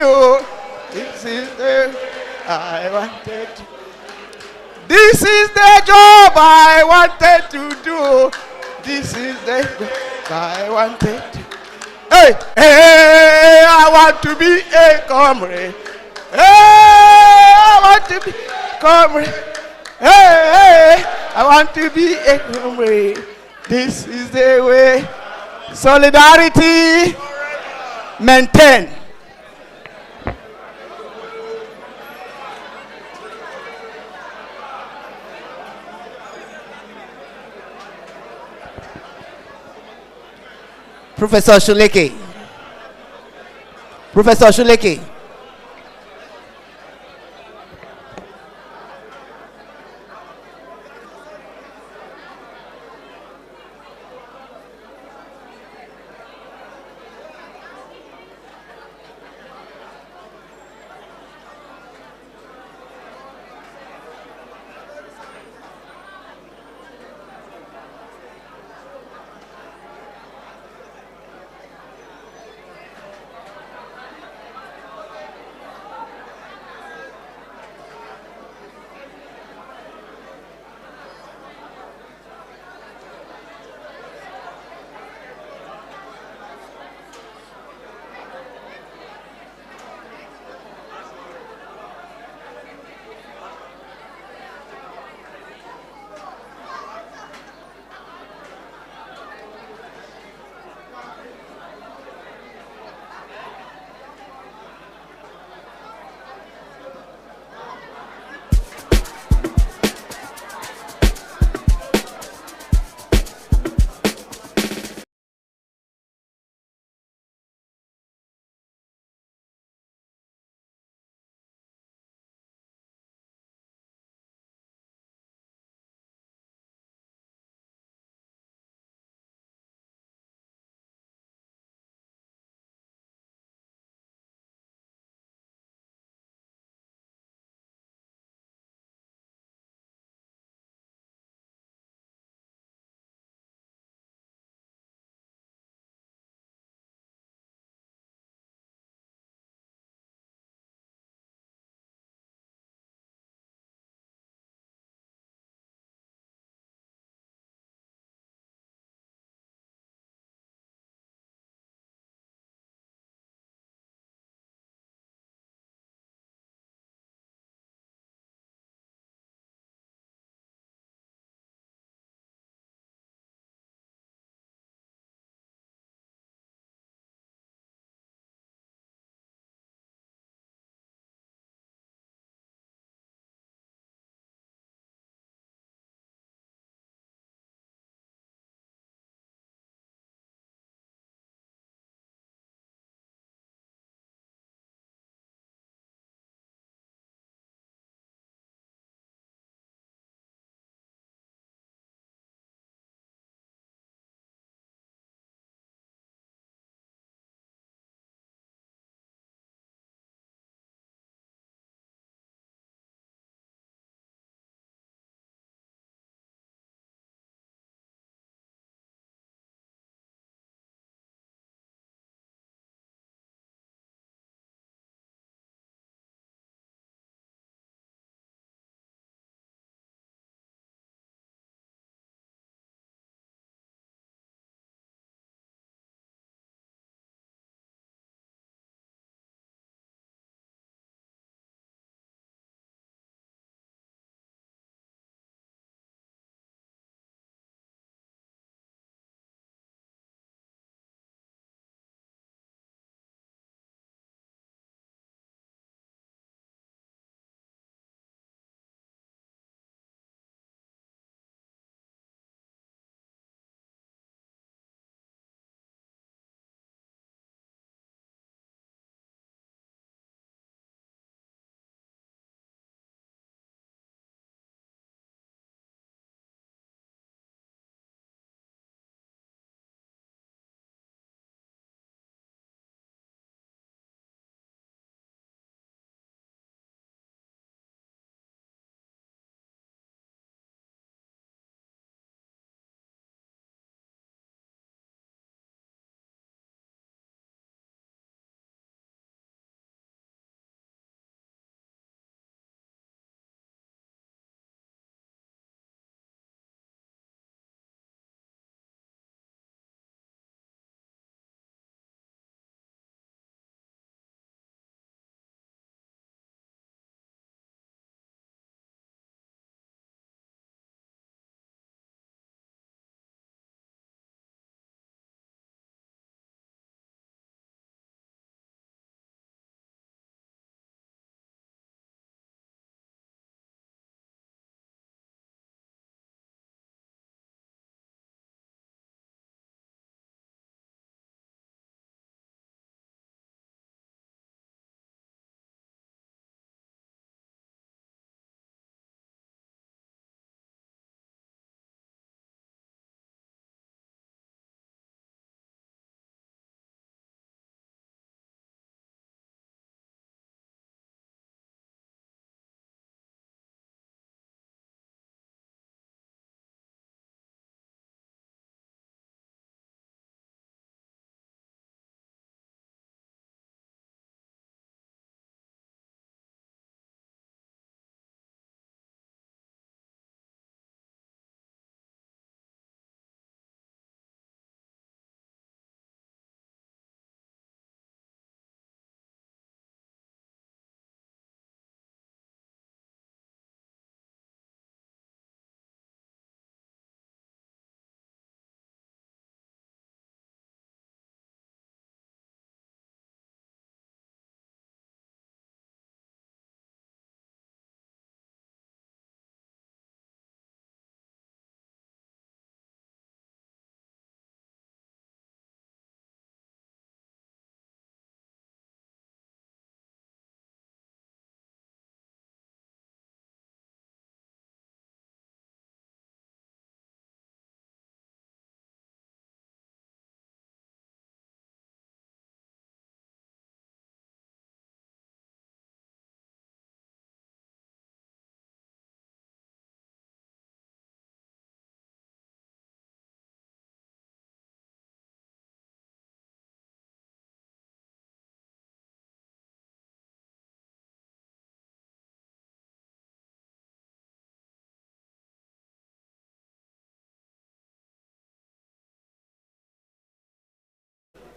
Oh, this is the I wanted. This is the job I wanted to do. This is the job I wanted. Hey, hey, I want to be a comrade. Hey, I want to be a comrade. Hey, hey, I want to be a comrade. This is the way. Solidarity maintain. Professor Shuleke. Professor Shuleke.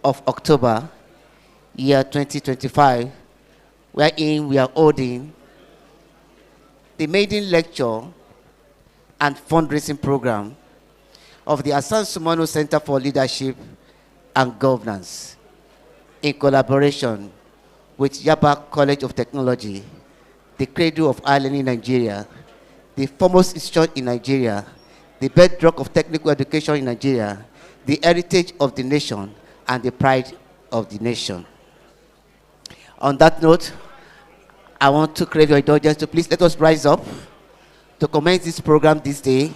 of October, year 2025, wherein we are holding the maiden lecture and fundraising program of the Hassan Sunmonu Center for Leadership and Governance in collaboration with Yaba College of Technology, the cradle of Ireland in Nigeria, the foremost institution in Nigeria, the bedrock of technical education in Nigeria, the heritage of the nation, and the pride of the nation. On that note, I want to crave your indulgence to please let us rise up to commence this program this day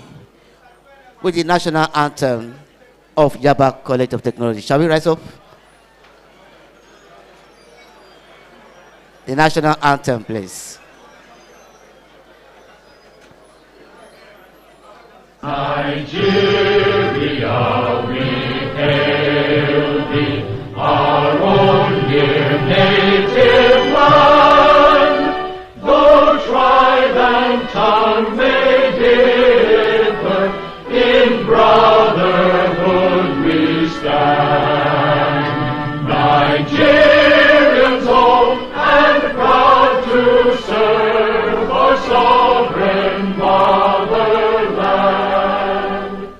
with the national anthem of Yaba College of Technology. Shall we rise up? The national anthem, please. Nigeria, we hail thee, our own dear native land. Though tribe and tongue may differ, in brotherhood we stand. Nigerians old and proud to serve our sovereign motherland.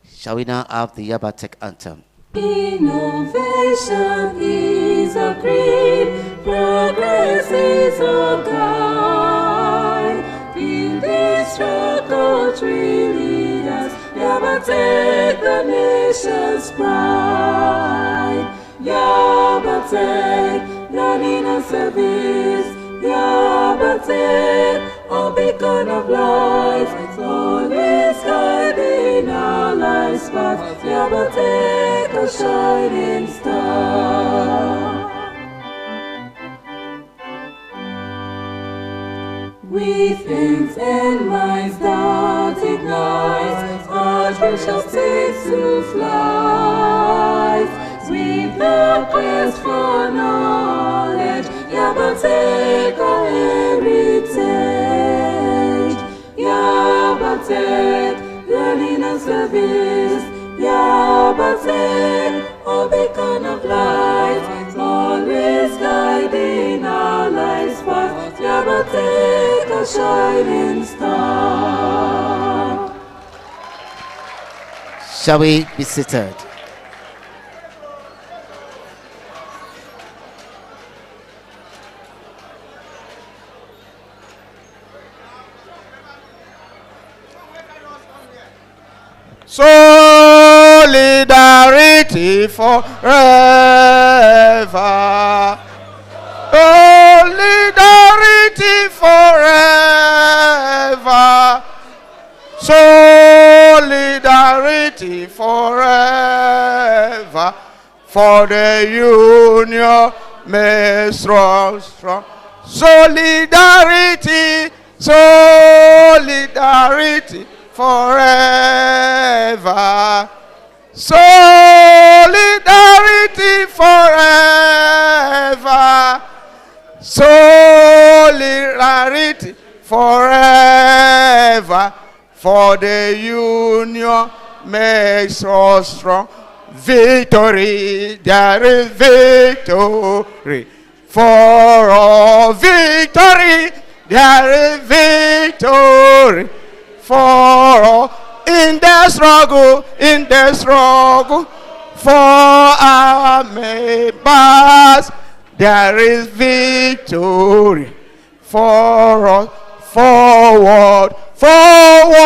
Shall we now have the Yaba Tech anthem? Innovation is a creed, progress is a guide. Building struggle, tree leaders, Yaba Tech, the nation's pride. Yaba Tech, learning and service. Yaba Tech, a beacon of light, always guiding our life's path. Yaba Tech, a shining star. With hands and minds that ignite, our dreams shall take to flight. With the quest for knowledge, Yaba Tech, our heritage. Yaba Tech, learning and service. Yaba Tech, a beacon of light, always guiding our life's path. Yaba Tech, a shining star. Shall we be seated? Solidarity forever. Solidarity forever. Solidarity forever. For the union made strong. Solidarity, solidarity forever. Solidarity forever. Solidarity forever. For the union makes us strong. Victory, there is victory. For all victory, there is victory. For all in the struggle, for our members, there is victory. For us, forward, forward,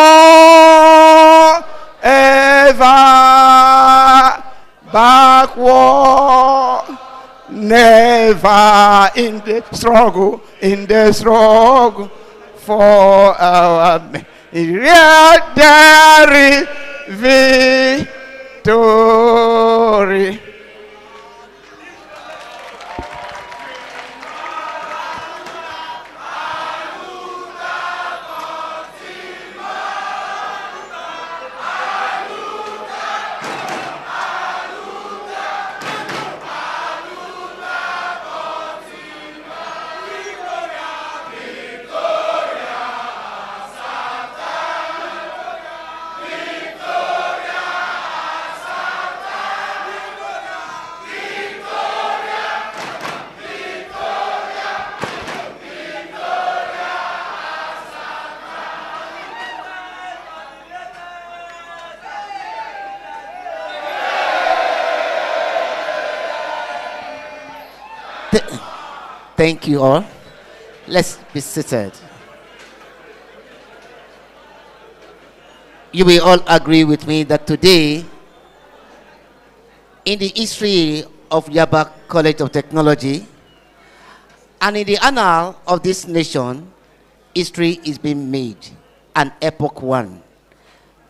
ever, backward, never in the struggle, for our members. There is victory. Th- Thank you all. Let's be seated. You will all agree with me that today, in the history of Yaba College of Technology and in the annal of this nation, history is being made, an epoch one,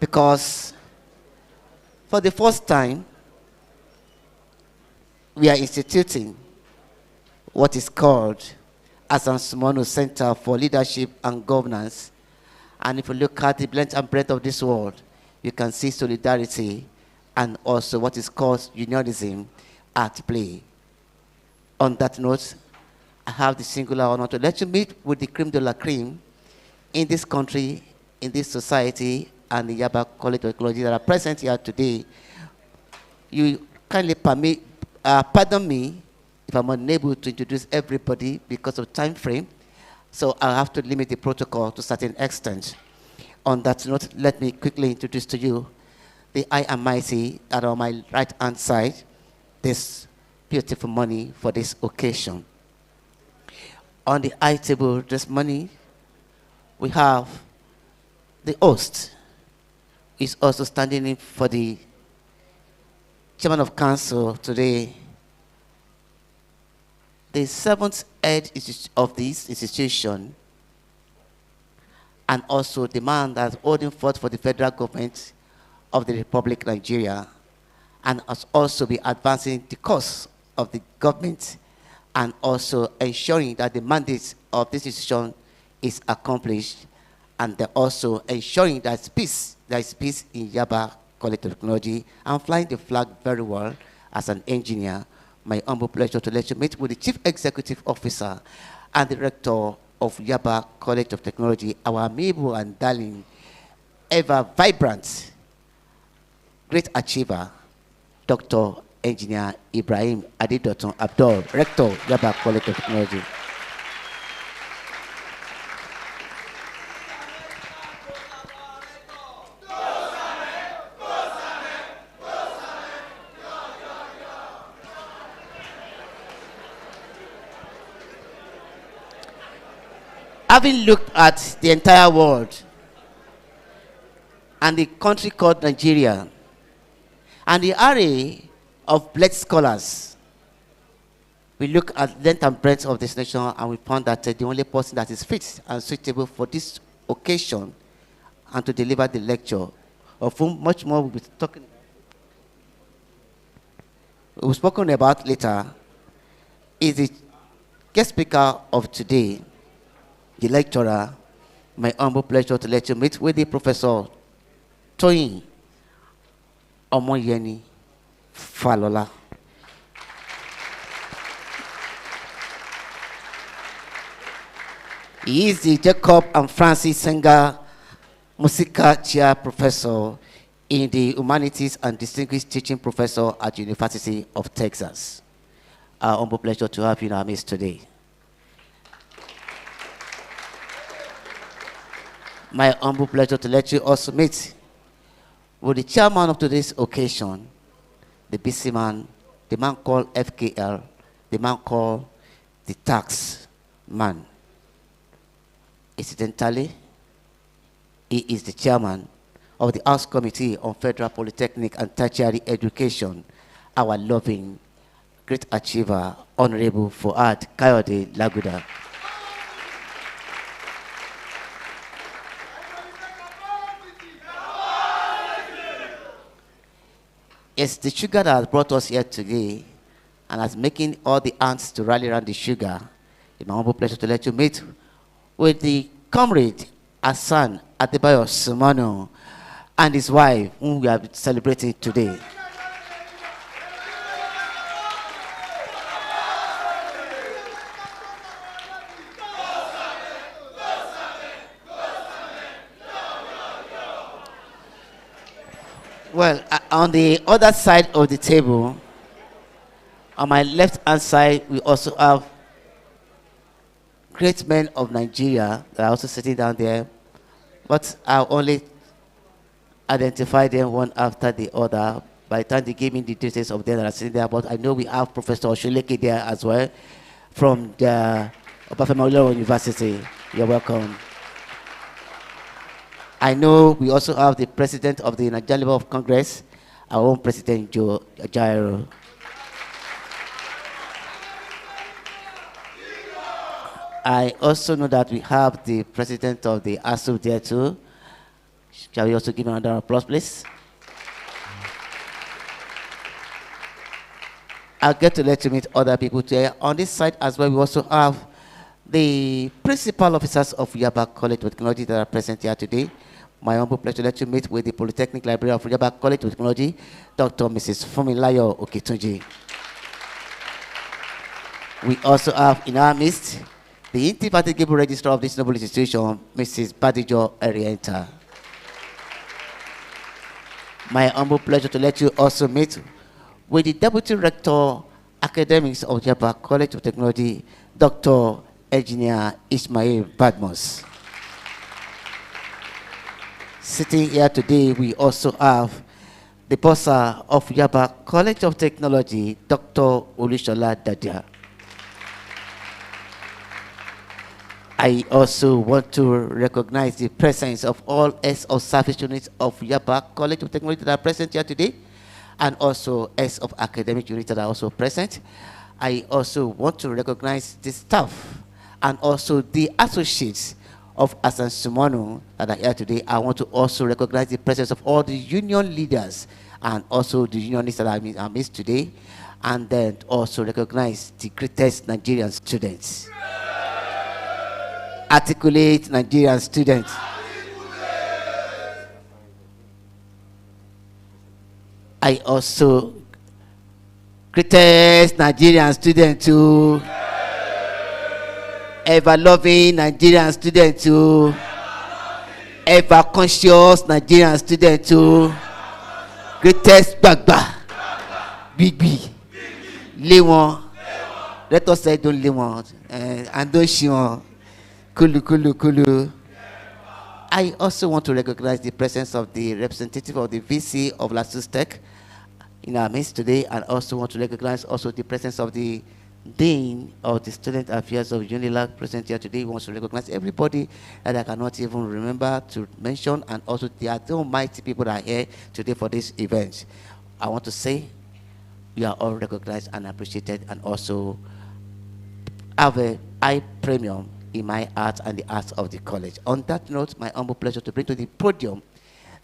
because for the first time, we are instituting what is called Hassan Sunmonu Center for Leadership and Governance. And if you look at the length and breadth of this world, you can see solidarity and also what is called unionism at play. On that note, I have the singular honor to let you meet with the creme de la creme in this country, in this society, and the Yaba College of Technology that are present here today. You kindly pardon me if I'm unable to introduce everybody because of time frame, so I'll have to limit the protocol to a certain extent. On that note, let me quickly introduce to you the high and mighty that are on my right-hand side, this beautiful money for this occasion. On the high table this morning, we have the host, who is also standing in for the chairman of council today, the seventh head of this institution, and also the man that's holding forth for the federal government of the Republic of Nigeria, and has also be advancing the cause of the government and also ensuring that the mandate of this institution is accomplished, and they're also ensuring that there is peace in Yaba College of Technology, and flying the flag very well as an engineer. My humble pleasure to let you meet with the Chief Executive Officer and Director of Yaba College of Technology, our amiable and darling, ever vibrant, great achiever, Dr. Engineer Ibrahim Adidotun Abdul, Rector, Yaba College of Technology. Having looked at the entire world and the country called Nigeria and the array of blessed scholars, we look at the length and breadth of this nation and we found that the only person that is fit and suitable for this occasion and to deliver the lecture, of whom much more we'll be spoken about later, is the guest speaker of today, the lecturer. My humble pleasure to let you meet with the Professor Toyin Omoyeni Falola. He is the Jacob and Francis Senga Musica Chair Professor in the Humanities and Distinguished Teaching Professor at University of Texas. Our humble pleasure to have you in our midst today. My humble pleasure to let you also meet with the chairman of today's occasion, the busy man, the man called FKL, the man called the tax man. Incidentally, he is the chairman of the House Committee on Federal Polytechnic and Tertiary Education, our loving, great achiever, Honorable Fuad Kayode Laguda. It's the sugar that has brought us here today and has making all the ants to rally around the sugar. It's my humble pleasure to let you meet with the comrade Hassan Sunmonu and his wife, whom we are celebrating today. Well, on the other side of the table, on my left-hand side, we also have great men of Nigeria that are also sitting down there, but I'll only identify them one after the other. By the time they gave me the details of them that are sitting there, but I know we have Professor Oshuleke there as well. from the Obafemi Awolowo University. You're welcome. I know we also have the president of the Nigerian Labour of Congress, our own President Joe Jairo. I also know that we have the president of the ASU there too. Shall we also give him another applause, please? I'll get to let you meet other people today. On this side as well, we also have the principal officers of Yaba College of Technology that are present here today. My humble pleasure to let you meet with the Polytechnic Librarian of Yaba College of Technology, Dr. Mrs. Fumilayo Oketunji. We also have in our midst the indefatigable registrar of this noble institution, Mrs. Badijo Erienta. My humble pleasure to let you also meet with the Deputy Rector, Academics of Yaba College of Technology, Dr. Engineer Ismail Badmos. Sitting here today, we also have the bursar of Yaba College of Technology, Dr. Olushola Dadia. I also want to recognize the presence of all S of service units of Yaba College of Technology that are present here today, and also S of academic units that are also present. I also want to recognize the staff and also the associates of Hassan Sunmonu that are here today. I want to also recognize the presence of all the union leaders and also the unionists that are missed today, and then also recognize the greatest Nigerian students. Articulate Nigerian students. I also greatest Nigerian student to ever loving Nigerian student to ever conscious Nigerian student to greatest Gbagba Big B Lewon. Let us say don't Lewon and don't Shion. Kulu, kulu, kulu. I also want to recognize the presence of the representative of the VC of Lasus Tech in our midst today, and also want to recognize also the presence of the Dean of the Student Affairs of UNILAG present here today. We want to recognize everybody that I cannot even remember to mention, and also the other mighty people that are here today for this event. I want to say we are all recognized and appreciated, and also have a high premium in my art and the arts of the college. On that note, my humble pleasure to bring to the podium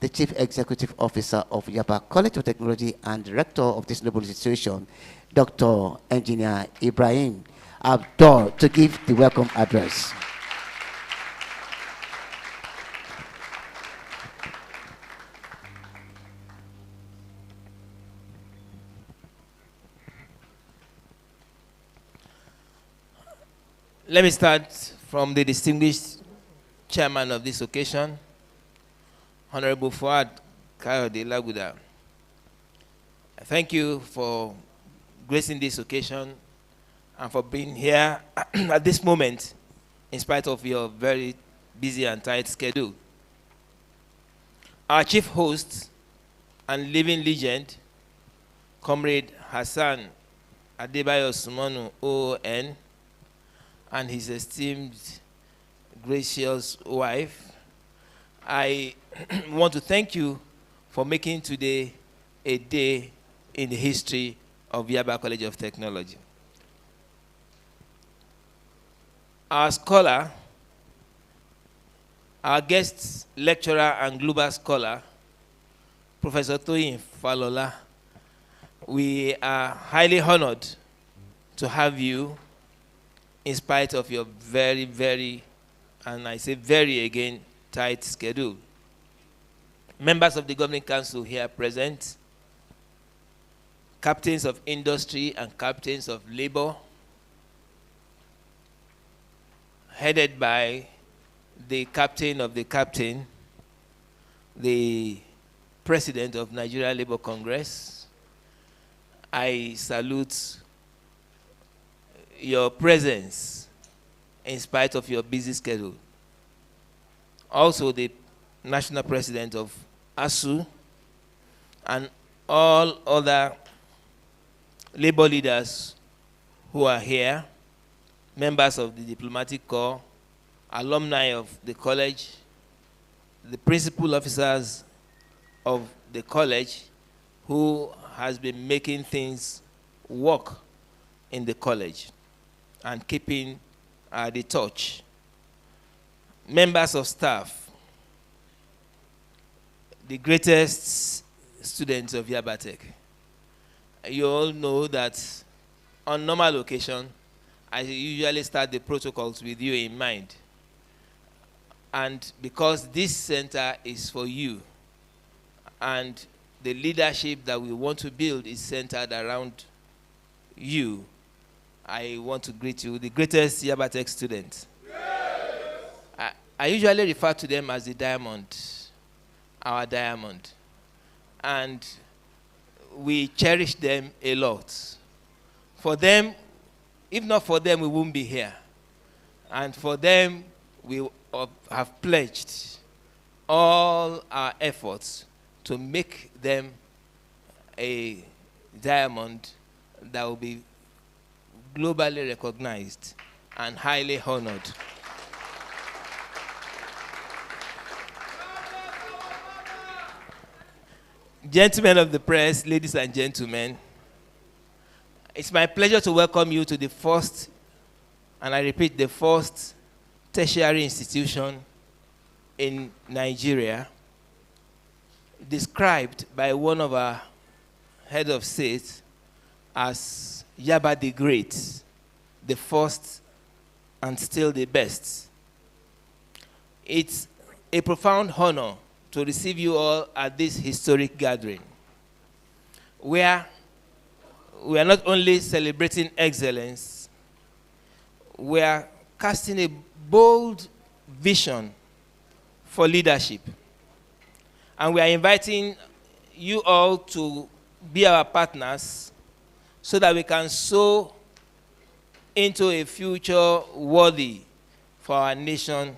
the Chief Executive Officer of Yaba College of Technology and Director of this noble institution, Dr. Engineer Ibrahim Abdul, to give the welcome address. Let me start from the distinguished chairman of this occasion, Honorable Fuad Kayode Laguda. Thank you for gracing this occasion and for being here at this moment in spite of your very busy and tight schedule. Our chief host and living legend, Comrade Hassan Sunmonu, OON, and his esteemed, gracious wife, I want to thank you for making today a day in the history of Yaba College of Technology. Our scholar, our guest lecturer and global scholar, Professor Toyin Falola, we are highly honored to have you in spite of your very, very, and I say very again, tight schedule. Members of the Governing Council here present, captains of industry and captains of labor, headed by the captain of the captain, the president of Nigeria Labour Congress. I salute your presence in spite of your busy schedule. Also the national president of ASU and all other labor leaders who are here, members of the diplomatic corps, alumni of the college, the principal officers of the college who has been making things work in the college and keeping the torch. Members of staff, the greatest students of Yaba Tech. You all know that on normal occasion, I usually start the protocols with you in mind. And because this center is for you, and the leadership that we want to build is centered around you, I want to greet you, the greatest Yaba Tech students. Yes. I usually refer to them as the diamond, our diamond. And we cherish them a lot. For them, if not for them, we wouldn't be here. And for them, we have pledged all our efforts to make them a diamond that will be globally recognized and highly honored. Gentlemen of the press, ladies and gentlemen, it's my pleasure to welcome you to the first, and I repeat, the first tertiary institution in Nigeria, described by one of our head of state as Yaba the Great, the first and still the best. It's a profound honor to receive you all at this historic gathering, where we are not only celebrating excellence, we are casting a bold vision for leadership. And we are inviting you all to be our partners so that we can sow into a future worthy for our nation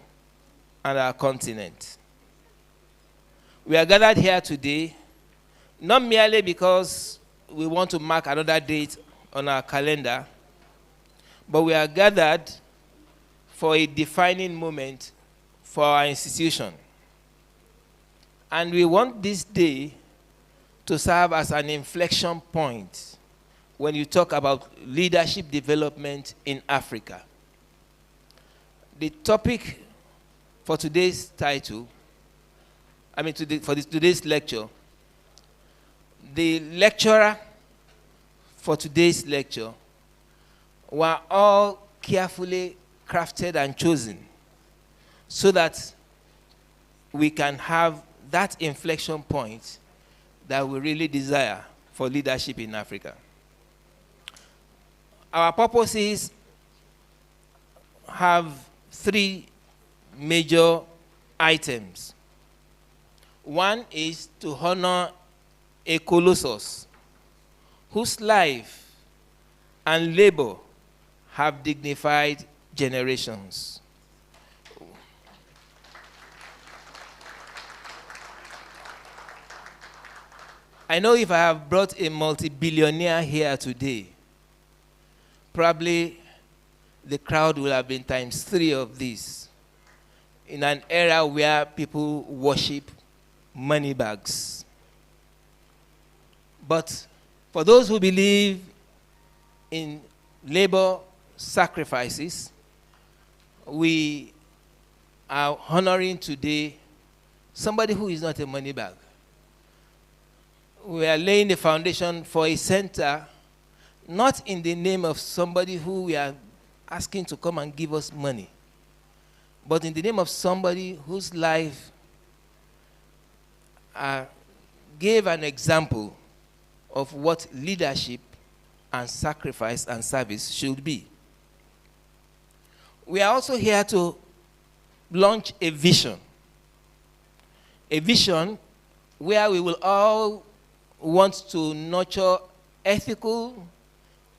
and our continent. We are gathered here today not merely because we want to mark another date on our calendar, but we are gathered for a defining moment for our institution. And we want this day to serve as an inflection point when you talk about leadership development in Africa. The topic for today's title, today's lecture, the lecturer for today's lecture were all carefully crafted and chosen so that we can have that inflection point that we really desire for leadership in Africa. Our purposes have three major items. One is to honor a colossus whose life and labor have dignified generations. I know if I have brought a multi-billionaire here today, probably the crowd will have been times 3 of this in an era where people worship money bags. But for those who believe in labor sacrifices, we are honoring today somebody who is not a money bag. We are laying the foundation for a center, not in the name of somebody who we are asking to come and give us money, but in the name of somebody whose life gave an example of what leadership and sacrifice and service should be. We are also here to launch a vision where we will all want to nurture ethical,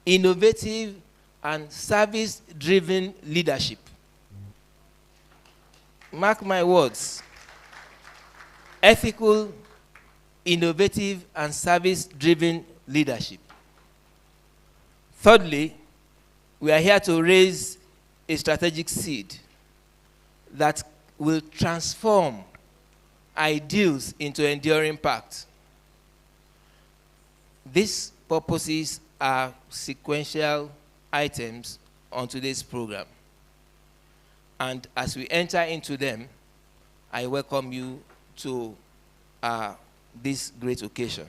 innovative, and service-driven leadership. Mark my words. Ethical, innovative, and service-driven leadership. Thirdly, we are here to raise a strategic seed that will transform ideals into enduring impact. These purposes are sequential items on today's program. And as we enter into them, I welcome you to this great occasion.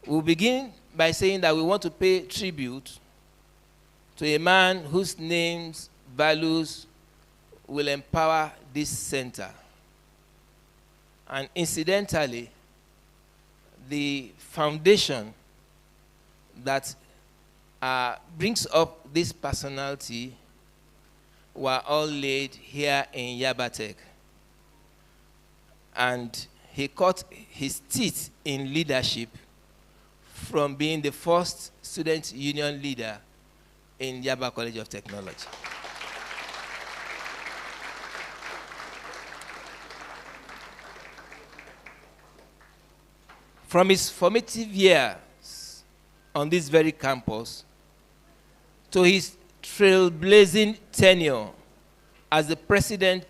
We'll begin by saying that we want to pay tribute to a man whose name's values will empower this center. And incidentally, the foundation that brings up this personality were all laid here in Yaba Tech. And he cut his teeth in leadership from being the first student union leader in Yaba College of Technology. From his formative years on this very campus to his trailblazing tenure as the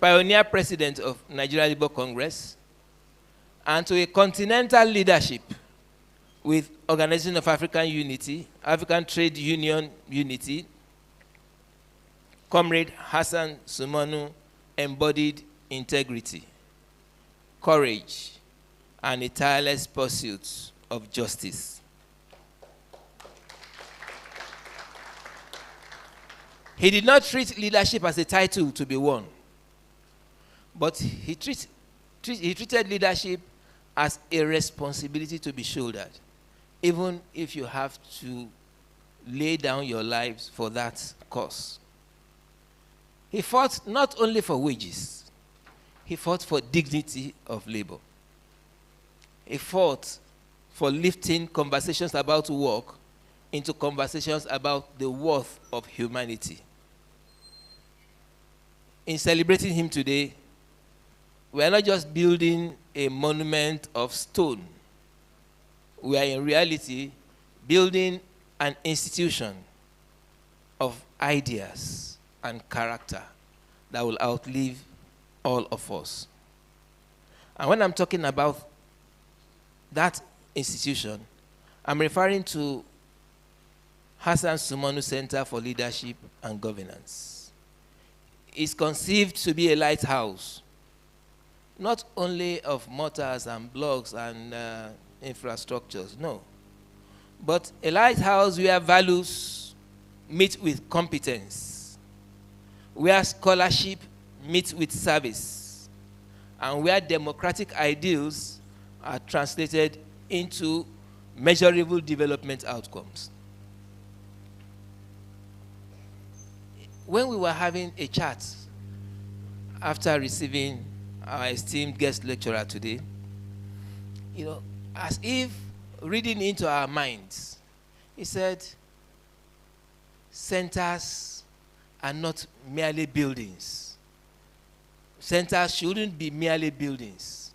pioneer president of Nigeria Labour Congress, and to a continental leadership with Organization of African Unity, African Trade Union Unity, Comrade Hassan Sunmonu embodied integrity, courage, and a tireless pursuit of justice. He did not treat leadership as a title to be won, but he treated leadership as a responsibility to be shouldered, even if you have to lay down your lives for that cause. He fought not only for wages, he fought for dignity of labor. He fought for lifting conversations about work into conversations about the worth of humanity. In celebrating him today, we are not just building a monument of stone. We are in reality building an institution of ideas and character that will outlive all of us. And when I'm talking about that institution, I'm referring to Hassan Sunmonu Center for Leadership and Governance. It's conceived to be a lighthouse, not only of mortars and blocks and infrastructures, no, but a lighthouse where values meet with competence, where scholarship meets with service, and where democratic ideals are translated into measurable development outcomes. When we were having a chat after receiving our esteemed guest lecturer today, as if reading into our minds, he said, centers are not merely buildings. Centers shouldn't be merely buildings.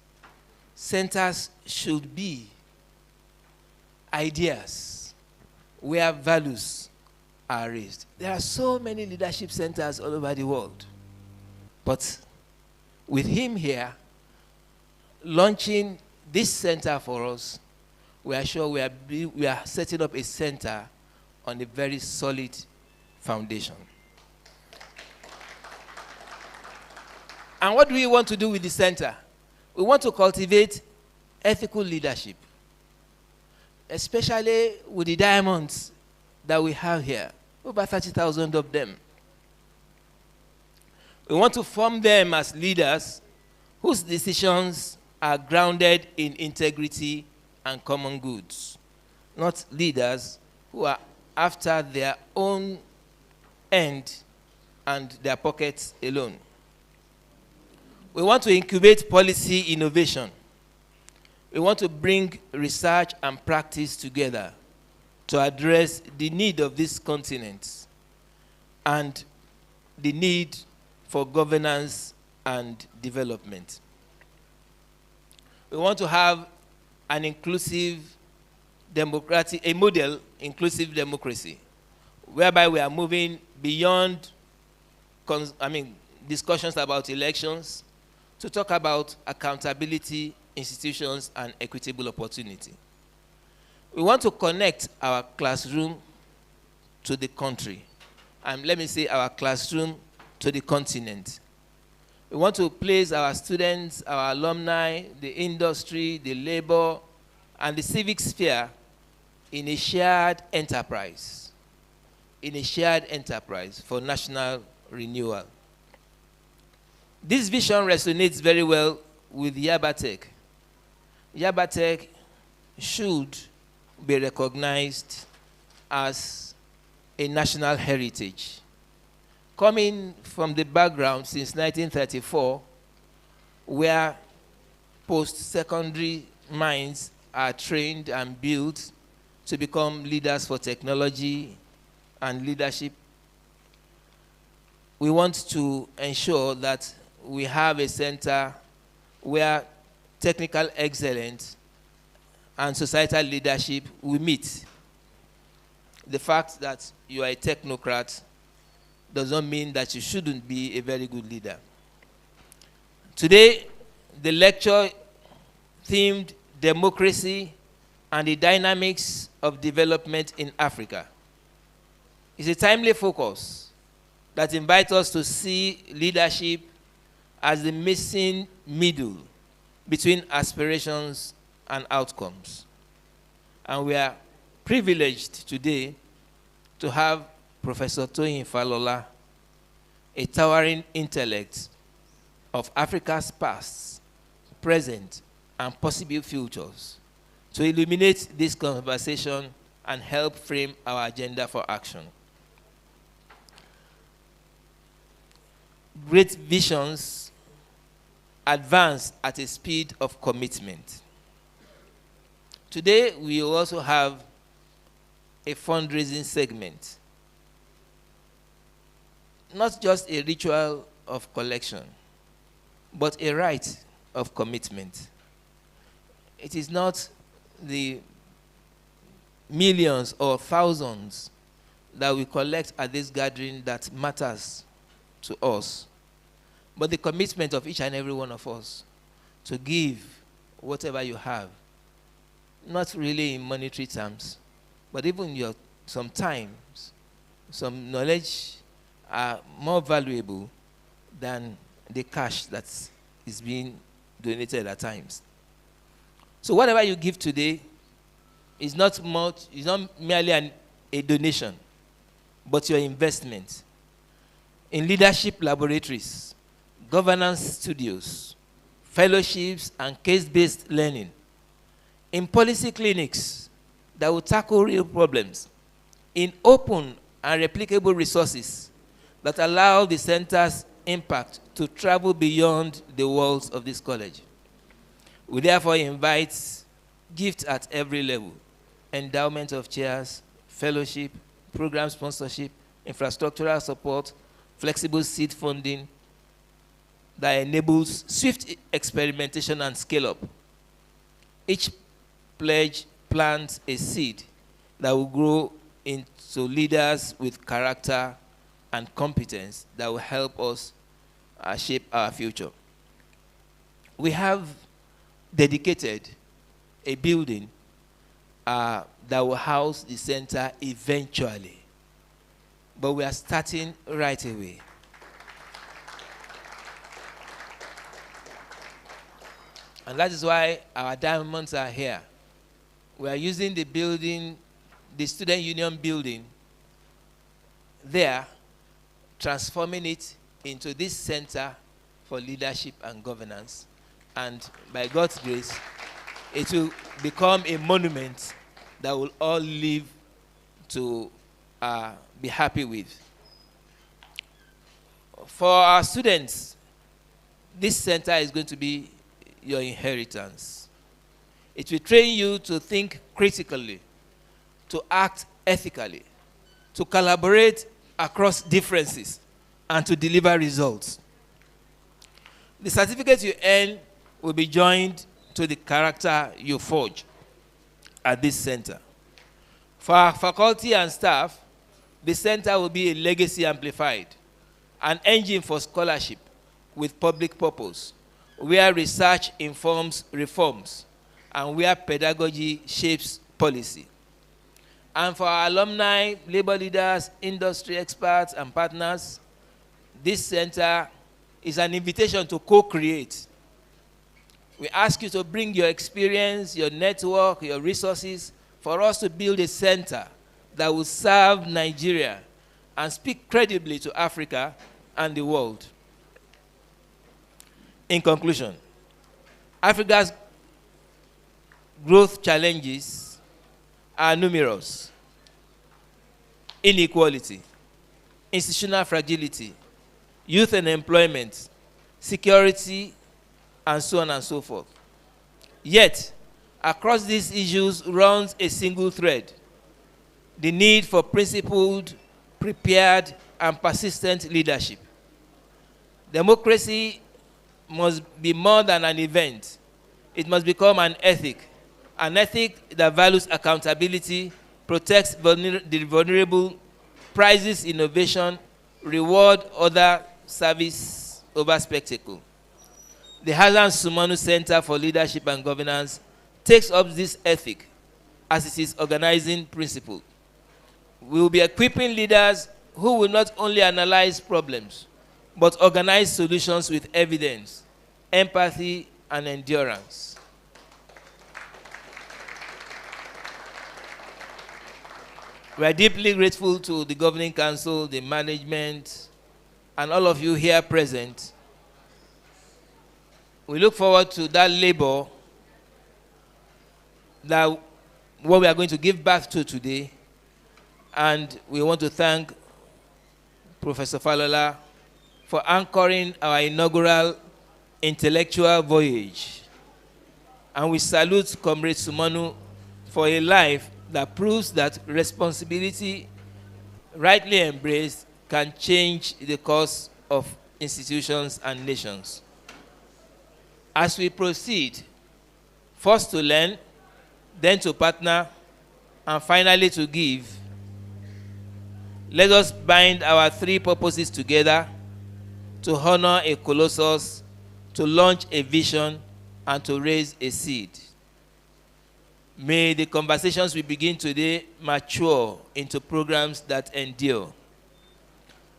Centers should be ideas where values are raised. There are so many leadership centers all over the world. But with him here, launching this center for us, we are sure we are setting up a center on a very solid foundation. And what do we want to do with the center? We want to cultivate ethical leadership, especially with the diamonds that we have here, over 30,000 of them. We want to form them as leaders whose decisions are grounded in integrity and common goods, not leaders who are after their own end and their pockets alone. We want to incubate policy innovation. We want to bring research and practice together to address the need of this continent and the need for governance and development. We want to have an inclusive democratic, a model inclusive democracy, whereby we are moving beyond discussions about elections to talk about accountability, institutions, and equitable opportunity. We want to connect our classroom to the country. And let me say our classroom to the continent. We want to place our students, our alumni, the industry, the labor, and the civic sphere in a shared enterprise. In a shared enterprise for national renewal. This vision resonates very well with Yaba Tech. Yaba Tech should be recognized as a national heritage. Coming from the background since 1934, where post-secondary minds are trained and built to become leaders for technology and leadership, we want to ensure that we have a center where technical excellence and societal leadership will meet. The fact that you are a technocrat does not mean that you shouldn't be a very good leader. Today, the lecture themed Democracy and the Dynamics of Development in Africa is a timely focus that invites us to see leadership as the missing middle between aspirations and outcomes. And we are privileged today to have Professor Toyin Falola, a towering intellect of Africa's past, present, and possible futures, to illuminate this conversation and help frame our agenda for action. Great visions advance at a speed of commitment. Today, we also have a fundraising segment. Not just a ritual of collection, but a rite of commitment. It is not the millions or thousands that we collect at this gathering that matters to us, but the commitment of each and every one of us to give whatever you have, not really in monetary terms, but even some times, some knowledge are more valuable than the cash that is being donated at times. So whatever you give today is not merely a donation, but your investment in leadership laboratories, governance studios, fellowships, and case-based learning, in policy clinics that will tackle real problems, in open and replicable resources that allow the center's impact to travel beyond the walls of this college. We therefore invite gifts at every level: endowment of chairs, fellowship, program sponsorship, infrastructural support, flexible seed funding that enables swift experimentation and scale-up. Each pledge plants a seed that will grow into leaders with character and competence that will help us shape our future. We have dedicated a building that will house the center eventually, but we are starting right away. And that is why our diamonds are here. We are using the building, the Student Union building there, transforming it into this center for leadership and governance. And by God's grace, it will become a monument that will all live to be happy with. For our students, this center is going to be your inheritance. It will train you to think critically, to act ethically, to collaborate across differences, and to deliver results. The certificate you earn will be joined to the character you forge at this center. For our faculty and staff, The center will be a legacy amplified, an engine for scholarship with public purpose, where research informs reforms and where pedagogy shapes policy. And for our alumni, labor leaders, industry experts, and partners, this center is an invitation to co-create. We ask you to bring your experience, your network, your resources for us to build a center that will serve Nigeria and speak credibly to Africa and the world. In conclusion, Africa's growth challenges are numerous: inequality, institutional fragility, youth unemployment, security, and so on and so forth. Yet, across these issues runs a single thread: the need for principled, prepared, and persistent leadership. Democracy must be more than an event. It must become an ethic that values accountability, protects the vulnerable, prizes innovation, reward other service over spectacle. The Hassan Sunmonu Center for Leadership and Governance takes up this ethic as its organizing principle. We will be equipping leaders who will not only analyze problems, but organize solutions with evidence, empathy, and endurance. We are deeply grateful to the Governing Council, the management, and all of you here present. We look forward to that labor, that what we are going to give birth to today. And we want to thank Professor Falola for anchoring our inaugural intellectual voyage. And we salute Comrade Sunmonu for a life that proves that responsibility, rightly embraced, can change the course of institutions and nations. As we proceed, first to learn, then to partner, and finally to give, let us bind our three purposes together: to honor a colossus, to launch a vision, and to raise a seed. May the conversations we begin today mature into programs that endure.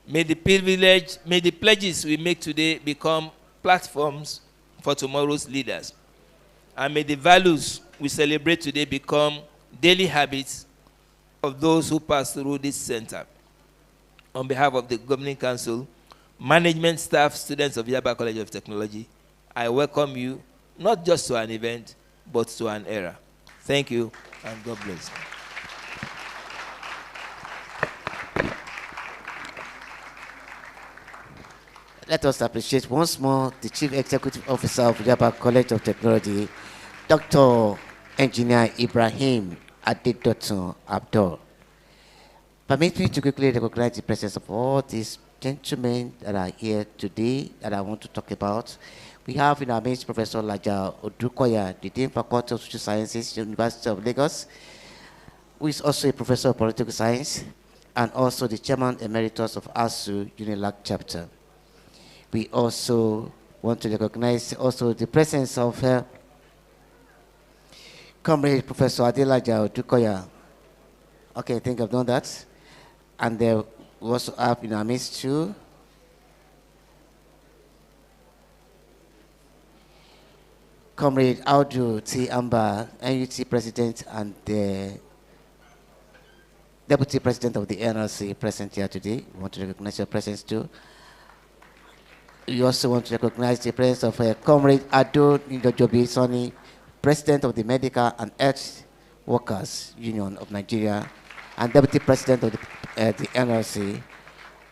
May the pledges we make today become platforms for tomorrow's leaders. And may the values we celebrate today become daily habits of those who pass through this center. On behalf of the Governing Council, management staff, students of Yaba College of Technology, I welcome you not just to an event, but to an era. Thank you, and God bless. Let us appreciate once more the Chief Executive Officer of Yaba College of Technology, Dr. Engineer Ibrahim Adedotun Abdul. Permit me to quickly recognize the presence of all these gentlemen that are here today that I want to talk about. We have in our midst Professor Laja Odukoya, the Dean Faculty of Social Sciences, University of Lagos, who is also a Professor of Political Science and also the Chairman Emeritus of ASU UNILAG Chapter. We also want to recognize also the presence of Comrade Professor Adelaja Odukoya. Okay, I think I've done that. And we also have in our midst too Comrade Audu T. Amba, NUT President and the Deputy President of the NLC present here today. We want to recognize your presence too. We also want to recognize the presence of Comrade Ado Ndojobi Soni, President of the Medical and Health Workers Union of Nigeria and Deputy President of the NLC.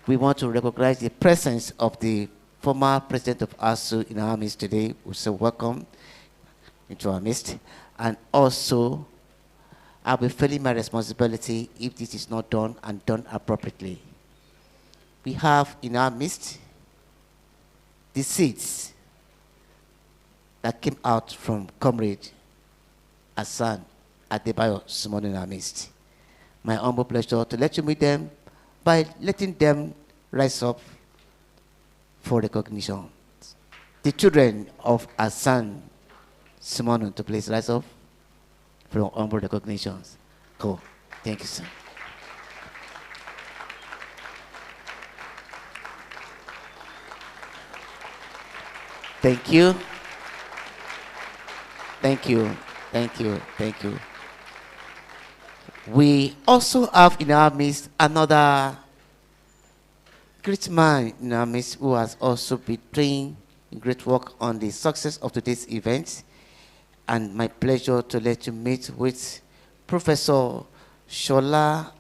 We want to recognize the presence of the former President of ASU in our midst today. We say welcome into our midst. And also, I'll be feeling my responsibility if this is not done and done appropriately. We have in our midst the seeds that came out from Comrade Hassan Sunmonu in our midst. My humble pleasure to let you meet them by letting them rise up for recognition. The children of Hassan Sunmonu to please rise up for humble recognitions. Cool. Thank you, sir. Thank you. Thank you. Thank you. Thank you. We also have in our midst another great man in our midst who has also been doing great work on the success of today's event. And my pleasure to let you meet with Professor Shola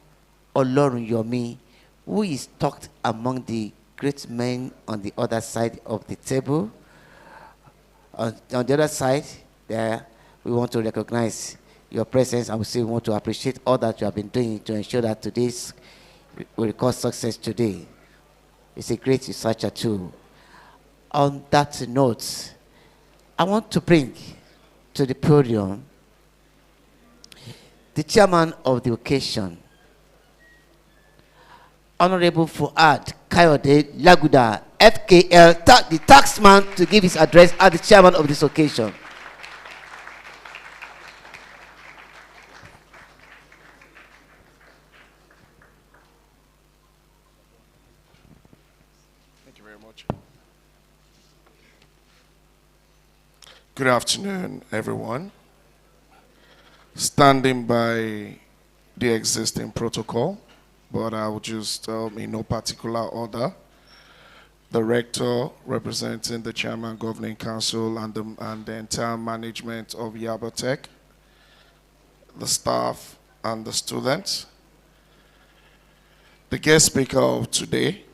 Olorunyomi, who is talked among the great men on the other side of the table. On the other side, there, we want to recognize your presence, and we still want to appreciate all that you have been doing to ensure that today's will record success today. It's a great researcher too. On that note, I want to bring to the podium the chairman of the occasion, Honorable Fuad Kayode Laguda, FKL, the taxman, to give his address as the chairman of this occasion. Thank you very much. Good afternoon, everyone. Standing by the existing protocol, but I will just, in no particular order, the rector representing the chairman, governing council, and the entire management of Yaba Tech, the staff and the students. The guest speaker of today,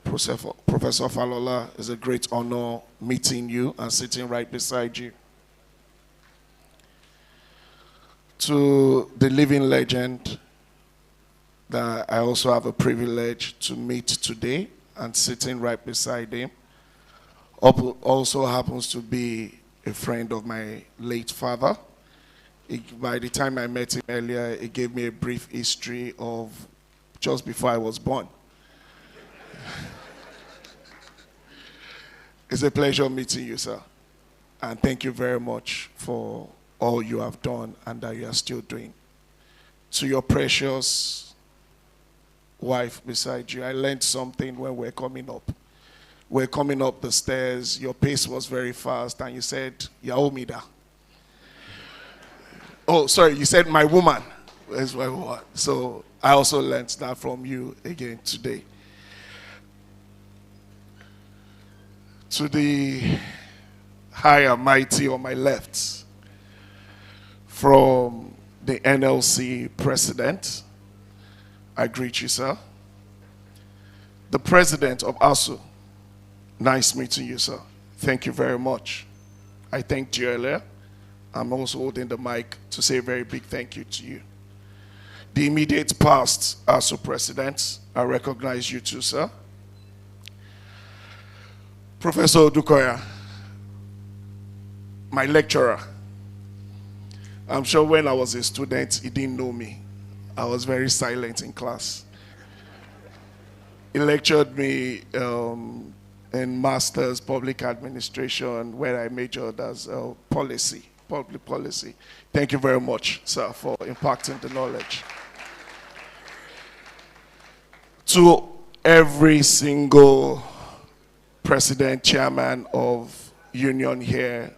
Professor Falola, it's a great honor meeting you and sitting right beside you. To the living legend that I also have a privilege to meet today and sitting right beside him, also happens to be a friend of my late father. By the time I met him earlier, he gave me a brief history of just before I was born. It's a pleasure meeting you, sir. And thank you very much for all you have done and that you are still doing. To your precious wife beside you, I learned something when we're coming up. We're coming up the stairs, your pace was very fast, and you said, Yaomida. Oh, sorry, you said my woman. Where's my woman? So I also learned that from you again today. To the high and mighty on my left, from the NLC president, I greet you, sir. The president of ASU, nice meeting you, sir. Thank you very much. I thanked you earlier. I'm also holding the mic to say a very big thank you to you. The immediate past ASU president, I recognize you too, sir. Professor Dukoya, my lecturer. I'm sure when I was a student, he didn't know me. I was very silent in class. He lectured me in Master's Public Administration, where I majored as public policy. Thank you very much, sir, for impacting the knowledge. To every single president, chairman of union here,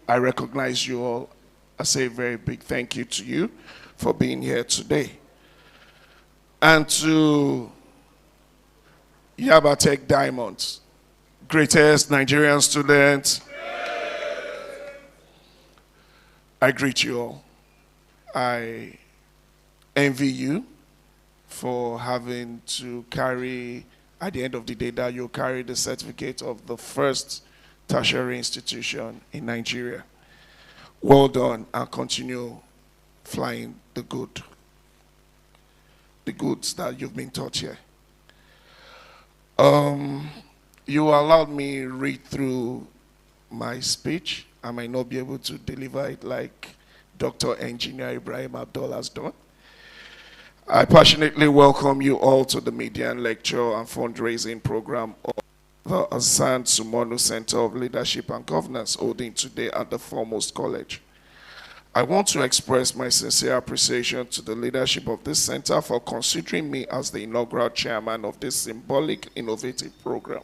I recognize you all. I say a very big thank you to you for being here today. And to Yaba Tech Diamonds, greatest Nigerian student, I greet you all. I envy you for having to carry, at the end of the day, that you carry the certificate of the first tertiary institution in Nigeria. Well done, and continue flying the goods that you've been taught here. You allowed me read through my speech. I might not be able to deliver it like Dr. Engineer Ibrahim Abdul has done. I passionately welcome you all to the media and lecture and fundraising program of the Hassan Sunmonu Center of Leadership and Governance holding today at the Foremost College. I want to express my sincere appreciation to the leadership of this center for considering me as the inaugural chairman of this symbolic, innovative program.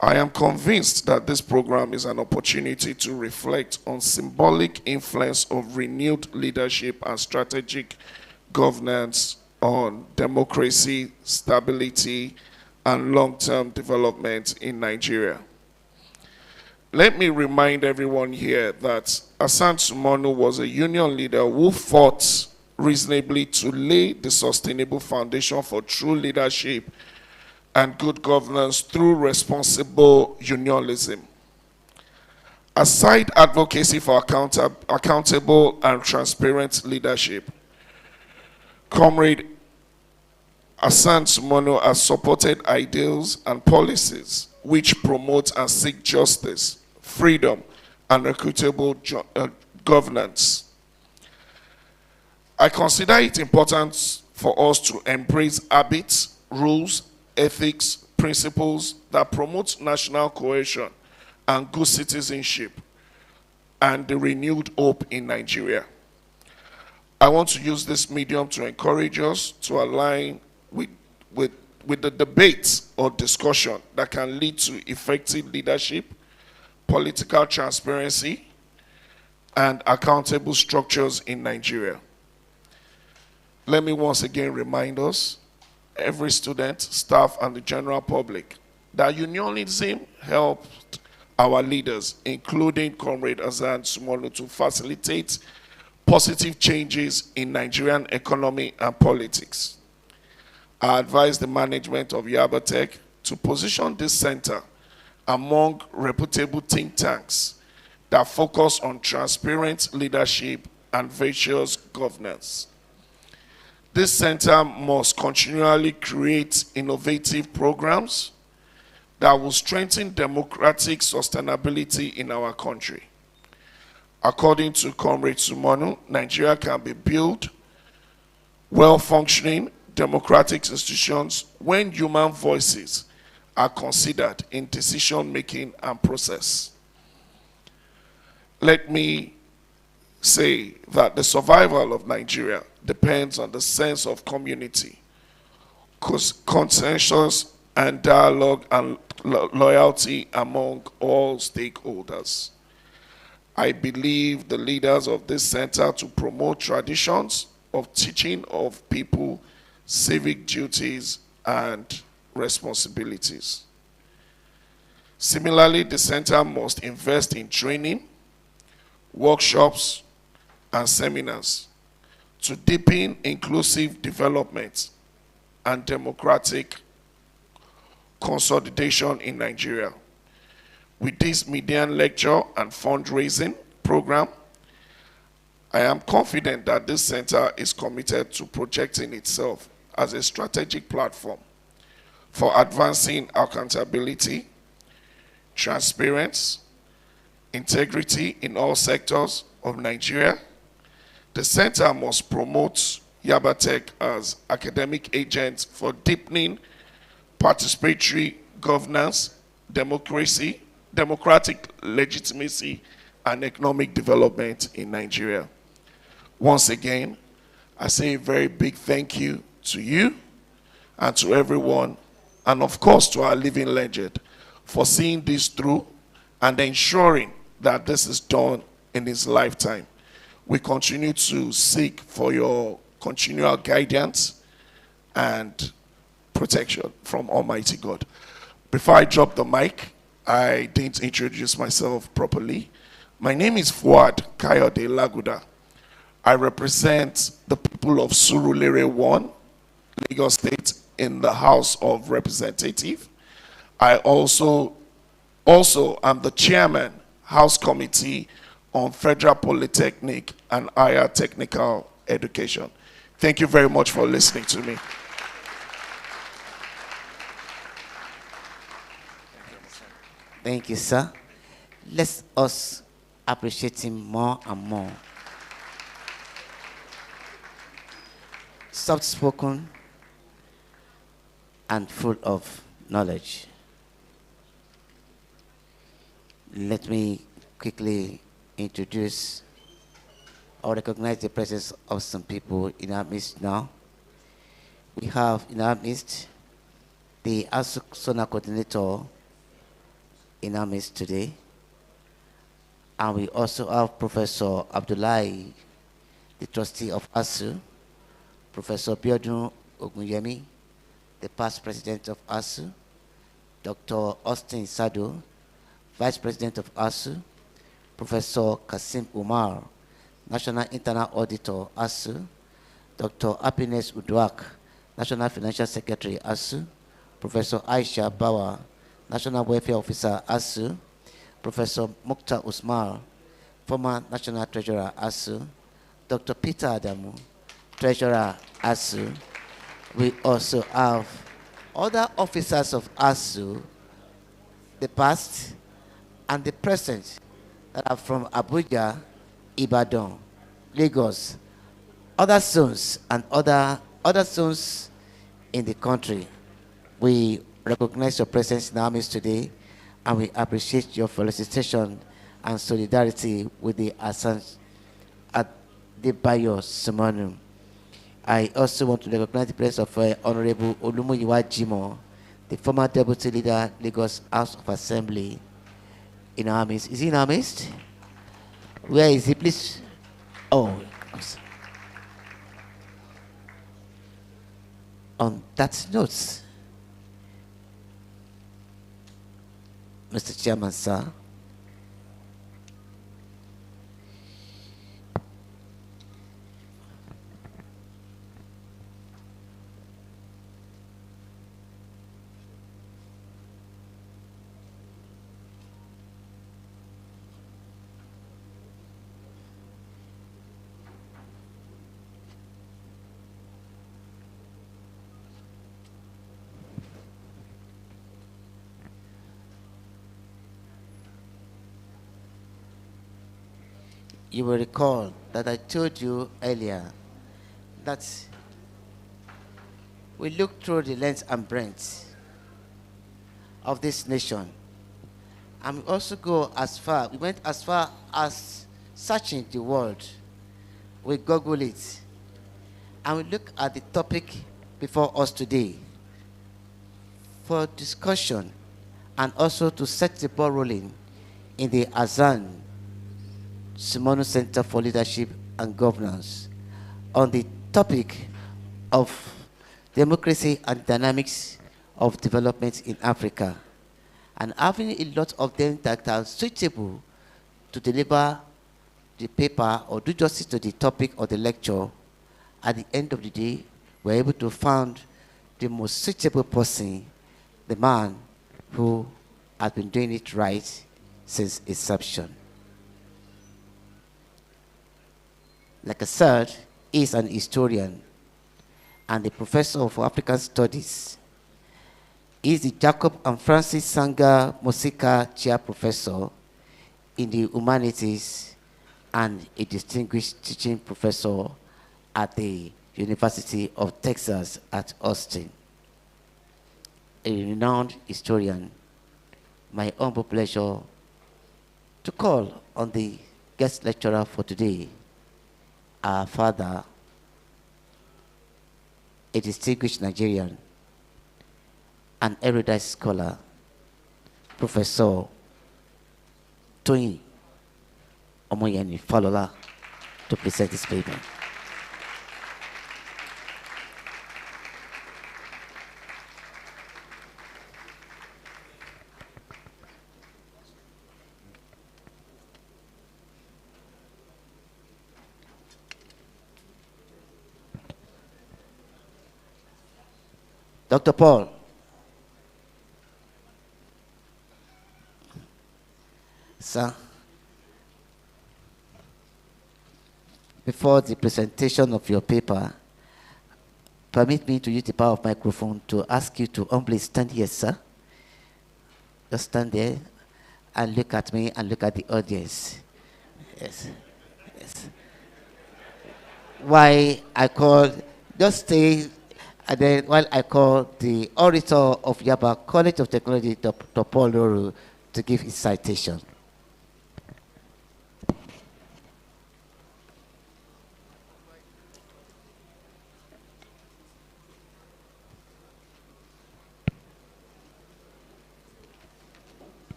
I am convinced that this program is an opportunity to reflect on symbolic influence of renewed leadership and strategic governance on democracy, stability, and long-term development in Nigeria. Let me remind everyone here that Hassan Sunmonu was a union leader who fought reasonably to lay the sustainable foundation for true leadership and good governance through responsible unionism. Aside advocacy for accountable and transparent leadership, Comrade Hassan Sunmonu has supported ideals and policies which promote and seek justice, freedom, and equitable governance. I consider it important for us to embrace habits, rules, ethics, principles that promote national cohesion and good citizenship and the renewed hope in Nigeria. I want to use this medium to encourage us to align with the debates or discussion that can lead to effective leadership, political transparency, and accountable structures in Nigeria. Let me once again remind us, every student, staff, and the general public, that unionism helped our leaders, including Comrade Hassan Sunmonu, to facilitate positive changes in Nigerian economy and politics. I advise the management of Yaba Tech to position this center among reputable think tanks that focus on transparent leadership and virtuous governance. This center must continually create innovative programs that will strengthen democratic sustainability in our country. According to Comrade Sunmonu, Nigeria can be built well-functioning democratic institutions when human voices are considered in decision-making and process. Let me say that the survival of Nigeria depends on the sense of community, consensus, and dialogue and loyalty among all stakeholders. I believe the leaders of this center to promote traditions of teaching of people civic duties and responsibilities. Similarly, the center must invest in training, workshops, and seminars to deepen inclusive development and democratic consolidation in Nigeria. With this median lecture and fundraising program, I am confident that this center is committed to projecting itself as a strategic platform for advancing accountability, transparency, integrity in all sectors of Nigeria. The center must promote Yaba Tech as academic agents for deepening participatory governance, democracy, democratic legitimacy, and economic development in Nigeria. Once again, I say a very big thank you to you and to everyone, and of course to our living legend, for seeing this through and ensuring that this is done in his lifetime. We continue to seek for your continual guidance and protection from Almighty God. Before I drop the mic, I didn't introduce myself properly. My name is Fuad Kayode Laguda. I represent the people of Surulere 1, Lagos State, in the House of Representatives. I also am the chairman, House Committee on Federal Polytechnic and Higher Technical Education. Thank you very much for listening to me. Thank you, sir. Let us appreciate him more and more. soft-spoken, and full of knowledge. Let me quickly introduce or recognize the presence of some people in our midst now. We have in our midst the ASU Sona coordinator in our midst today. And we also have Professor Abdullahi, the trustee of ASU, Professor Biodun Ogunyemi, the past president of ASU, Dr. Austin Sado, vice president of ASU, Professor Kasim Umar, national internal auditor ASU, Dr. Happiness Uduak, national financial secretary ASU, Professor Aisha Bawa, national welfare officer ASU, Professor Mukhtar Usman, former national treasurer ASU, Dr. Peter Adamu, treasurer ASU. We also have other officers of ASU, the past and the present, that are from Abuja, Ibadan, Lagos, other zones and other zones in the country. We recognize your presence in our midst today, and we appreciate your felicitation and solidarity with the Hassan Sunmonu. I also want to recognize the presence of Honorable Olumuyiwa Jimo, the former deputy leader, Lagos House of Assembly, in our midst. Is he in our midst? Where is he, please? Oh, on that note, Mr. Chairman, sir, you will recall that I told you earlier that we look through the lens and breadth of this nation, and we also we went as far as searching the world. We Google it, and we look at the topic before us today for discussion and also to set the ball rolling in the Hassan Sunmonu Center for Leadership and Governance on the topic of democracy and dynamics of development in Africa, and having a lot of them that are suitable to deliver the paper or do justice to the topic of the lecture. At the end of the day, we're able to find the most suitable person, the man who has been doing it right since inception. Like I said, he is an historian and a professor of African Studies. He is the Jacob and Francis Sanga Mosika Chair Professor in the Humanities and a distinguished teaching professor at the University of Texas at Austin. A renowned historian, my humble pleasure to call on the guest lecturer for today, our father, a distinguished Nigerian, an erudite scholar, Professor Toyin Omoyeni Falola, to present this paper. Dr. Paul. Sir, before the presentation of your paper, permit me to use the power of microphone to ask you to humbly stand here, sir. Just stand there and look at me and look at the audience. Yes. Yes. Why I call Just stay, and then while I call the orator of Yaba College of Technology, Dr. Paul Loru, to give his citation.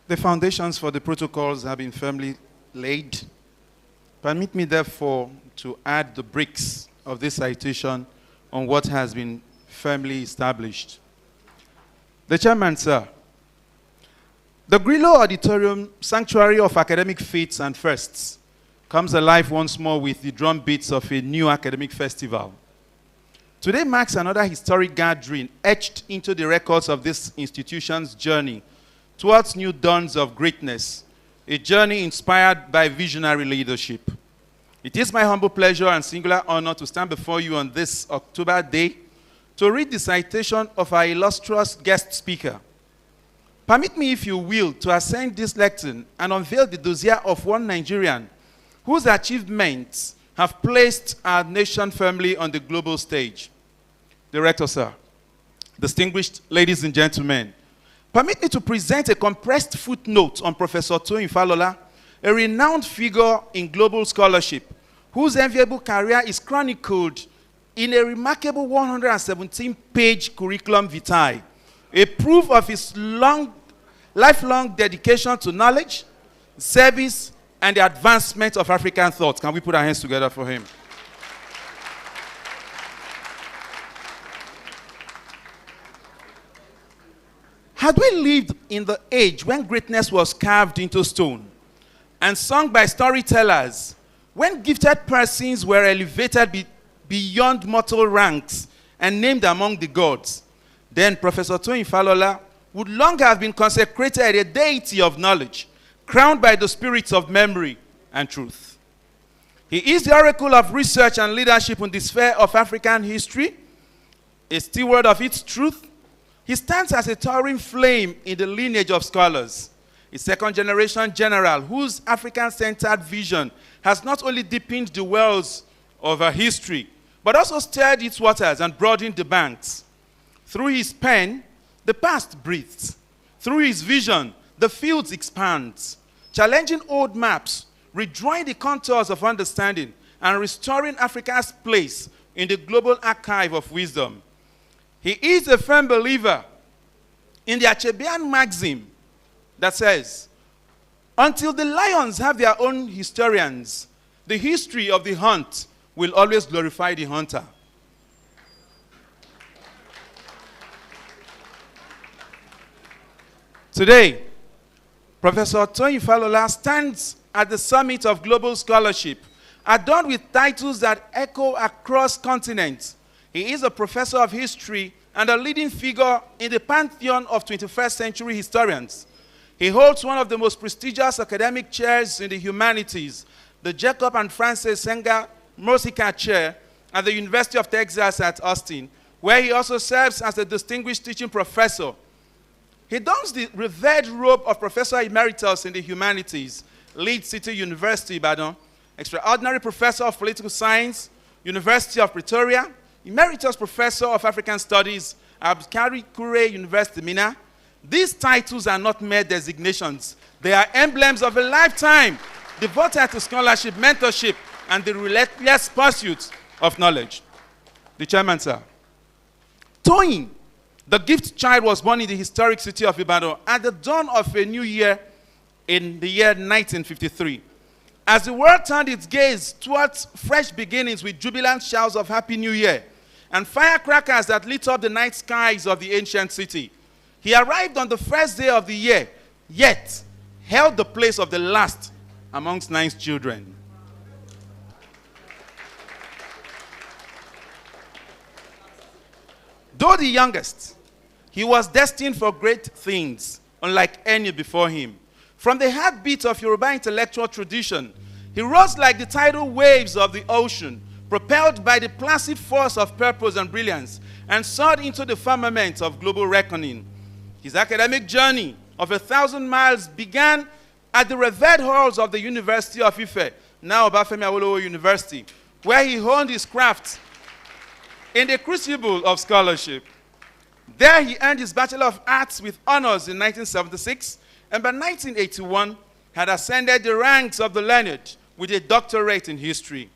The foundations for the protocols have been firmly laid. Permit me, therefore, to add the bricks of this citation on what has been firmly established. The chairman, sir. The Grillo Auditorium, sanctuary of academic feats and firsts, comes alive once more with the drum beats of a new academic festival. Today marks another historic gathering etched into the records of this institution's journey towards new dawns of greatness, a journey inspired by visionary leadership. It is my humble pleasure and singular honor to stand before you on this October day to read the citation of our illustrious guest speaker. Permit me, if you will, to ascend this lectern and unveil the dossier of one Nigerian whose achievements have placed our nation firmly on the global stage. Director, sir, distinguished ladies and gentlemen, permit me to present a compressed footnote on Professor Toyin Falola, a renowned figure in global scholarship, whose enviable career is chronicled in a remarkable 117-page curriculum vitae, a proof of his lifelong dedication to knowledge, service, and the advancement of African thought. Can we put our hands together for him? Had we lived in the age when greatness was carved into stone and sung by storytellers, when gifted persons were elevated beyond mortal ranks and named among the gods, then Professor Toyin Falola would long have been consecrated a deity of knowledge, crowned by the spirits of memory and truth. He is the oracle of research and leadership in the sphere of African history, a steward of its truth. He stands as a towering flame in the lineage of scholars, a second-generation general whose African-centered vision has not only deepened the wells of our history, but also stirred its waters and broadened the banks. Through his pen, the past breathes. Through his vision, the fields expand, challenging old maps, redrawing the contours of understanding, and restoring Africa's place in the global archive of wisdom. He is a firm believer in the Achebean maxim that says, until the lions have their own historians, the history of the hunt will always glorify the hunter. Today, Professor Toyin Falola stands at the summit of global scholarship, adorned with titles that echo across continents. He is a professor of history and a leading figure in the pantheon of 21st century historians. He holds one of the most prestigious academic chairs in the humanities, the Jacob and Frances Senga Mosika Chair at the University of Texas at Austin, where he also serves as a distinguished teaching professor. He dons the revered robe of Professor Emeritus in the Humanities, Leeds City University, Ibadan, Extraordinary Professor of Political Science, University of Pretoria, Emeritus Professor of African Studies, Abdulkadir Kure University, Mina. These titles are not mere designations. They are emblems of a lifetime devoted to scholarship, mentorship, and the relentless pursuit of knowledge. The chairman, sir. Toyin, the gift child, was born in the historic city of Ibadan at the dawn of a new year in the year 1953. As the world turned its gaze towards fresh beginnings with jubilant shouts of Happy New Year and firecrackers that lit up the night skies of the ancient city, he arrived on the first day of the year, yet held the place of the last amongst 9 children. Though the youngest, he was destined for great things, unlike any before him. From the heartbeat of Yoruba intellectual tradition, he rose like the tidal waves of the ocean, propelled by the placid force of purpose and brilliance, and soared into the firmament of global reckoning. His academic journey of 1,000 miles began at the revered halls of the University of Ife, now Obafemi Awolowo University, where he honed his craft in the crucible of scholarship. There he earned his Bachelor of Arts with honors in 1976, and by 1981 had ascended the ranks of the learned with a doctorate in history.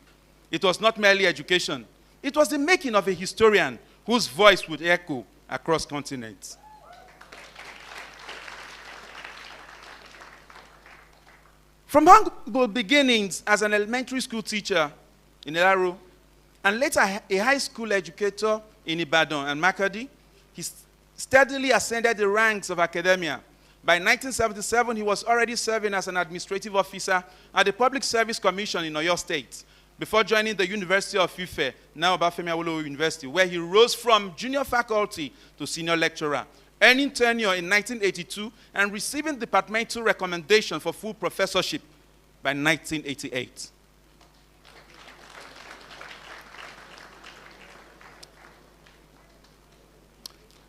It was not merely education. It was the making of a historian whose voice would echo across continents. From humble beginnings as an elementary school teacher in Elaro, and later a high school educator in Ibadan and Makadi, he steadily ascended the ranks of academia. By 1977, he was already serving as an administrative officer at the Public Service Commission in Oyo State, before joining the University of Ife, now Obafemi Awolowo University, where he rose from junior faculty to senior lecturer, earning tenure in 1982 and receiving departmental recommendation for full professorship by 1988.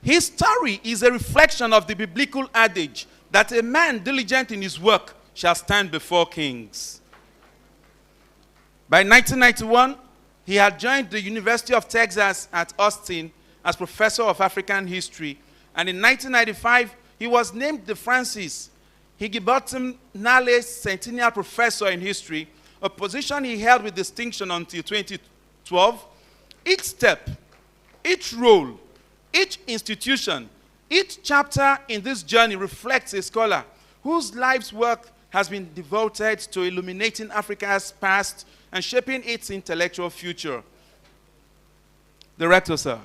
His story is a reflection of the biblical adage that a man diligent in his work shall stand before kings. By 1991, he had joined the University of Texas at Austin as professor of African history, and in 1995, he was named the Francis Higginbotham Nale Centennial Professor in History, a position he held with distinction until 2012. Each step, each role, each institution, each chapter in this journey reflects a scholar whose life's work has been devoted to illuminating Africa's past and shaping its intellectual future. The Rector, sir.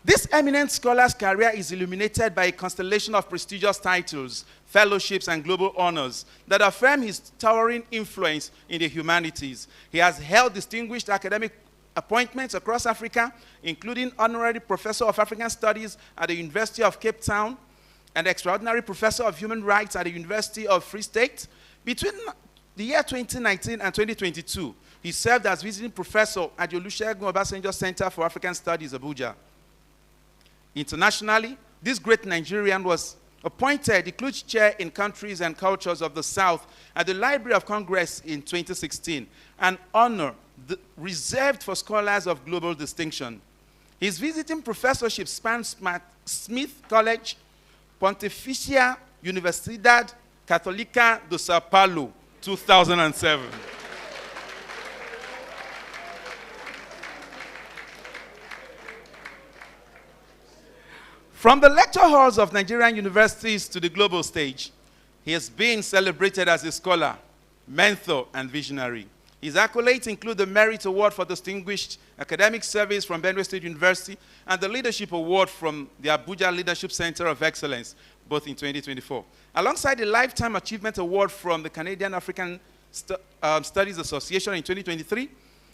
This eminent scholar's career is illuminated by a constellation of prestigious titles, fellowships, and global honors that affirm his towering influence in the humanities. He has held distinguished academic appointments across Africa, including Honorary Professor of African Studies at the University of Cape Town and Extraordinary Professor of Human Rights at the University of Free State. Between the year 2019 and 2022, he served as visiting professor at the Olusegun Obasanjo Center for African Studies, Abuja. Internationally, this great Nigerian was appointed the Kluge Chair in Countries and Cultures of the South at the Library of Congress in 2016, an honor reserved for scholars of global distinction. His visiting professorship spans Smith College, Pontificia Universidad Católica de Sao Paulo, 2007. From the lecture halls of Nigerian universities to the global stage, he has been celebrated as a scholar, mentor, and visionary. His accolades include the Merit Award for Distinguished Academic Service from Benue State University and the Leadership Award from the Abuja Leadership Center of Excellence, both in 2024. Alongside the Lifetime Achievement Award from the Canadian African Studies Association in 2023,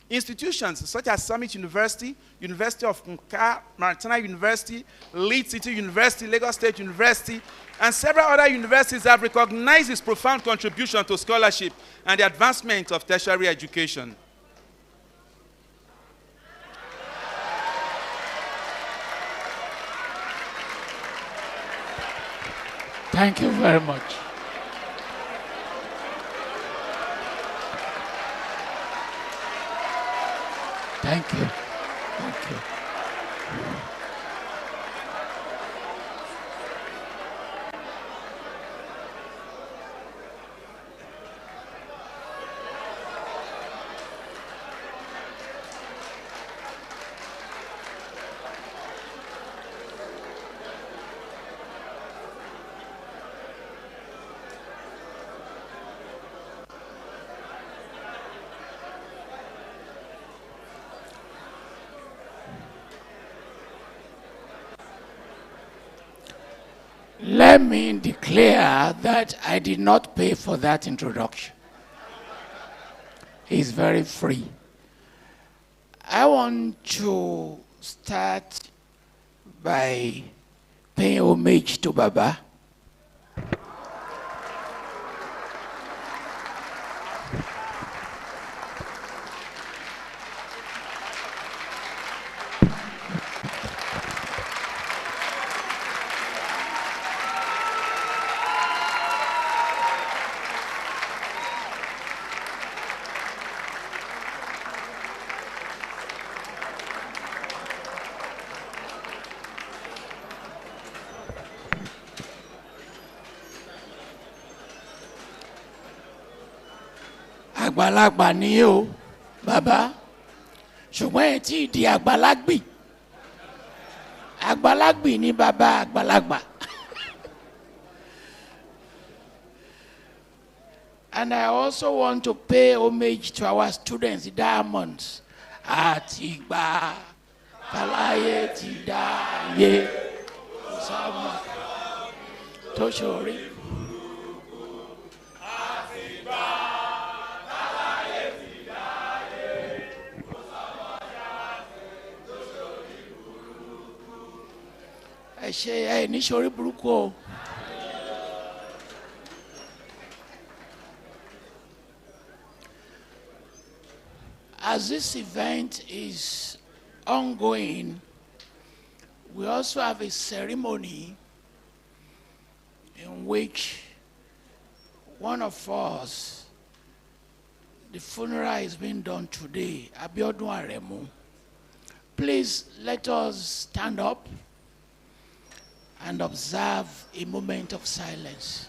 institutions such as Summit University, University of Nka, Maritana University, Leeds City University, Lagos State University, and several other universities have recognized his profound contribution to scholarship and the advancement of tertiary education. Thank you very much. Thank you. Thank you. Let me declare that I did not pay for that introduction. It's very free. I want to start by paying homage to Baba. àgbàlagbà ni o bàbá ṣùgbọ́n ẹ̀ tí ì di àgbàlagbì àgbàlagbì ni bàbá àgbàlagbà. And I also want to pay homage to our students, the Diamonds. Àtìgbà kàláyé ti dáyé sábà tó ṣorí. Ẹ ṣe ẹ ní ṣorí burúkú o. As this event is ongoing, we also have a ceremony in which one of us, the funeral is being done today, Abiodun Aremu. Please let us stand up and observe a moment of silence.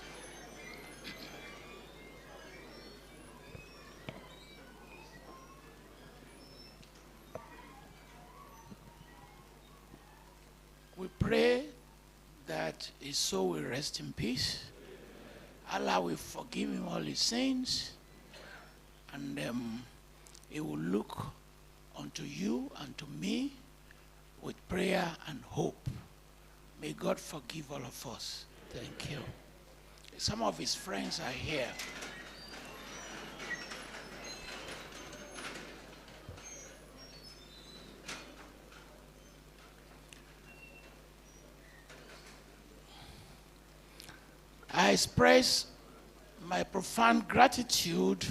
We pray that his soul will rest in peace. Allah will forgive him all his sins, and he will look unto you and to me with prayer and hope. May God forgive all of us. Thank you. Some of his friends are here. I express my profound gratitude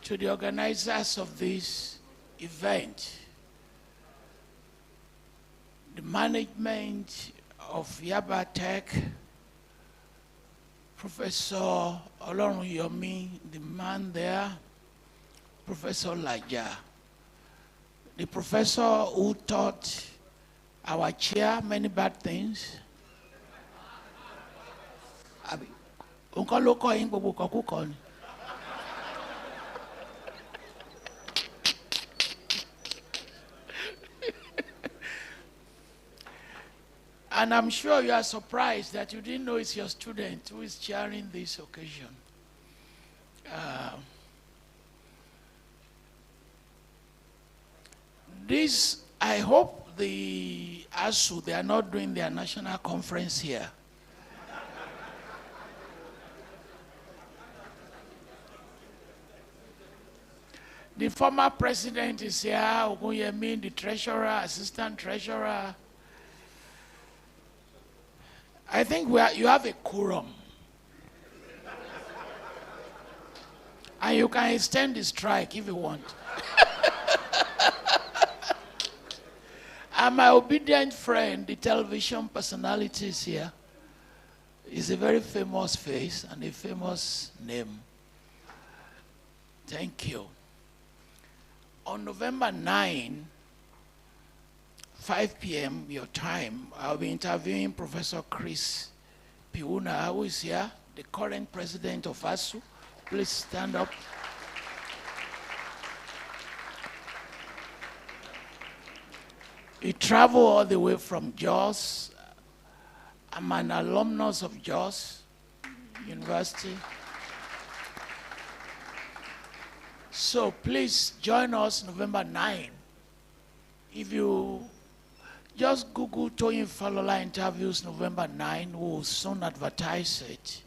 to the organizers of this event, the management of Yaba Tech, Professor Olorunyomi, the man there, Professor Laja, the professor who taught our chair many bad things. And I'm sure you are surprised that you didn't know it's your student who is chairing this occasion. I hope the ASU, they are not doing their national conference here. The former president is here, Ogunyemi, the treasurer, assistant treasurer. I think you have a quorum. And you can extend the strike if you want. And my obedient friend, the television personality is here. He's a very famous face and a famous name. Thank you. On November 9, 5 p.m. your time, I'll be interviewing Professor Chris Piuna, who is here, the current president of ASU. Please stand up. He traveled all the way from Jos. I'm an alumnus of Jos University. So please join us November 9. If you just Google Toyin Falola interviews November 9, we'll soon advertise it.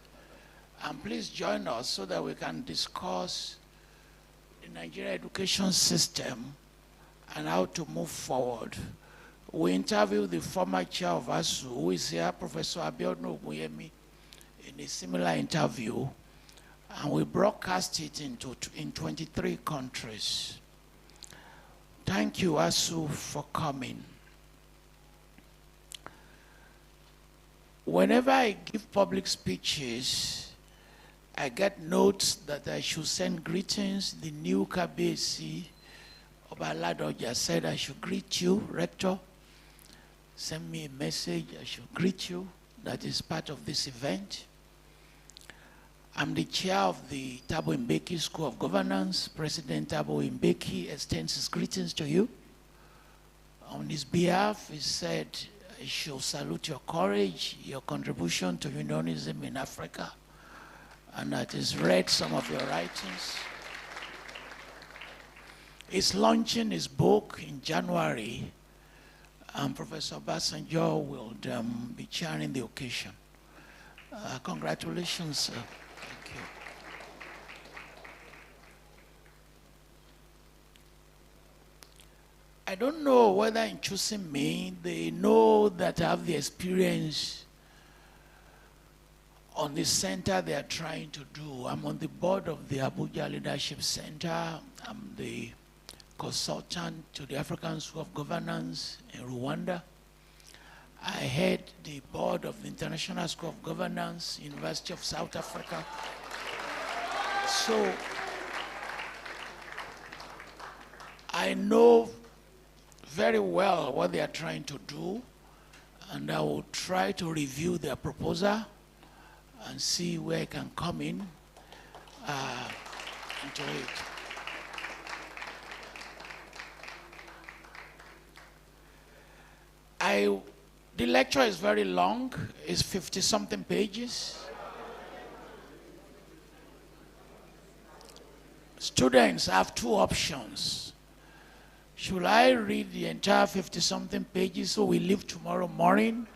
And please join us so that we can discuss the Nigerian education system and how to move forward. We interviewed the former chair of ASU, who is here, Professor Abiodun Ogunyemi, in a similar interview. And we broadcast it in 23 countries. Thank you, ASU, for coming. Whenever I give public speeches, I get notes that I should send greetings. The new Kabesi Obaladoja said I should greet you, Rector. Send me a message, I should greet you. That is part of this event. I'm the chair of the Thabo Mbeki School of Governance. President Thabo Mbeki extends his greetings to you. On his behalf, he said, I shall salute your courage, your contribution to unionism in Africa, and that he's read some of your writings. He's launching his book in January, and Professor Basanjo will be chairing the occasion. Congratulations, sir. Thank you. I don't know whether in choosing me, they know that I have the experience on the center they are trying to do. I'm on the board of the Abuja Leadership Center. I'm the consultant to the African School of Governance in Rwanda. I head the board of the International School of Governance, University of South Africa. So I know very well what they are trying to do, and I will try to review their proposal and see where I can come in into it. The lecture is very long. It's 50-something pages. Students have two options. Should I read the entire 50-something pages so we leave tomorrow morning?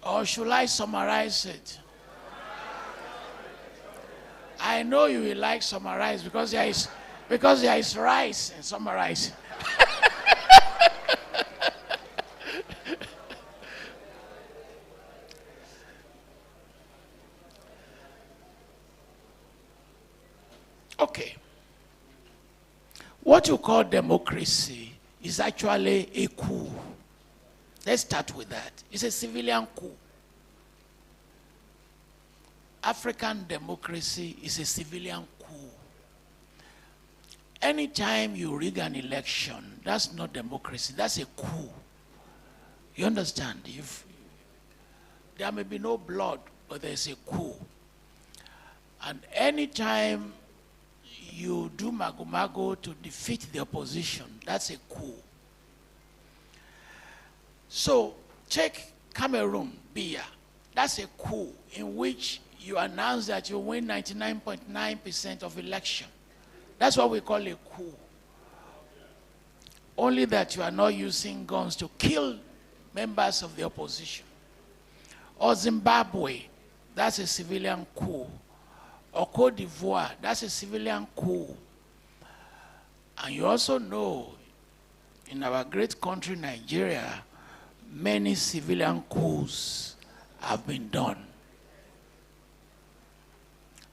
Or should I summarize it? I know you will like summarize because there is rice in summarize. Okay. What you call democracy is actually a coup. Let's start with that. It's a civilian coup. African democracy is a civilian coup. Anytime you rig an election, that's not democracy, that's a coup. You understand? If there may be no blood, but there's a coup. And anytime you do mago-mago to defeat the opposition, that's a coup. So take Cameroon, Biya. That's a coup in which you announce that you win 99.9% of election. That's what we call a coup. Only that you are not using guns to kill members of the opposition. Or Zimbabwe, that's a civilian coup. Or Cote d'Ivoire, that's a civilian coup. And you also know, in our great country, Nigeria, many civilian coups have been done.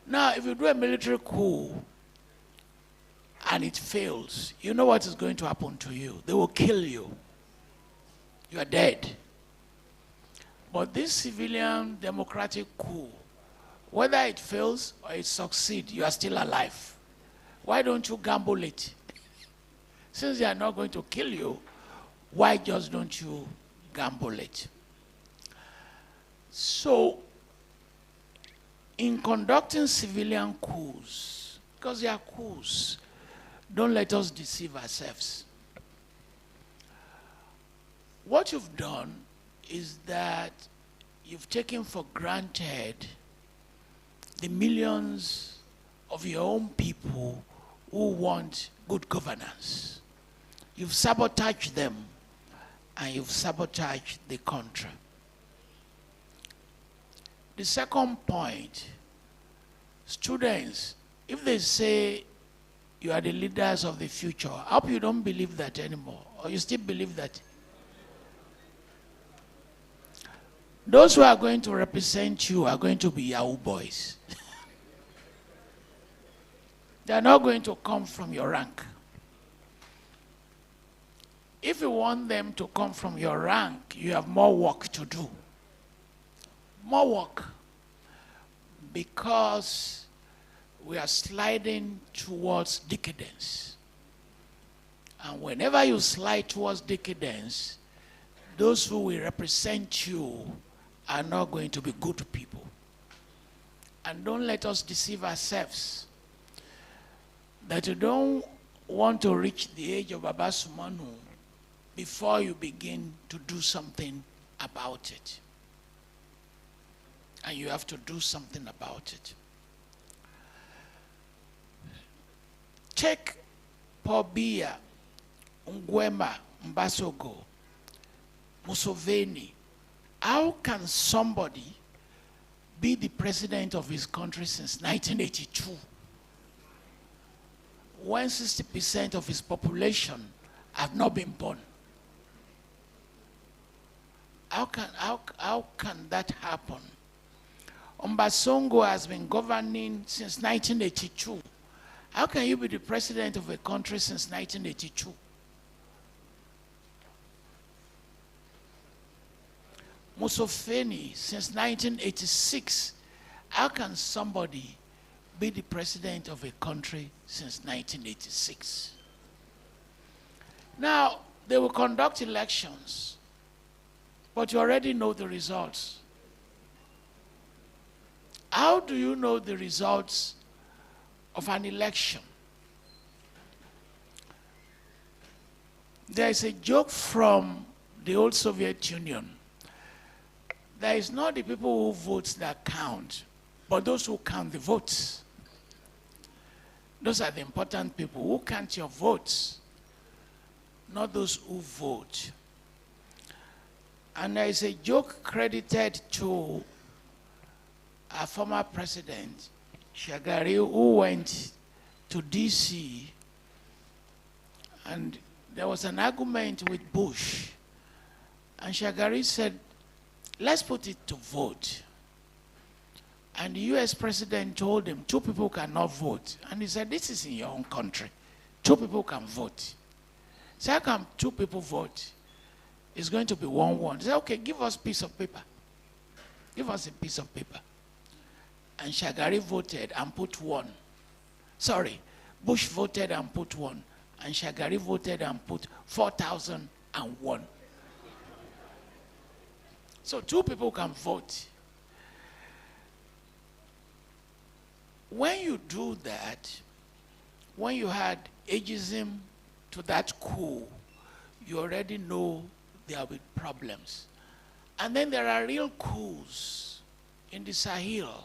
Now, if you do a military coup and it fails, you know what is going to happen to you. They will kill you. You are dead. But this civilian democratic coup, whether it fails or it succeeds, you are still alive. Why don't you gamble it? Since they are not going to kill you, why just don't you gamble it? So, in conducting civilian coups, because they are coups, don't let us deceive ourselves. What you've done is that you've taken for granted the millions of your own people who want good governance. You've sabotaged them, and you've sabotaged the country. The second point, students, if they say you are the leaders of the future, I hope you don't believe that anymore, or you still believe that. Those who are going to represent you are going to be Yahoo boys. They are not going to come from your rank. If you want them to come from your rank, you have more work to do. More work. Because we are sliding towards decadence. And whenever you slide towards decadence, those who will represent you are not going to be good people. And don't let us deceive ourselves that you don't want to reach the age of Baba Sunmonu before you begin to do something about it. And you have to do something about it. Check Paul Biya, Ngwema, Mbasogo, Museveni. How can somebody be the president of his country since 1982 when 60% of his population have not been born? How can that happen? Ombasongo has been governing since 1982. How can you be the president of a country since 1982? Museveni since 1986. How can somebody be the president of a country since 1986? Now, they will conduct elections, but you already know the results. How do you know the results of an election? There is a joke from the old Soviet Union. There is not the people who vote that count, but those who count the votes. Those are the important people who count your votes, not those who vote. And there is a joke credited to our former president, Shagari, who went to DC, and there was an argument with Bush. And Shagari said, let's put it to vote. And the US president told him, 2 people cannot vote. And he said, this is in your own country. 2 people can vote. So how come 2 people vote? It's going to be 1-1. He said, okay, give us a piece of paper. Give us a piece of paper. And Shagari voted and put 1. Sorry, Bush voted and put 1. And Shagari voted and put 4,001. So 2 people can vote. When you do that, when you had ageism to that coup, you already know there will be problems. And then there are real coups in the Sahel.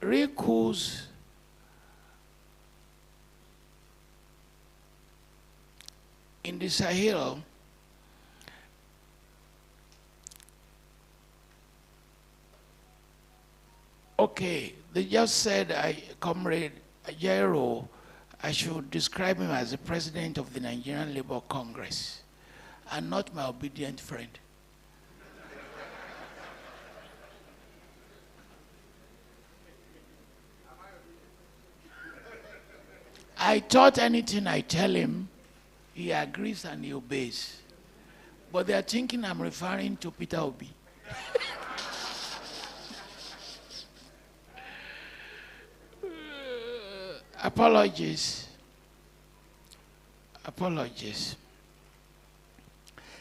Real coups in the Sahel. Okay, they just said, Comrade Jairo, I should describe him as the president of the Nigerian Labour Congress and not my obedient friend. I thought anything I tell him, he agrees and he obeys. But they are thinking I'm referring to Peter Obi. Apologies. Apologies.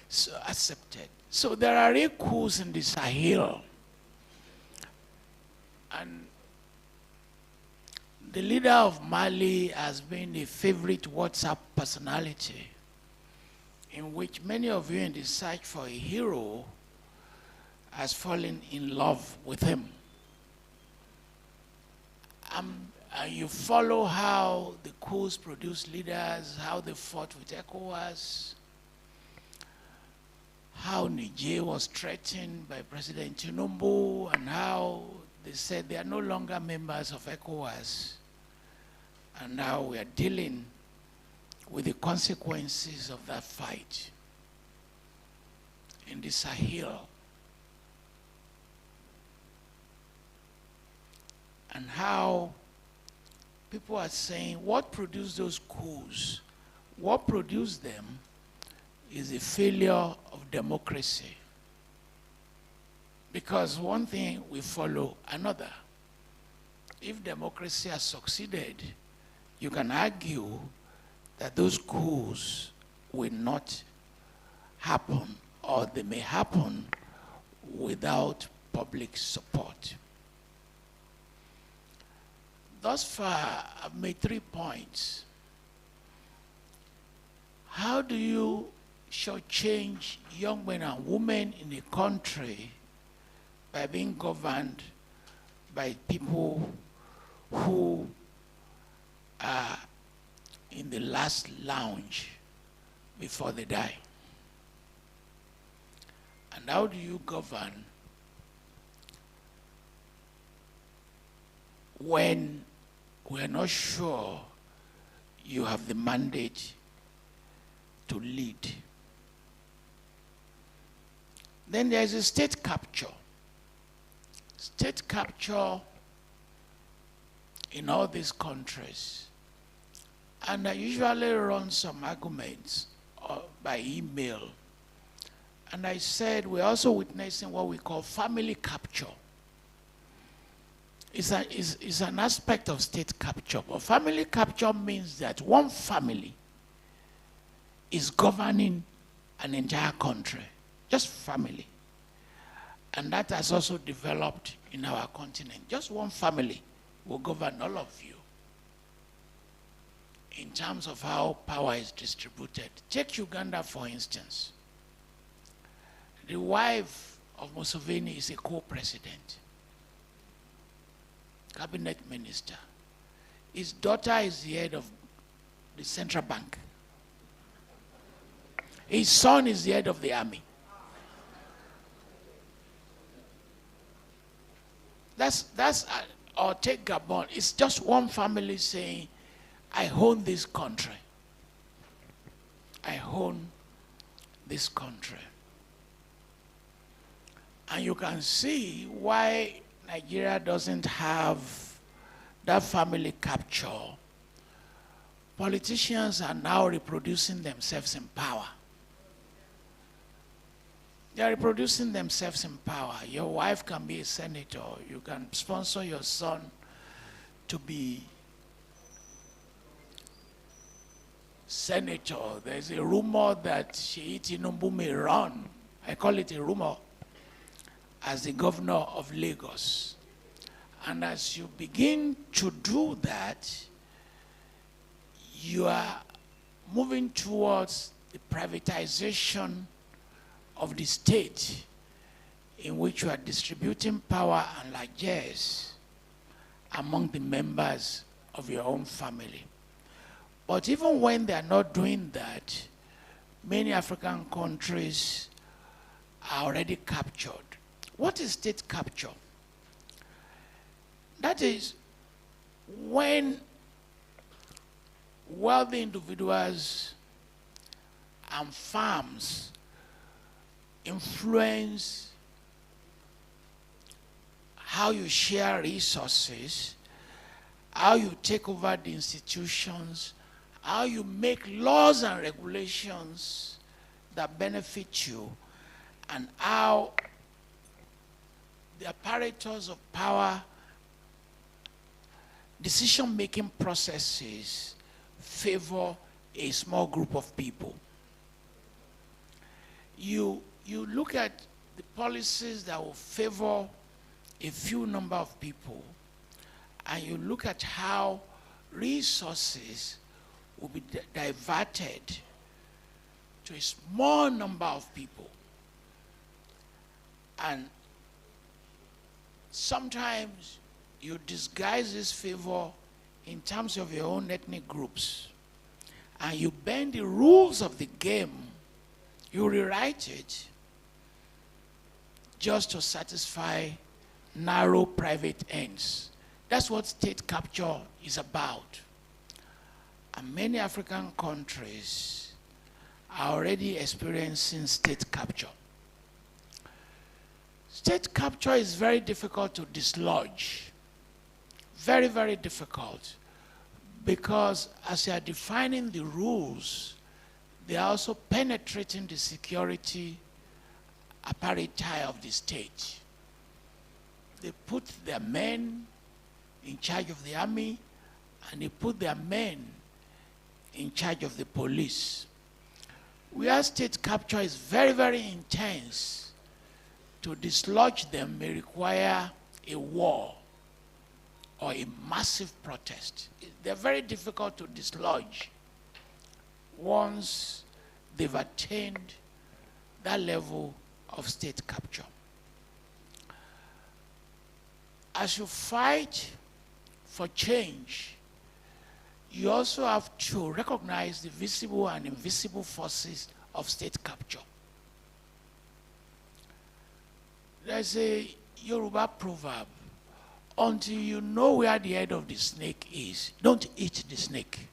So accepted. So there are real coups in the Sahel. And the leader of Mali has been a favorite WhatsApp personality in which many of you in the search for a hero has fallen in love with him. You follow how the coups produce leaders, how they fought with ECOWAS, how Niger was threatened by President Tinubu, and how they said they are no longer members of ECOWAS. And now we are dealing with the consequences of that fight in the Sahel. And how people are saying, what produced those coups? What produced them is a failure of democracy. Because one thing will follow another. If democracy has succeeded, you can argue that those coups will not happen, or they may happen without public support. Thus far, I've made 3 points. How do you shortchange young men and women in a country by being governed by people who are in the last lounge before they die? And how do you govern when we're not sure you have the mandate to lead? Then there's a state capture. State capture in all these countries. And I usually run some arguments by email. And I said we're also witnessing what we call family capture. It's an aspect of state capture. But family capture means that one family is governing an entire country, just family. And that has also developed in our continent. Just one family will govern all of you in terms of how power is distributed. Take Uganda, for instance. The wife of Museveni is a co-president, cabinet minister. His daughter is the head of the central bank. His son is the head of the army. Or take Gabon. It's just one family saying, I own this country. I own this country. And you can see why Nigeria doesn't have that family capture. Politicians are now reproducing themselves in power. They are reproducing themselves in power. Your wife can be a senator. You can sponsor your son to be senator. There's a rumor that Sheyi Tinubu may run. I call it a rumor, as the governor of Lagos. And as you begin to do that, you are moving towards the privatization of the state, in which you are distributing power and largesse among the members of your own family. But even when they are not doing that, many African countries are already captured. What is state capture? That is when wealthy individuals and farms influence how you share resources, how you take over the institutions, how you make laws and regulations that benefit you, and how the apparatus of power, decision-making processes favor a small group of people. You look at the policies that will favor a few number of people, and you look at how resources will be diverted to a small number of people. And sometimes you disguise this favor in terms of your own ethnic groups, and you bend the rules of the game, you rewrite it just to satisfy narrow private ends. That's what state capture is about. And many African countries are already experiencing state capture. State capture is very difficult to dislodge. Very, very difficult. Because as they are defining the rules, they are also penetrating the security apparatus of the state. They put their men in charge of the army and they put their men in charge of the police. Where state capture is very, very intense, to dislodge them may require a war or a massive protest. They're very difficult to dislodge once they've attained that level of state capture. As you fight for change, you also have to recognize the visible and invisible forces of state capture. There's a Yoruba proverb: until you know where the head of the snake is, don't eat the snake.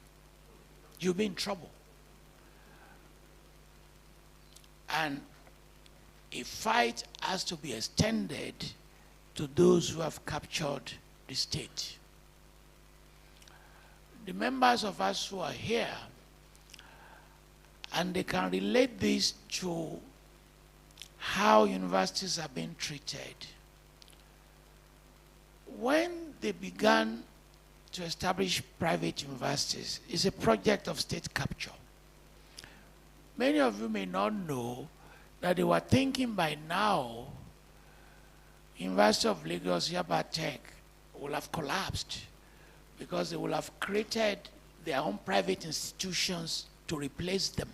You'll be in trouble. And a fight has to be extended to those who have captured the state. The members of us who are here, and they can relate this to how universities are being treated. When they began to establish private universities, it's a project of state capture. Many of you may not know that they were thinking by now University of Lagos, Yaba Tech will have collapsed because they will have created their own private institutions to replace them.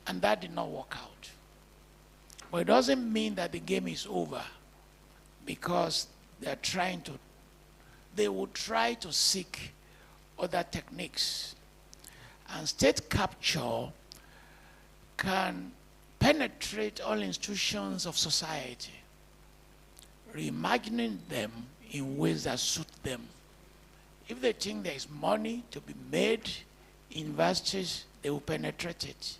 And that did not work out. But it doesn't mean that the game is over, because they will try to seek other techniques. And state capture can penetrate all institutions of society, reimagining them in ways that suit them. If they think there is money to be made in universities, they will penetrate it.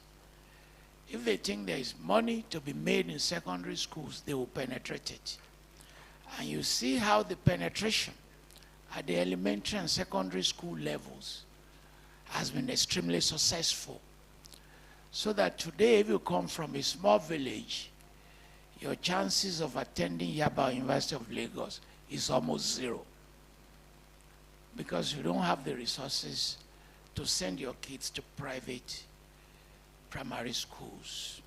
If they think there is money to be made in secondary schools, they will penetrate it. And you see how the penetration at the elementary and secondary school levels has been extremely successful. So that today, if you come from a small village, your chances of attending Yaba University of Lagos is almost zero, because you don't have the resources to send your kids to private primary schools.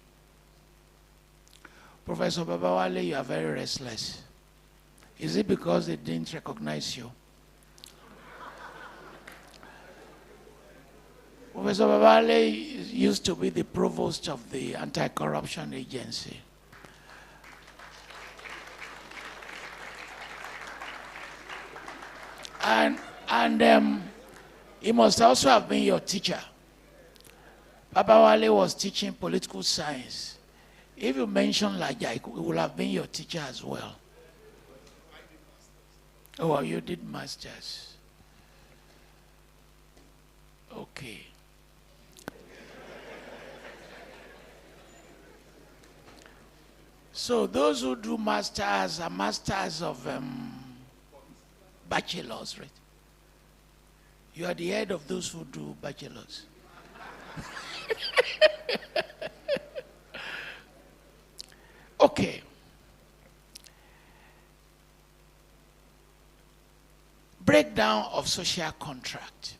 Professor Babawale, you are very restless. Is it because they didn't recognize you? Professor Babawale used to be the provost of the Anti-Corruption Agency. And he must also have been your teacher. Babawale was teaching political science. If you mention Laja, he would have been your teacher as well. Oh, you did masters. Okay. So those who do masters are masters of bachelors, right? You are the head of those who do bachelors. Okay. Breakdown of social contract.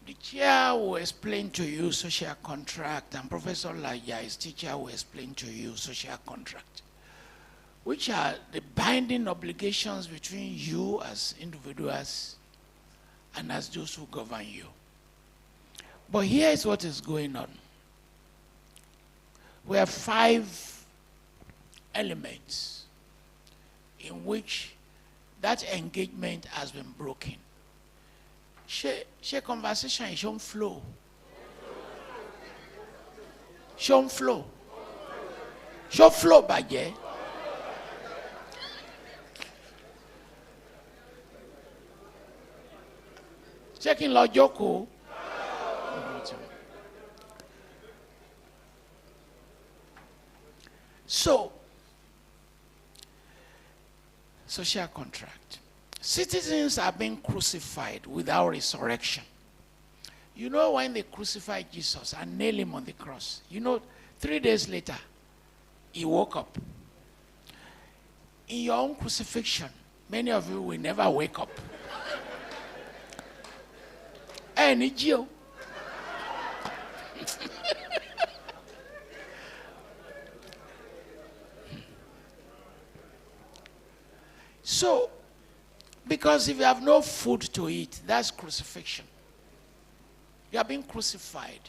The chair will explain to you social contract, and Professor Laja, his teacher, will explain to you social contract, which are the binding obligations between you as individuals and as those who govern you. But here is what is going on. We have 5 elements in which that engagement has been broken. Share conversation is shown flow. Shown flow. Show flow baje. Checking Lojoko. So, social contract. Citizens are being crucified without resurrection. You know, when they crucified Jesus and nailed him on the cross, you know, 3 days later, he woke up. In your own crucifixion, Many of you will never wake up. Any Geo. So, because if you have no food to eat, that's crucifixion. You are being crucified.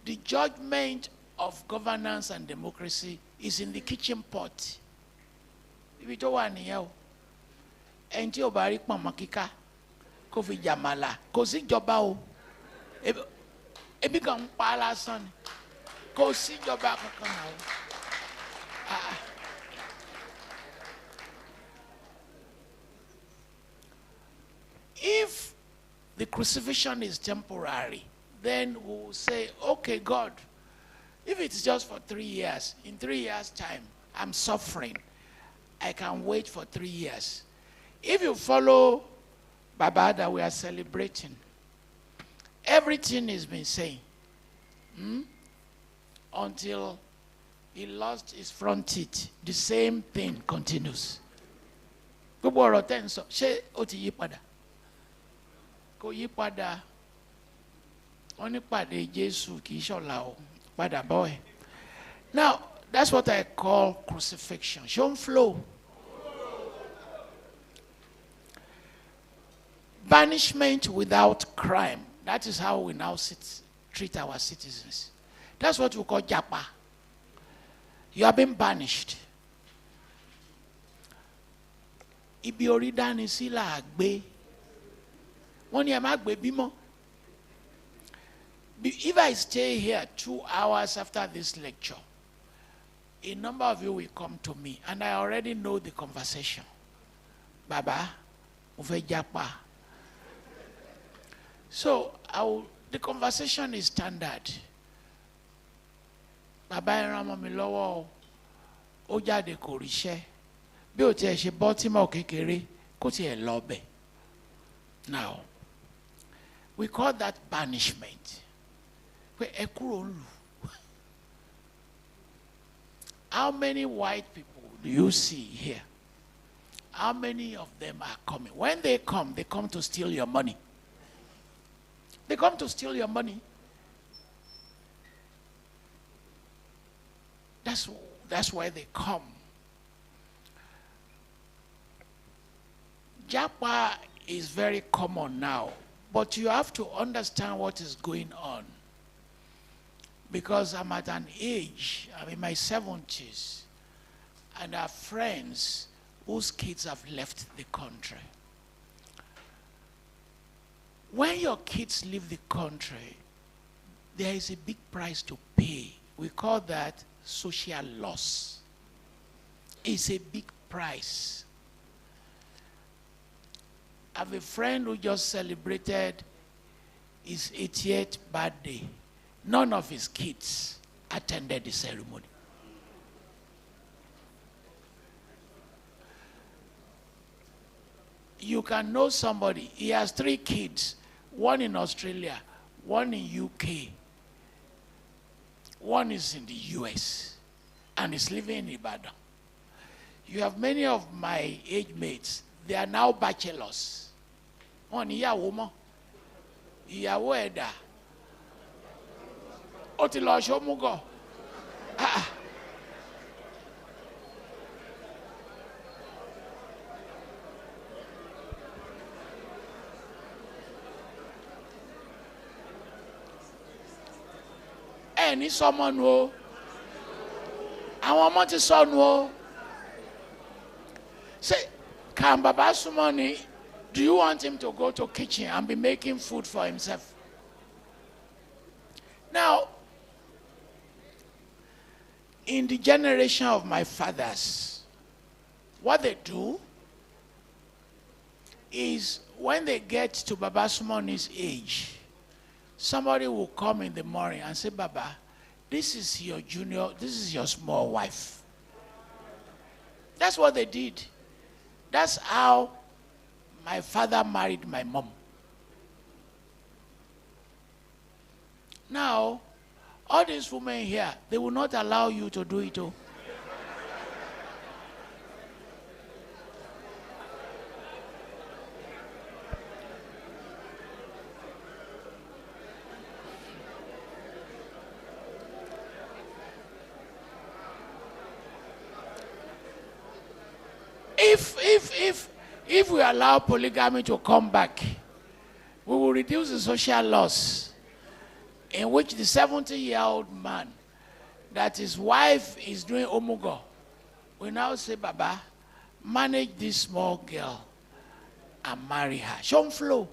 The judgment of governance and democracy is in the kitchen pot. If you don't want to and you bari pamakika, kofi jamala, kosi jobao, ebi kan pala son, kosi joba kakana. If the crucifixion is temporary, then we'll say, okay, God, if it's just for 3 years, in 3 years' time, I'm suffering. I can wait for 3 years. If you follow Baba that we are celebrating, everything he's been saying, until he lost his front teeth, the same thing continues. Kò yí padà wọ́n ní pàdé Jésù kì í ṣọ̀la o padà bọ́ ẹ̀. Now that's what I call crucifixion. Ṣó ń flow. Banishment without crime. That is how we now treat our citizens. That's what we call Yaba. You have been banished. Ibi orí dání sí là gbé. If I stay here 2 hours after this lecture, a number of you will come to me, and I already know the conversation. Baba, ufe japa. So the conversation is standard. Baba ẹran mi lọ́wọ́ ó jáde kò ríṣẹ́ bí ó tiẹ̀ ṣe bọ́ tí mọ̀ kékeré kó tiẹ̀ lọ bẹ̀. Now, we call that banishment. How many white people do you see here? How many of them are coming? When they come to steal your money. They come to steal your money. That's why they come. Japa is very common now. But you have to understand what is going on. Because I'm at an age, I'm in my 70s, and I have friends whose kids have left the country. When your kids leave the country, there is a big price to pay. We call that social loss. It's a big price. I have a friend who just celebrated his 80th birthday. None of his kids attended the ceremony. You can know somebody, he has 3 kids, one in Australia, one in UK, one is in the US, and is living in Ibadan. You have many of my age mates, they are now bachelors. One ìyàwó mọ́, ìyàwó ẹ̀dá, ó ti lọ ṣómúgọ̀. Ní sọmọnù o, àwọn ọmọ ti sọnù o. Say, can Baba Sunmonu, do you want him to go to kitchen and be making food for himself? Now, in the generation of my fathers, what they do is when they get to Baba Sunmonu's age, somebody will come in the morning and say, Baba, this is your junior, this is your small wife. That's what they did. That's how my father married my mom. Now, all these women here, they will not allow you to do it. if we allow polygamy to come back, we will reduce the social loss in which the 70-year-old man that his wife is doing omugo will now say, Baba, manage this small girl and marry her. Show flow.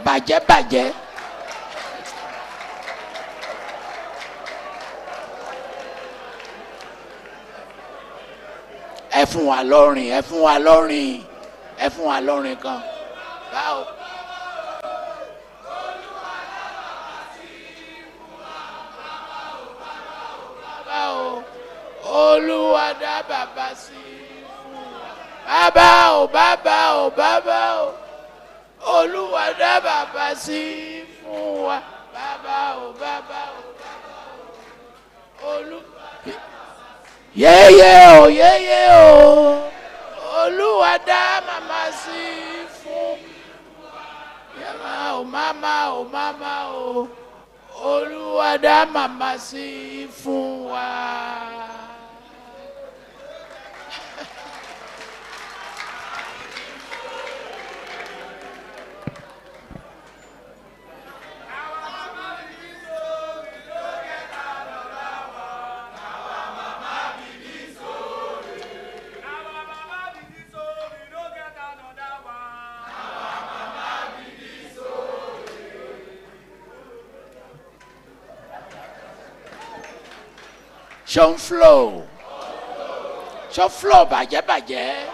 Baje, baje. Ẹ fún wa lórin, ẹ fún wa lórin, ẹ fún wa lórin kan. Báwo. Báwo. Olúwa dá bàbá sí fún wa. Bàbá o, bàbá o, bàbá o. Olúwa dá bàbá sí fún wa. Bàbá o, bàbá o, bàbá o. Olúwa. Yeye o, yeye o. Olúwa dá màmá sí fún. Yama o, mama o, mama o. Olúwa dá màmá sí fún wa. Show flow. Show flow, baje, baje.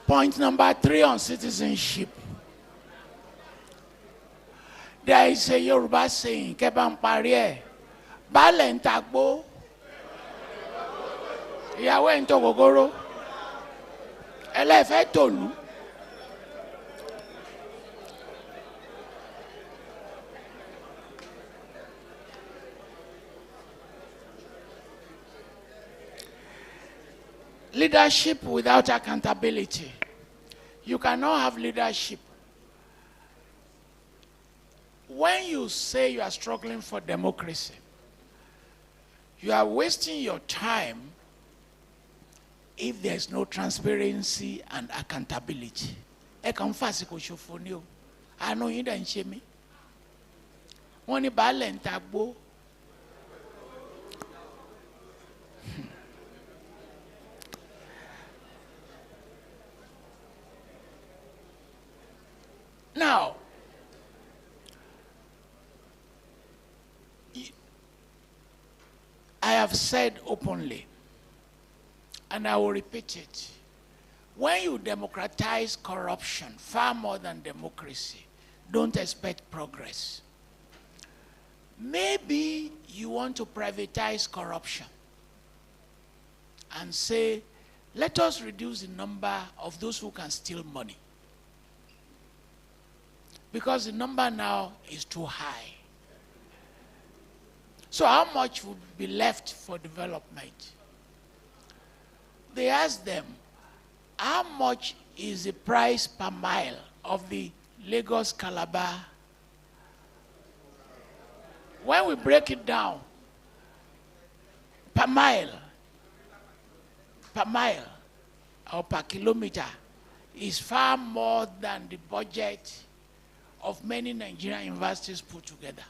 Point number 3 on citizenship. There is a Yoruba saying, Keban Parie, Balen Tagbo. Ìyàwó ẹ̀ ń tó gògóró ẹlẹ́fẹ̀ẹ́ tòlú leadership without accountability. You cannot have leadership. When you say you are struggling for democracy, you are wasting your time if there is no transparency and accountability. Ẹ kàn fàsìkò ṣòfò ni o. Àánú yín dẹ̀ ń ṣe mí. Wọ́n ní baálẹ̀ ń ta gbó. Now, I have said openly, and I will repeat it. When you democratize corruption far more than democracy, don't expect progress. Maybe you want to privatize corruption and say, let us reduce the number of those who can steal money, because the number now is too high. So how much would be left for development? They asked them, how much is the price per mile of the Lagos-Calabar? When we break it down, per mile or per kilometer is far more than the budget of many Nigerian universities put together.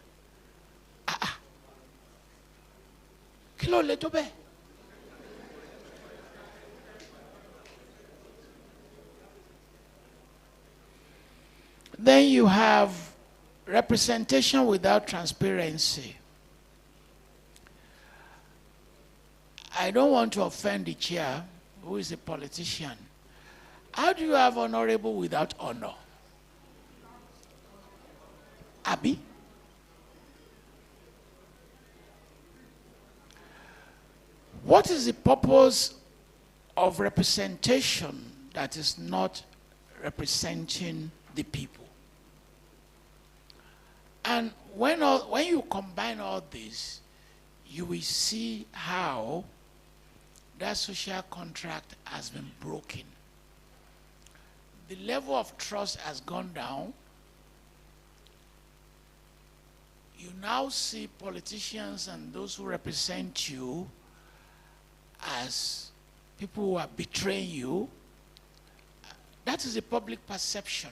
Kilo le tó bẹ́ẹ̀. Then you have representation without transparency. I don't want to offend the chair, who is a politician. How do you have honorable without honor? Abi? What is the purpose of representation that is not representing the people? And when you combine all this, you will see how that social contract has been broken. the level of trust has gone down. You now see politicians and those who represent you as people who are betraying you. That is a public perception.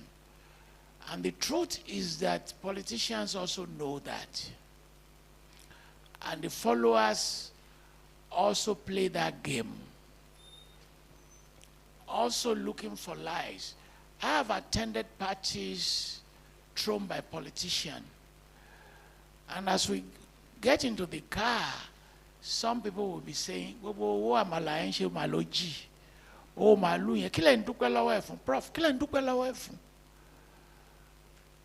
And the truth is that politicians also know that. And the followers also play that game. Also looking for lies. I have attended parties thrown by politicians. And as we get into the car, some people will be saying, "Oh, I'm a lion, she maloji. Oh, malu, kila ndukela wefun, prof, kila ndukela wefun."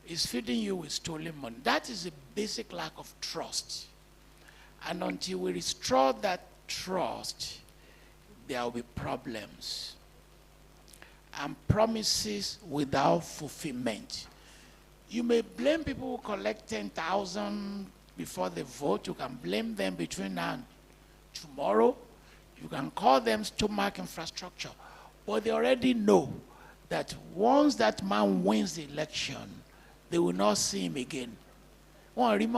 Is feeding you with stolen money. That is a basic lack of trust. And until we restore that trust, there will be problems. And promises without fulfillment. You may blame people who collect 10,000 before the vote. You can blame them between now and tomorrow. You can call them stomach infrastructure. But they already know that once that man wins the election, they will not see him again. And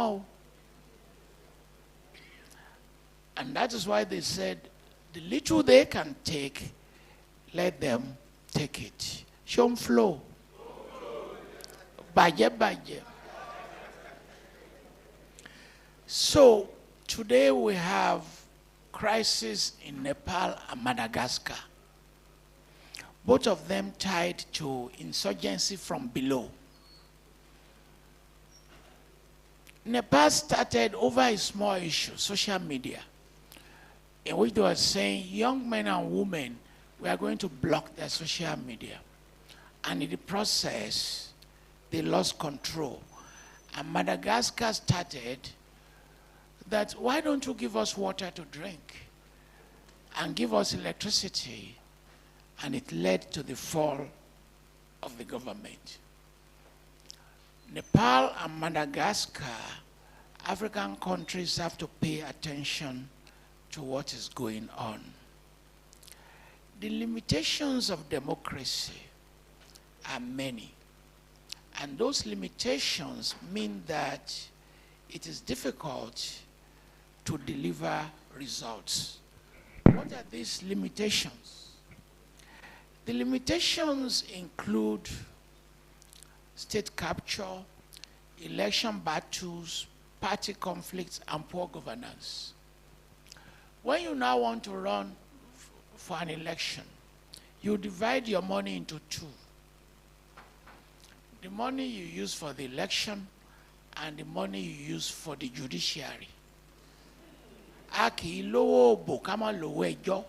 that is why they said, the little they can take, let them take it. Show them flow. Baje. So today we have crisis in Nepal and Madagascar. Both of them tied to insurgency from below. Nepal started over a small issue, social media, in which they were saying young men and women were going to block their social media. And in the process, they lost control. And Madagascar started that, why don't you give us water to drink and give us electricity? And it led to the fall of the government. Nepal and Madagascar, African countries have to pay attention to what is going on. The limitations of democracy are many. And those limitations mean that it is difficult to deliver results. What are these limitations? The limitations include state capture, election battles, party conflicts, and poor governance. When you now want to run for an election, you divide your money into two. The money you use for the election and the money you use for the judiciary. Aki lowo bo kama lowo ẹjọ́.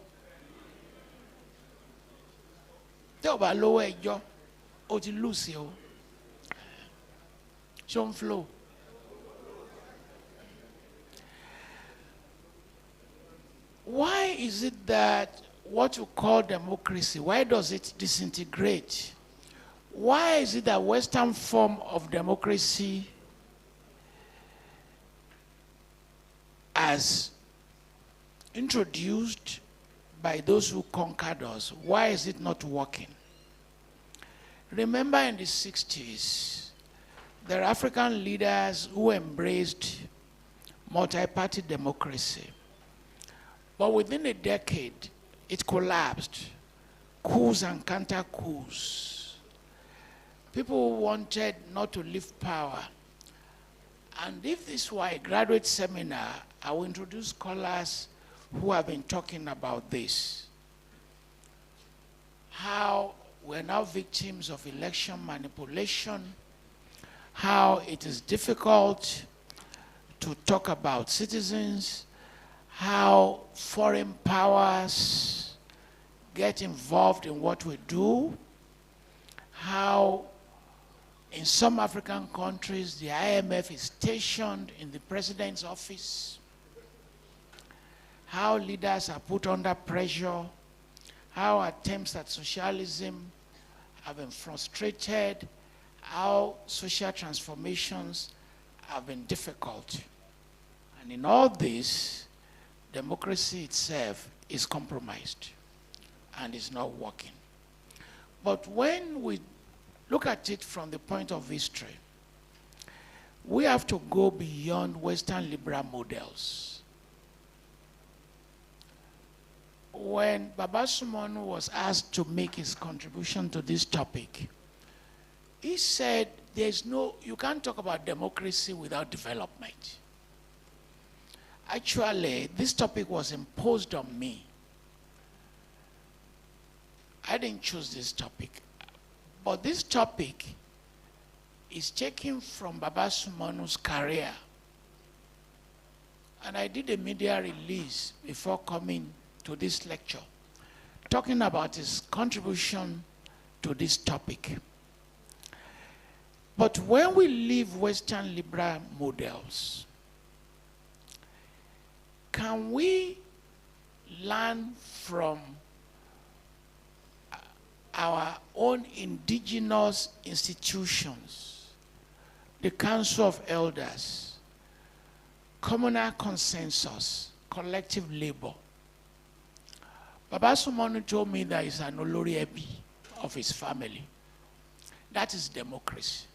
Tẹ́ ò bá lowo ẹjọ́, ó ti lose o. Show flow. Why is it that what you call democracy, why does it disintegrate? Why is it that Western form of democracy as introduced by those who conquered us, why is it not working? Remember in the 60s, there are African leaders who embraced multi-party democracy. But within a decade, it collapsed. Coups and counter-coups. People wanted not to leave power. And if this were a graduate seminar, I will introduce scholars who have been talking about this. How we're now victims of election manipulation, how it is difficult to talk about citizens, how foreign powers get involved in what we do, how in some African countries the IMF is stationed in the president's office, how leaders are put under pressure, how attempts at socialism have been frustrated, how social transformations have been difficult. And in all this, democracy itself is compromised and is not working. But when we look at it from the point of history, we have to go beyond Western liberal models. When Baba Sunmonu was asked to make his contribution to this topic, he said you can't talk about democracy without development. Actually, this topic was imposed on me. I didn't choose this topic. But this topic is taken from Baba Sunmonu's career. And I did a media release before coming to this lecture, talking about his contribution to this topic. But when we leave Western liberal models, can we learn from our own indigenous institutions, the Council of Elders, communal consensus, collective labor? Baba Sunmonu told me that he's an Olori Ebi of his family. That is democracy.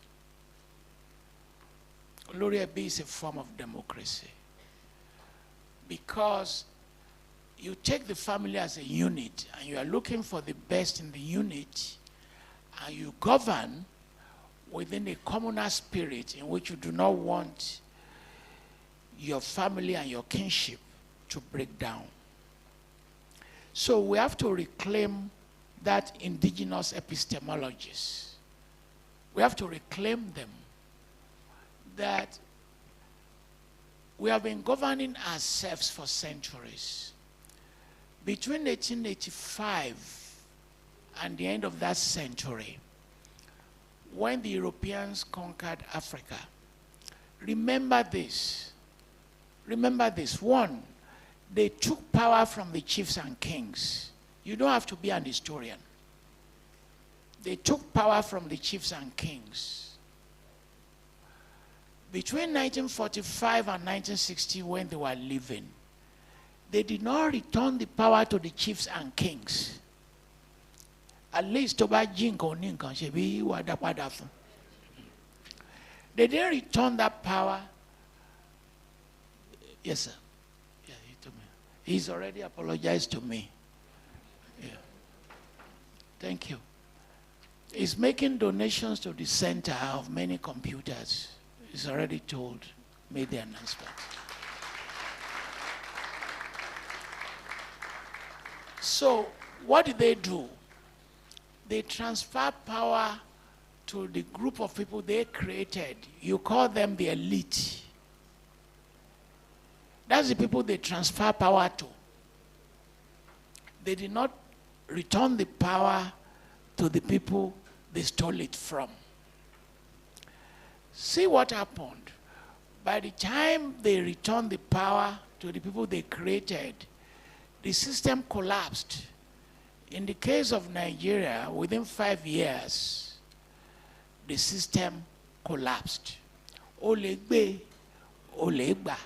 Olori Ebi is a form of democracy, because you take the family as a unit and you are looking for the best in the unit, and you govern within a communal spirit in which you do not want your family and your kinship to break down. So we have to reclaim that indigenous epistemologies. We have to reclaim them, that we have been governing ourselves for centuries. Between 1885 and the end of that century, when the Europeans conquered Africa, remember this. Remember this. One, they took power from the chiefs and kings. You don't have to be an historian. They took power from the chiefs and kings. Between 1945 and 1960, when they were living, they did not return the power to the chiefs and kings. At least they didn't return that power. Yes, sir. Yeah, he told me. He's already apologized to me. Yeah. Thank you. He's making donations to the center of many computers. He's already told, made the announcement. So, what did they do? They transfer power to the group of people they created. You call them the elite. That's the people they transfer power to. They did not return the power to the people they stole it from. See what happened. By the time they returned the power to the people they created, the system collapsed. In the case of Nigeria, within 5 years, the system collapsed. Olegbe, Olegba.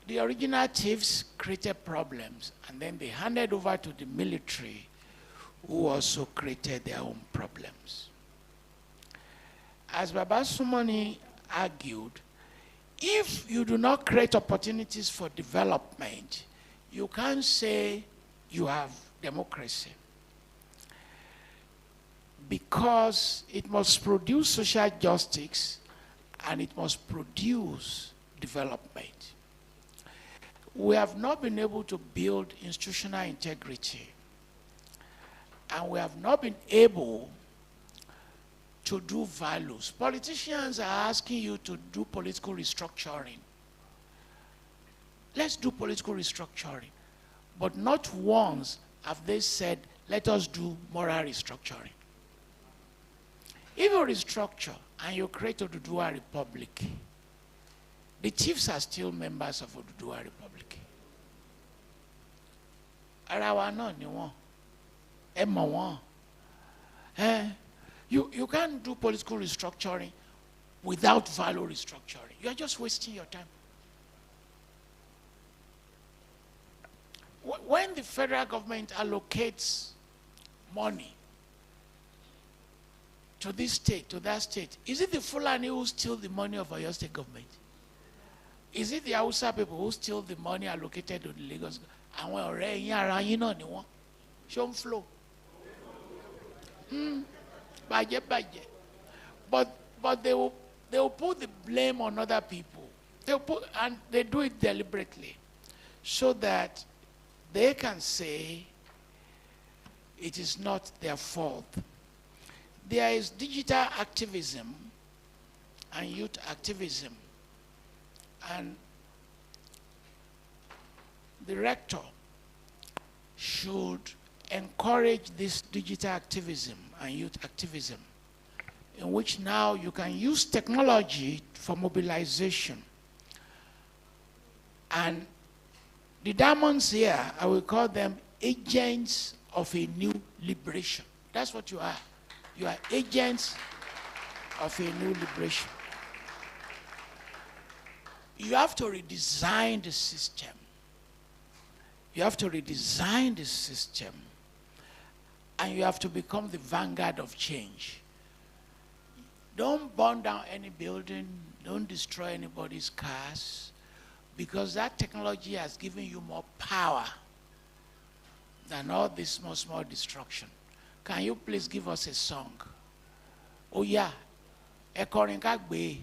The original chiefs created problems, and then they handed over to the military, who also created their own problems. As Baba Sunmonu argued, if you do not create opportunities for development, you can't say you have democracy. Because it must produce social justice and it must produce development. We have not been able to build institutional integrity, and we have not been able to do values. Politicians are asking you to do political restructuring. Let's do political restructuring. But not once have they said, let us do moral restructuring. If you restructure and you create Oduduwa Republic, the chiefs are still members of Oduduwa Republic. Arawa no ni won. Emo won. You can't do political restructuring without value restructuring. You are just wasting your time. when the federal government allocates money to this state, to that state, is it the Fulani who steal the money of your state government? Is it the Hausa people who steal the money allocated to the Lagos? And when already show flow. But they will put the blame on other people. And they do it deliberately so that they can say it is not their fault. There is digital activism and youth activism. And the rector should encourage this digital activism and youth activism, in which now you can use technology for mobilization. And the diamonds here, I will call them agents of a new liberation. That's what you are. You are agents of a new liberation. You have to redesign the system. You have to redesign the system. And you have to become the vanguard of change. Don't burn down any building. Don't destroy anybody's cars. Because that technology has given you more power than all this small destruction. Can you please give us a song? Oh yeah. Ekorin kagbe.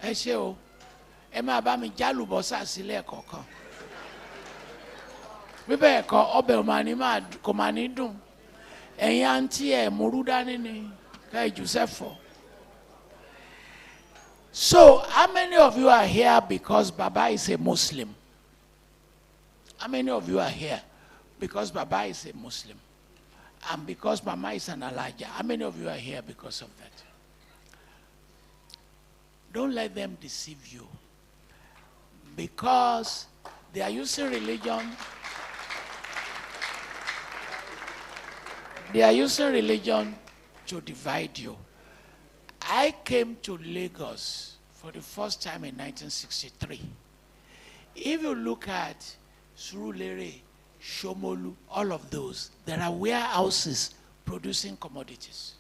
Ẹ ṣé o, ẹ máa bá mi jálùbọ́sà sílẹ̀ kọ̀ọ̀kan. Bíbẹ̀ ẹ̀kọ́ ọbẹ̀ kò máa ní dùn. Ẹ̀yin àǹtí ẹ̀ múrú dání ni ká ìjù sẹ́fọ̀. So, how many of you are here because Baba is a Muslim? How many of you are here because Baba is a Muslim? And because Mama is an Elijah? How many of you are here because of that? Don't let them deceive you. Because they are using religion. They are using religion to divide you. I came to Lagos for the first time in 1963. If you look at Surulere, Shomolu, all of those, there are warehouses producing commodities.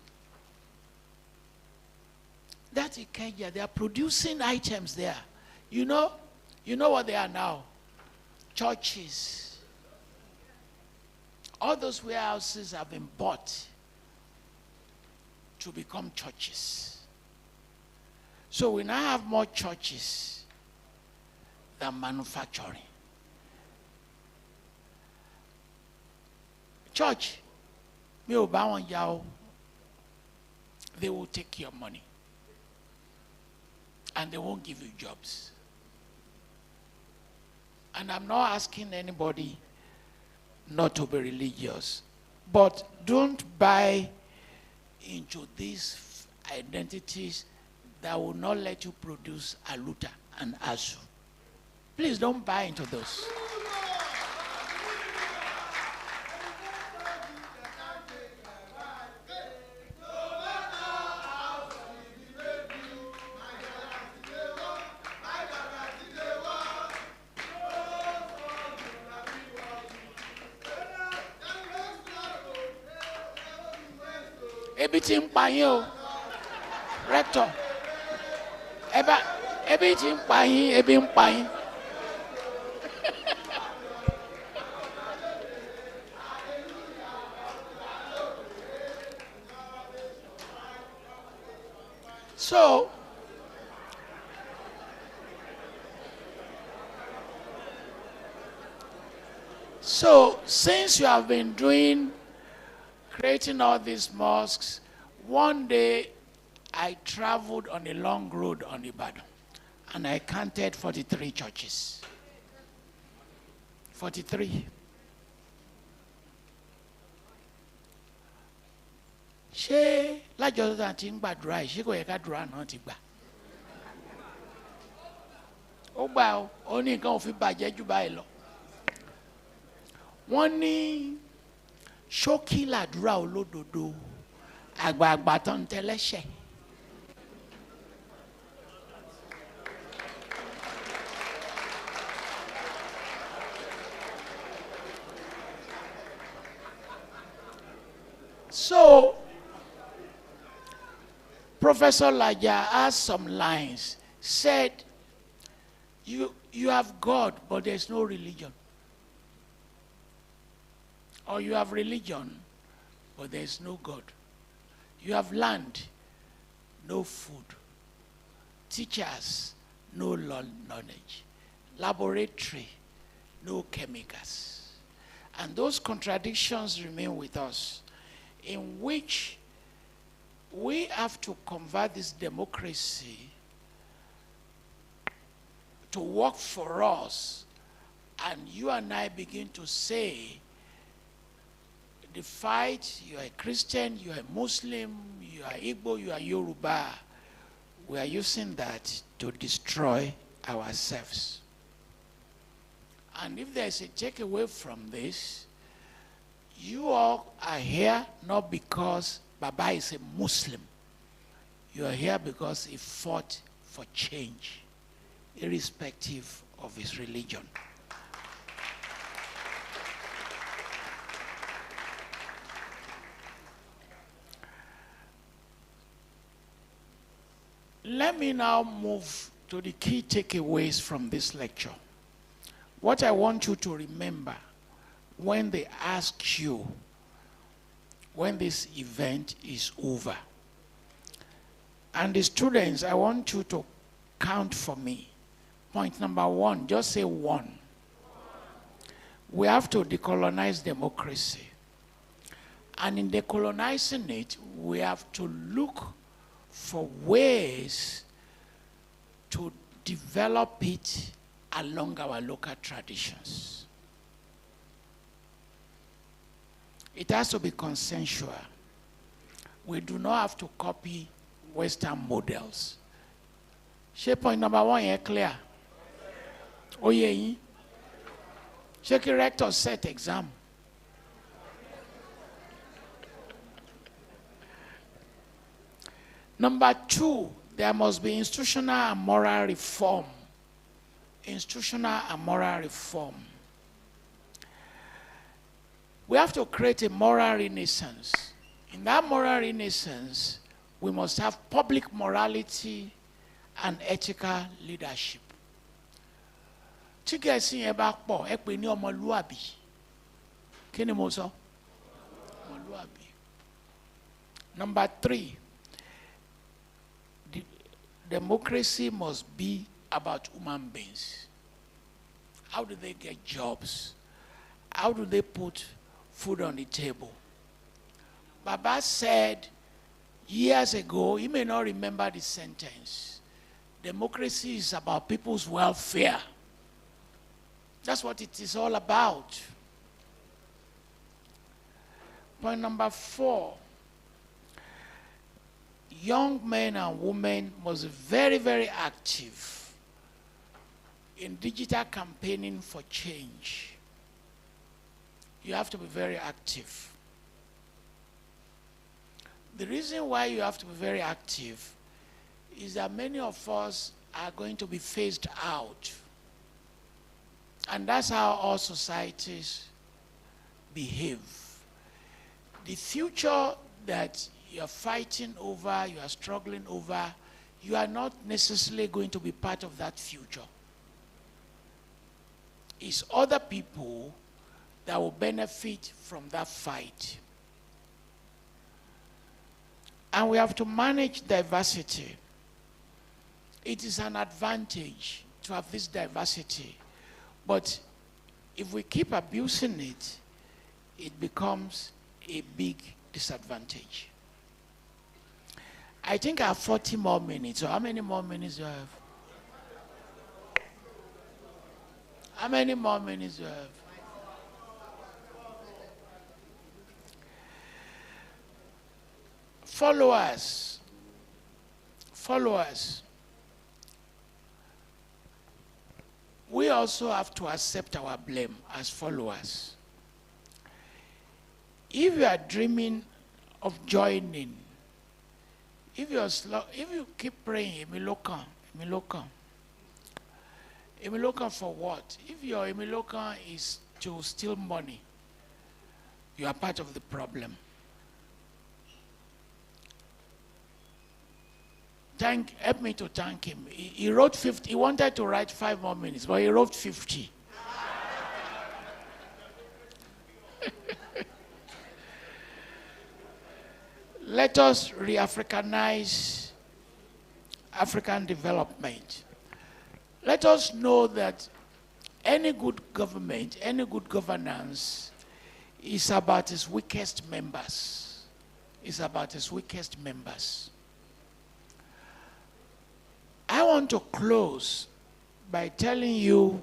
That Ikeja, they are producing items there. You know what they are now? Churches. All those warehouses have been bought to become churches. So we now have more churches than manufacturing. Church, they will take your money. And they won't give you jobs. And I'm not asking anybody not to be religious. But don't buy into these identities that will not let you produce Aluta and Asu. Please don't buy into those. Ebi ti ń pa yín o, rector. Ebi ti ń pa yín, ebi ń pa yín. So since you have been creating all these mosques, one day I traveled on a long road on Ibadan, and I counted 43 churches. 43. Ṣé lájọ́ tó ti ń gbàdúrà yìí ṣé kò yẹ ká dúrà náà ti gbà? Ó gbà ó ní nǹkan ò fi bàjẹ́ jù báyìí lọ. Wọ́n ní ṣókí làdúrà olódodo àgbààgbà tó ń tẹlẹ́ṣẹ̀. So, Professor Laja has some lines, said, you have God, but there's no religion. Or you have religion, but there's no God. You have land, no food. Teachers, no knowledge. Laboratory, no chemicals. And those contradictions remain with us, in which we have to convert this democracy to work for us, and you and I begin to say, the fight, you are a Christian, you are a Muslim, you are Igbo, you are Yoruba, we are using that to destroy ourselves. And if there's a takeaway from this, you all are here not because Baba is a Muslim. You are here because he fought for change, irrespective of his religion. Let me now move to the key takeaways from this lecture. What I want you to remember when they ask you when this event is over. And the students, I want you to count for me. Point number 1, just say 1. We have to decolonize democracy. And in decolonizing it, we have to look for ways to develop it along our local traditions. It has to be consensual. We do not have to copy Western models. Ṣé point number 1 yẹn clear? Ó yé yín? Ṣé kí rector set exam? Number 2, there must be institutional and moral reform. Institutional and moral reform. We have to create a moral renaissance. In that moral renaissance, we must have public morality and ethical leadership. Tí gẹ̀ẹ́sì yẹn bá pọ̀, ẹ pè ní ọmọlúwàbí. Kí ni mo sọ? Ọmọlúwàbí. Number 3, democracy must be about human beings. How do they get jobs? How do they put food on the table? Baba said years ago, you may not remember the sentence, democracy is about people's welfare. That's what it is all about. Point number 4, young men and women must be very, very active in digital campaigning for change. You have to be very active. The reason why you have to be very active is that many of us are going to be phased out. And that's how all societies behave. The future that you're fighting over, you are struggling over, you are not necessarily going to be part of that future. It's other people that will benefit from that fight. And we have to manage diversity. It is an advantage to have this diversity. But if we keep abusing it, it becomes a big disadvantage. I think I have 40 more minutes. So how many more minutes do I have? How many more minutes do you have? Followers. Followers. We also have to accept our blame as followers. If you are dreaming of joining, if you keep praying, Emilokan, for what? If your Emilokan is to steal money, you are part of the problem. Help me to thank him. He wrote 50. He wanted to write 5 more minutes, but he wrote 50. Let us re-Africanize African development. Let us know that any good government, any good governance is about its weakest members. It's about its weakest members. I want to close by telling you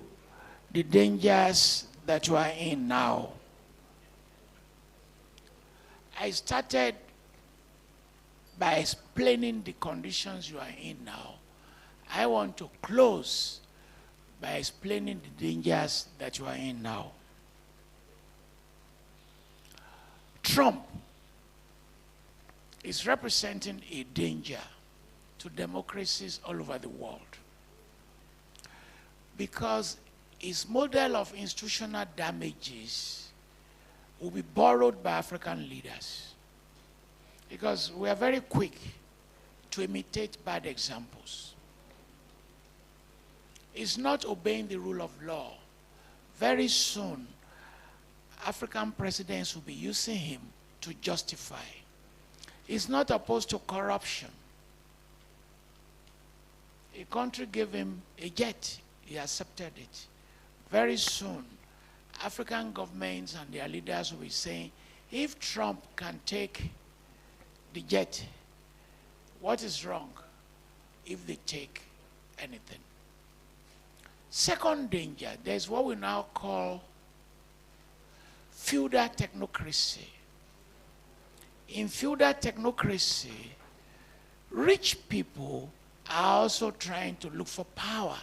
the dangers that you are in now. I started by explaining the conditions you are in now. I want to close by explaining the dangers that you are in now. Trump is representing a danger to democracies all over the world, because his model of institutional damages will be borrowed by African leaders, because we are very quick to imitate bad examples. He's not obeying the rule of law. Very soon, African presidents will be using him to justify. He's not opposed to corruption. A country gave him a jet. He accepted it. Very soon, African governments and their leaders will be saying, if Trump can take the jet, what is wrong if they take anything? Second danger, there's what we now call feudal technocracy. In feudal technocracy, rich people are also trying to look for power.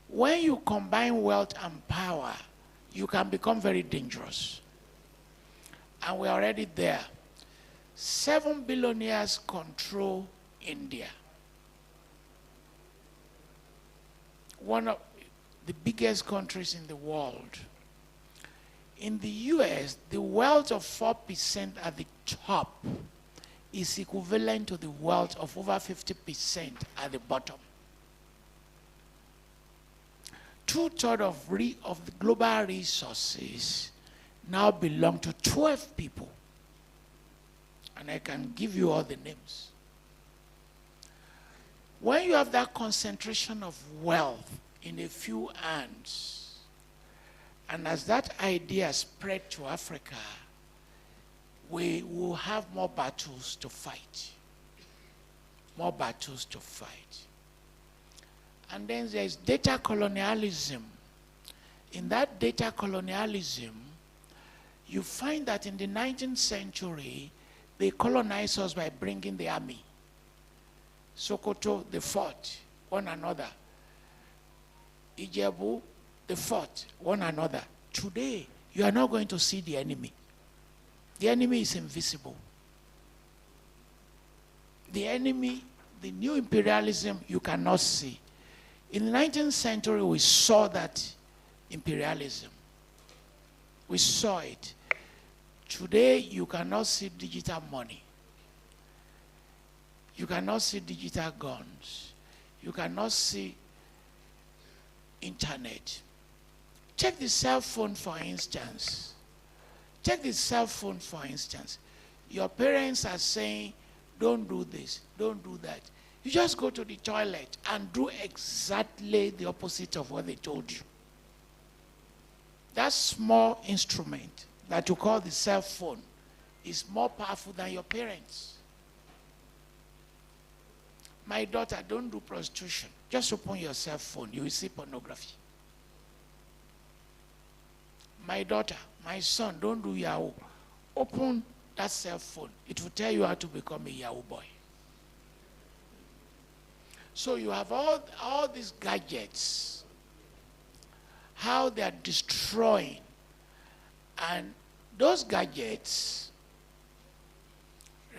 When you combine wealth and power, you can become very dangerous. And we're already there. 7 billionaires control India. One of the biggest countries in the world. In the US, the wealth of 4% at the top is equivalent to the wealth of over 50% at the bottom. 2/3 of the global resources now belong to 12 people. And I can give you all the names. When you have that concentration of wealth in a few hands, and as that idea spread to Africa, we will have more battles to fight. More battles to fight. And then there's data colonialism. In that data colonialism, you find that in the 19th century, they colonized us by bringing the army. Sokoto, they fought one another. Ijebu, they fought one another. Today, you are not going to see the enemy. The enemy is invisible. The enemy, the new imperialism, you cannot see. In the 19th century, we saw that imperialism. We saw it. Today, you cannot see digital money. You cannot see digital guns. You cannot see internet. Take the cell phone, for instance. Take the cell phone, for instance. Your parents are saying, don't do this, don't do that. You just go to the toilet and do exactly the opposite of what they told you. That small instrument that you call the cell phone is more powerful than your parents. My daughter, don't do prostitution. Just open your cell phone, you will see pornography. my daughter, my son, don't do Yahoo. Open that cell phone. It will tell you how to become a Yahoo boy. So you have all these gadgets, how they are destroying. And those gadgets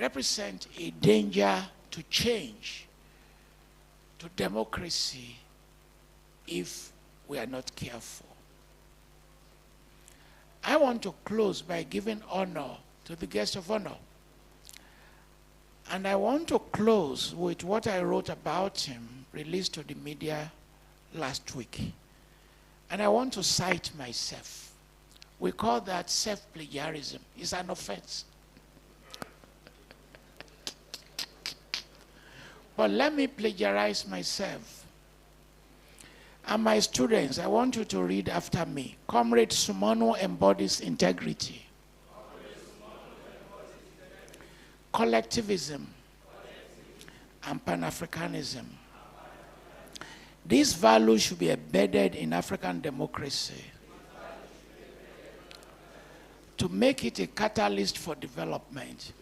represent a danger to change, to democracy, if we are not careful. I want to close by giving honor to the guest of honor. And I want to close with what I wrote about him, released to the media last week. And I want to cite myself. We call that self-plagiarism. It's an offense. But let me plagiarize myself. And my students, I want you to read after me. Comrade Sunmonu embodies integrity, collectivism, and Pan-Africanism. These values should be embedded in African democracy to make it a catalyst for development.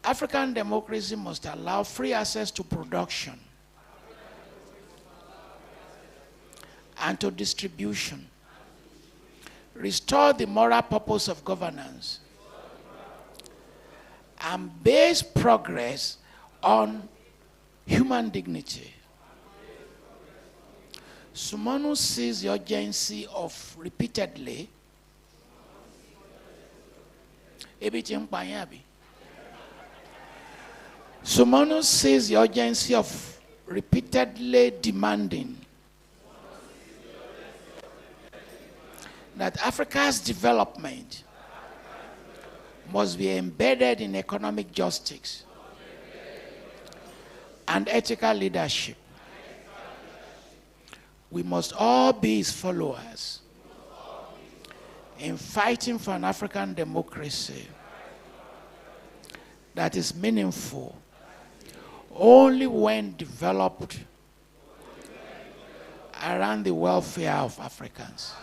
African democracy must allow free access to production and to distribution, restore the moral purpose of governance, and base progress on human dignity. Sunmonu sees the urgency of repeatedly Sunmonu sees the urgency of repeatedly demanding that Africa's development must be embedded in economic justice and ethical leadership. We must all be his followers in fighting for an African democracy that is meaningful only when developed around the welfare of Africans.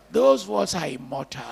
Those words are immortal.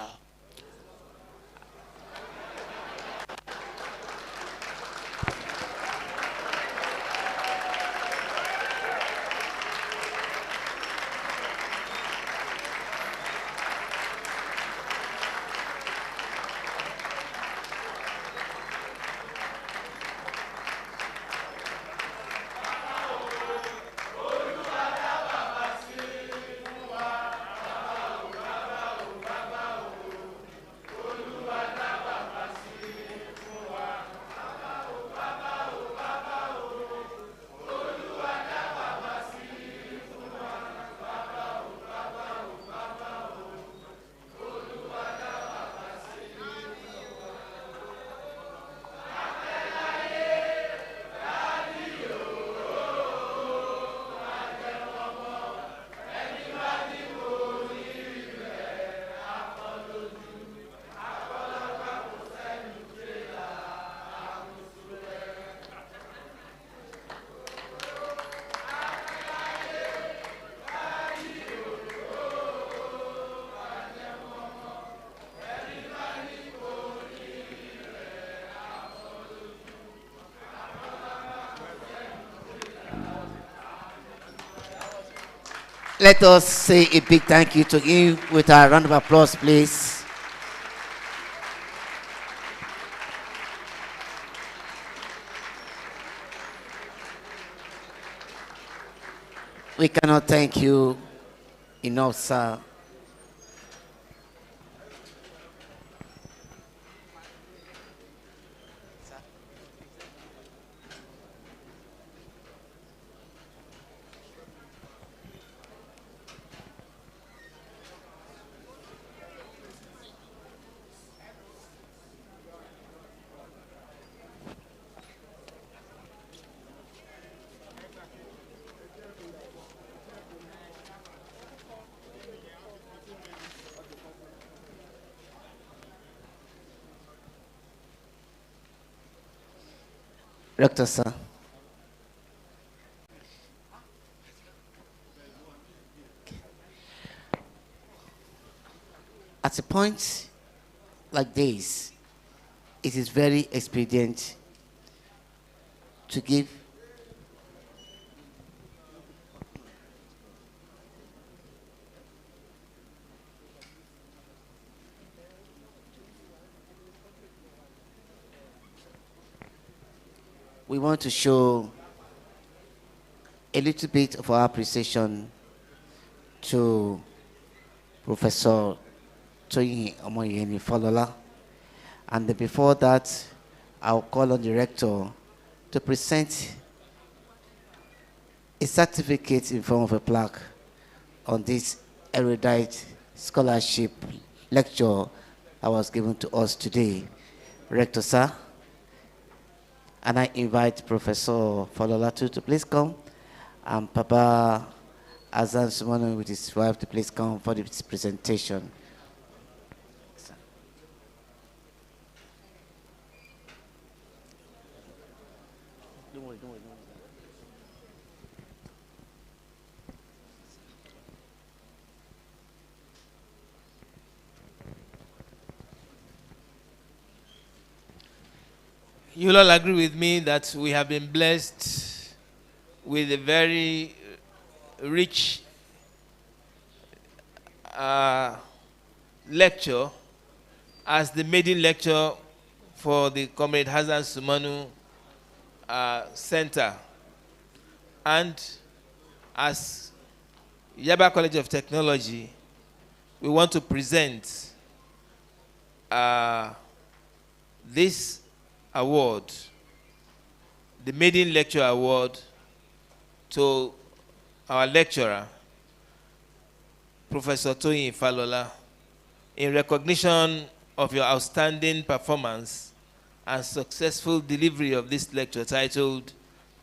Let us say a big thank you to him with a round of applause, please. We cannot thank you enough, sir. Rector, sir. At a point like this, it is very expedient to give we want to show a little bit of our appreciation to Professor Toyin Omoyeni Falola. And then before that, I'll call on the rector to present a certificate in form of a plaque on this erudite scholarship lecture that was given to us today. Rector, sir. And I invite Professor Falola to please come. And Papa Hassan Sunmonu with his wife to please come for this presentation. Don't worry. You'll all agree with me that we have been blessed with a very rich lecture as the maiden lecture for the Comrade Hassan Sunmonu Center. And as Yaba College of Technology, we want to present this award, the maiden lecture award, to our lecturer, Professor Toyin Falola, in recognition of your outstanding performance and successful delivery of this lecture titled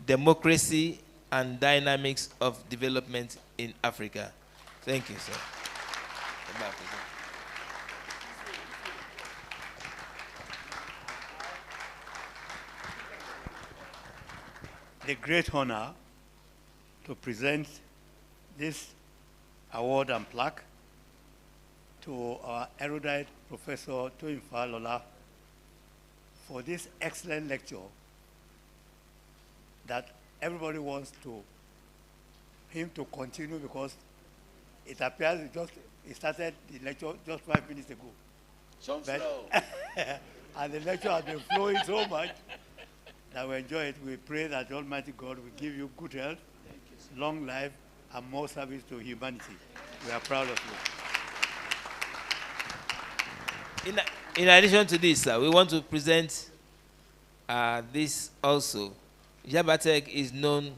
Democracy and Dynamics of Development in Africa. Thank you, sir. The great honor to present this award and plaque to our erudite Professor Toyin Falola for this excellent lecture that everybody wants him to continue, because it appears he started the lecture just 5 minutes ago. So slow. And the lecture has been flowing so much that we enjoy it. We pray that the Almighty God will give you good health, long life, and more service to humanity. We are proud of you. In addition to this, we want to present this also. Yaba Tech is known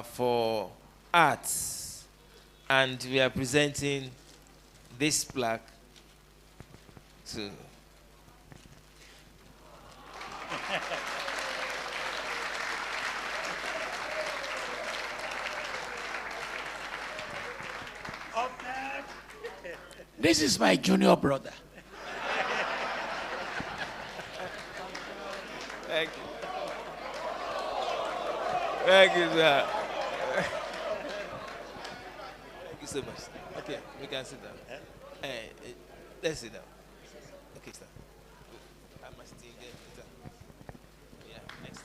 for arts, and we are presenting this plaque to This is my junior brother. Thank you. Thank you, sir. Thank you so much. Okay, we can sit down. Let's sit down. Okay, sir. I must still get it. Yeah, next.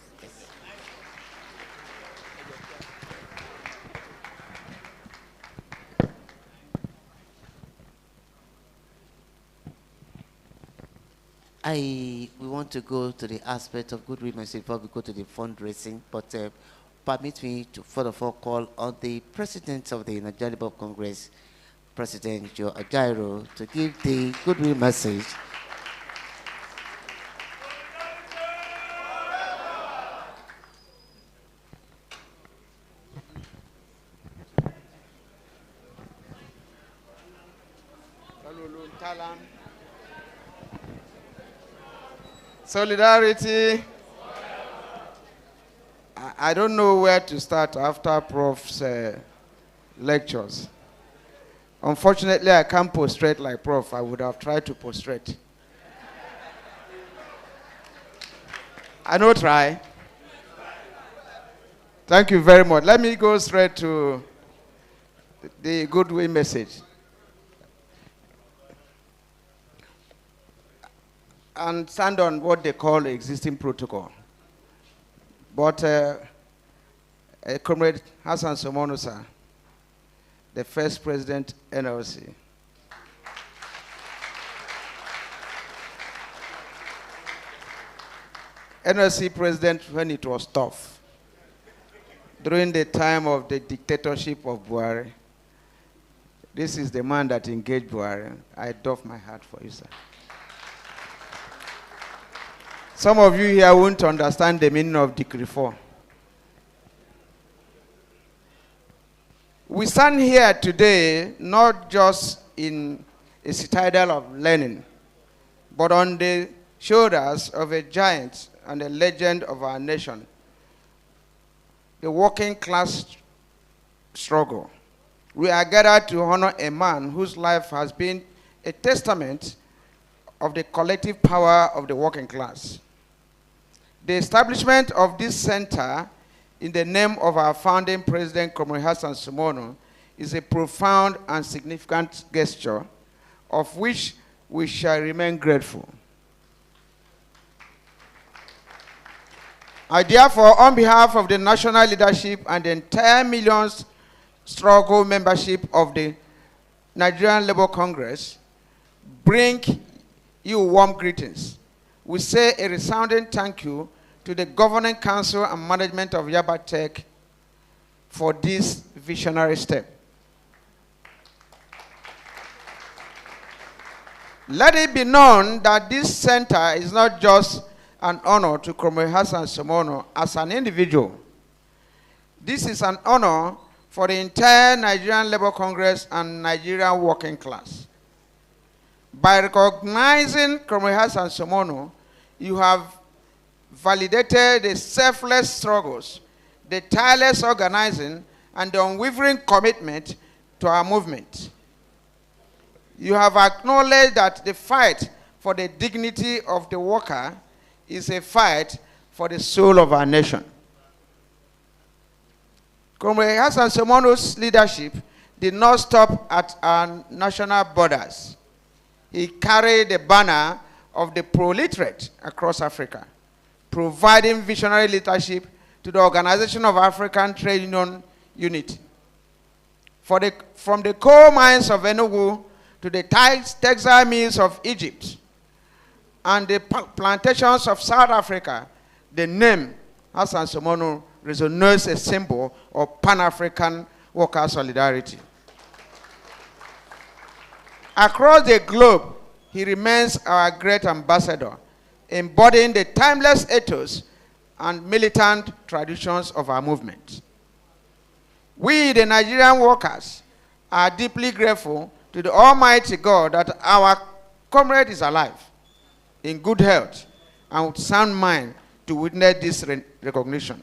We want to go to the aspect of good women before we go to the fundraising, but permit me to first of all call on the President of the Nigeria Labour Congress, President Joe Ajaero, to give the goodwill message. Solidarity. I don't know where to start after Prof's lectures. Unfortunately, I can't prostrate like Prof. I would have tried to prostrate. I know try. Thank you very much. Let me go straight to the goodwill message. and stand on what they call existing protocol. But Comrade Hassan Sunmonu, sir, the first president NLC. NLC president when it was tough. During the time of the dictatorship of Buhari, this is the man that engaged Buhari. I doff my hat for you, sir. Some of you here won't understand the meaning of Decree 4. We stand here today not just in a citadel of learning, but on the shoulders of a giant and a legend of our nation, the working class struggle. We are gathered to honor a man whose life has been a testament of the collective power of the working class. The establishment of this center in the name of our founding president, Comrade Hassan Sunmonu, is a profound and significant gesture of which we shall remain grateful. I therefore, on behalf of the national leadership and the entire millions struggle membership of the Nigerian Labour Congress, bring you warm greetings. We say a resounding thank you to the Governing Council and management of Yaba Tech for this visionary step. Let it be known that this center is not just an honor to Comrade Hassan Sunmonu as an individual. This is an honor for the entire Nigerian Labour Congress and Nigerian working class. By recognizing Comrade Hassan Sunmonu, you have validated the selfless struggles, the tireless organizing, and the unwavering commitment to our movement. You have acknowledged that the fight for the dignity of the worker is a fight for the soul of our nation. Comrade Hassan Sunmonu's leadership did not stop at our national borders. He carried the banner of the proletariat across Africa, providing visionary leadership to the Organization of African Trade Union Unity. From the coal mines of Enugu to the textile mills of Egypt and the plantations of South Africa, the name Hassan Sunmonu resonates a symbol of Pan-African worker solidarity. Across the globe, he remains our great ambassador, embodying the timeless ethos and militant traditions of our movement. We, the Nigerian workers, are deeply grateful to the Almighty God that our comrade is alive, in good health, and with sound mind to witness this recognition.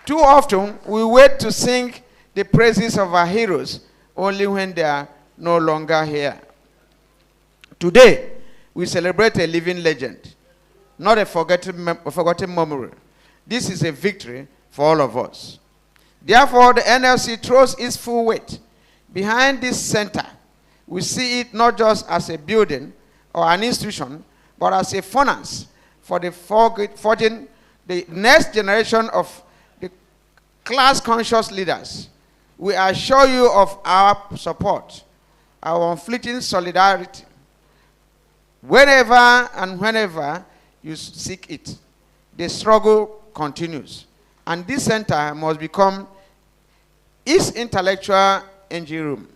Too often, we wait to sing the praises of our heroes only when they are no longer here. Today, we celebrate a living legend, not a forgotten memory. This is a victory for all of us. Therefore, the NLC throws its full weight behind this center. We see it not just as a building or an institution, but as a furnace for the forging the next generation of the class-conscious leaders. We assure you of our support, our unflinching solidarity, whenever and whenever you seek it. The struggle continues, and this center must become its intellectual engine room.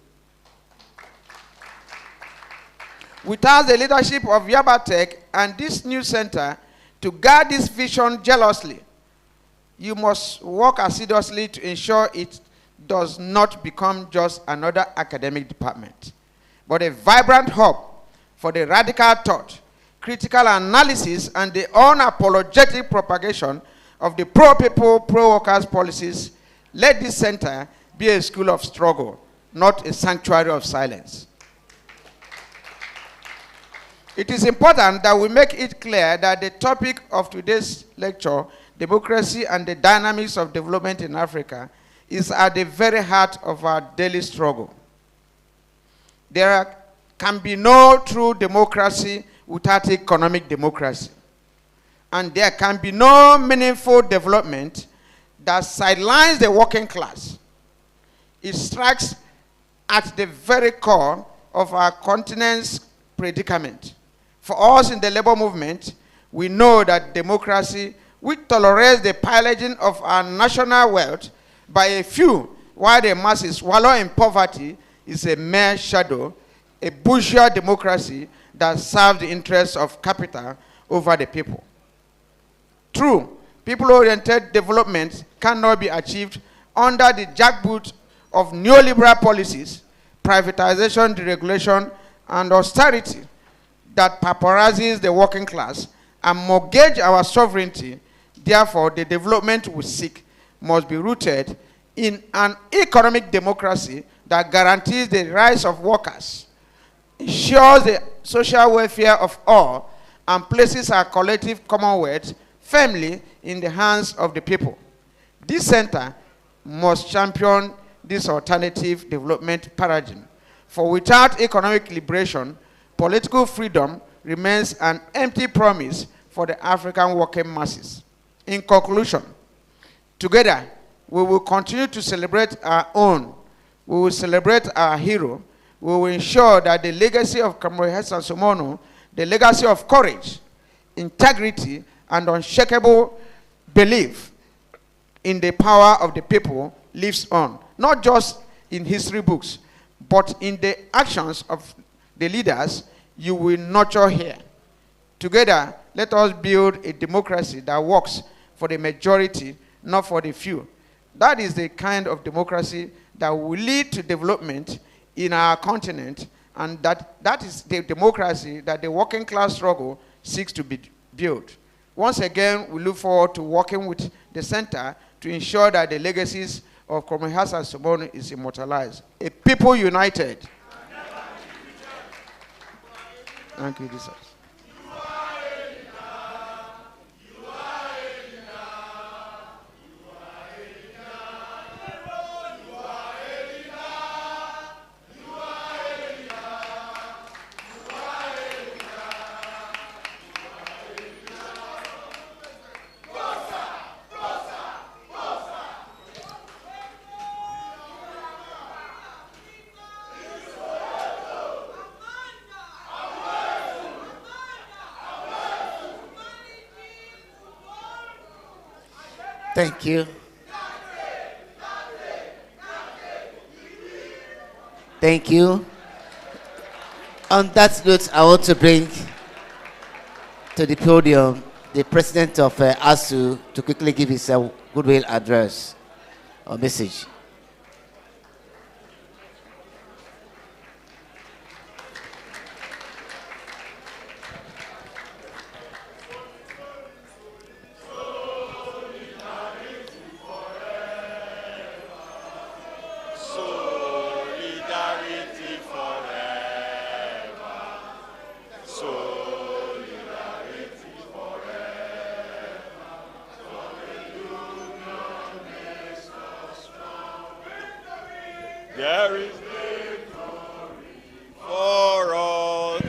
Without the leadership of Yaba Tech and this new center to guard this vision jealously, you must work assiduously to ensure it does not become just another academic department, but a vibrant hub for the radical thought, critical analysis, and the unapologetic propagation of the pro-people, pro-workers policies. Let this center be a school of struggle, not a sanctuary of silence. It is important that we make it clear that the topic of today's lecture, democracy and the dynamics of development in Africa, is at the very heart of our daily struggle. There are can be no true democracy without economic democracy. And there can be no meaningful development that sidelines the working class. It strikes at the very core of our continent's predicament. For us in the labor movement, we know that democracy, which tolerates the pillaging of our national wealth by a few while the masses wallow in poverty, is a mere shadow, a bourgeois democracy that serves the interests of capital over the people. True, people-oriented development cannot be achieved under the jackboot of neoliberal policies, privatization, deregulation, and austerity that pauperizes the working class and mortgage our sovereignty. Therefore, the development we seek must be rooted in an economic democracy that guarantees the rights of workers, ensures the social welfare of all, and places our collective commonwealth firmly in the hands of the people. This center must champion this alternative development paradigm. For without economic liberation, political freedom remains an empty promise for the African working masses. In conclusion, together, we will continue to celebrate our own. We will celebrate our hero. We will ensure that the legacy of Comrade Hassan Sunmonu, the legacy of courage, integrity, and unshakable belief in the power of the people lives on, not just in history books, but in the actions of the leaders you will nurture here. Together, let us build a democracy that works for the majority, not for the few. That is the kind of democracy that will lead to development in our continent, and that is the democracy that the working class struggle seeks to be built. Once again, we look forward to working with the center to ensure that the legacies of Comrade Hassan Sunmonu is immortalized. A people united. Thank you, Jesus. Thank you. Thank you. On that note, I want to bring to the podium the president of ASU to quickly give his goodwill address or message. There is victory for all.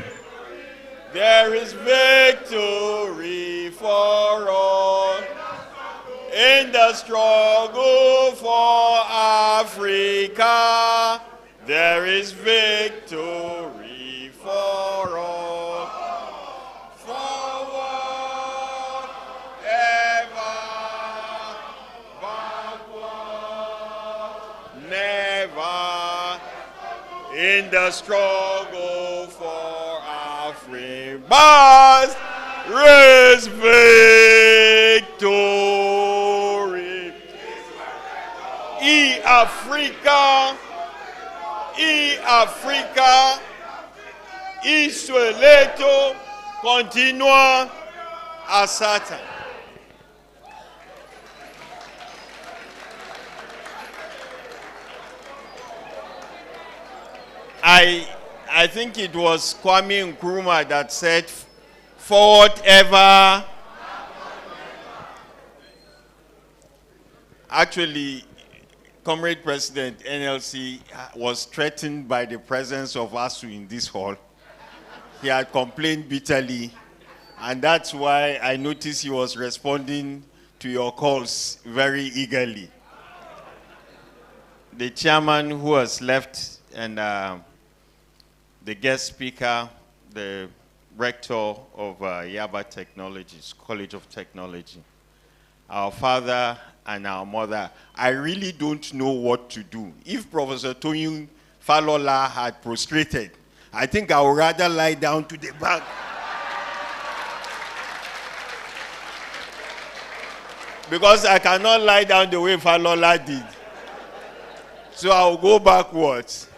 There is victory for all. In the struggle for Africa, there is victory for all. Forward, ever, backward, never. In the struggle for Africa, but there is victory. E Africa, Israelito continua a Satan. I think it was Kwame Nkrumah that said, forward ever. Actually, Comrade President, NLC was threatened by the presence of ASU in this hall. He had complained bitterly, and that's why I noticed he was responding to your calls very eagerly. The chairman who has left, and the guest speaker, the rector of Yaba Technologies, College of Technology, our father and our mother, I really don't know what to do. If Professor Toyin Falola had prostrated, I think I would rather lie down to the back. Because I cannot lie down the way Falola did. So I'll go backwards.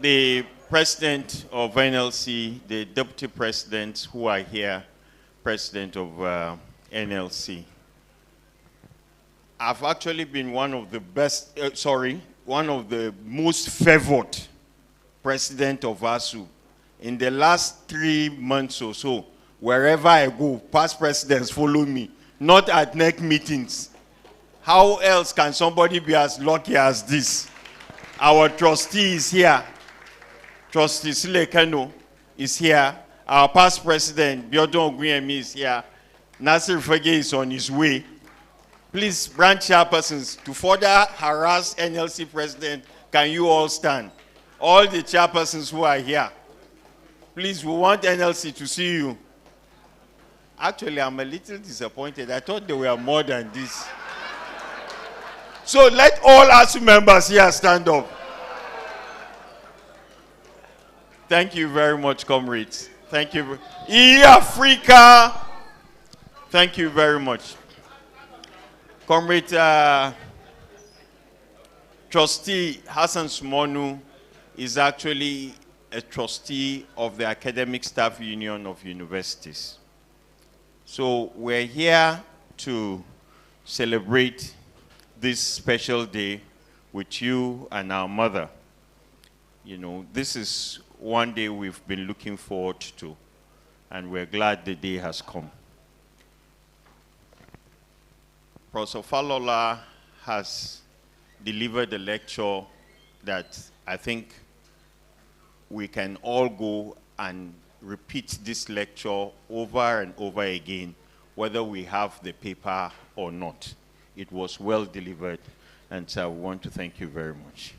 The president of NLC, the deputy presidents who are here, president of NLC. I've actually been one of the best, one of the most favored president of ASU. In the last 3 months or so, wherever I go, past presidents follow me, not at NEC meetings. How else can somebody be as lucky as this? Our trustee is here. Trustee Sule Kano is here. Our past president, Biodun Oguyemi, is here. Nasir Fege is on his way. Please, branch chairpersons, to further harass NLC president, can you all stand? All the chairpersons who are here. Please, we want NLC to see you. Actually, I'm a little disappointed. I thought there were more than this. So let all ASU members here stand up. Thank you very much, comrades. Thank you. Africa. Thank you very much. Comrade Trustee Hassan Sunmonu is actually a trustee of the Academic Staff Union of Universities. So we're here to celebrate this special day with you and our mother. You know, this is one day we've been looking forward to, and we're glad the day has come. Professor Falola has delivered a lecture that I think we can all go and repeat this lecture over and over again, whether we have the paper or not. It was well delivered, and so I want to thank you very much.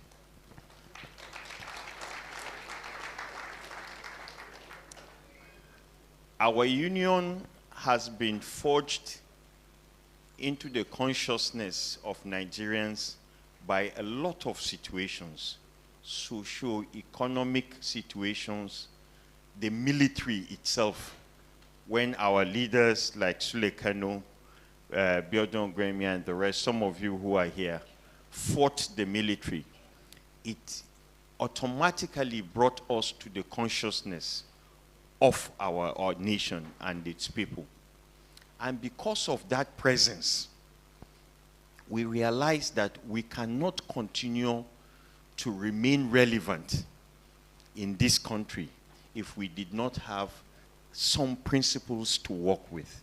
Our union has been forged into the consciousness of Nigerians by a lot of situations, socio-economic situations, the military itself, when our leaders like Sule Kano, Biodun Oguyemi, and the rest, some of you who are here, fought the military. It automatically brought us to the consciousness of our nation and its people. And because of that presence, we realized that we cannot continue to remain relevant in this country if we did not have some principles to work with.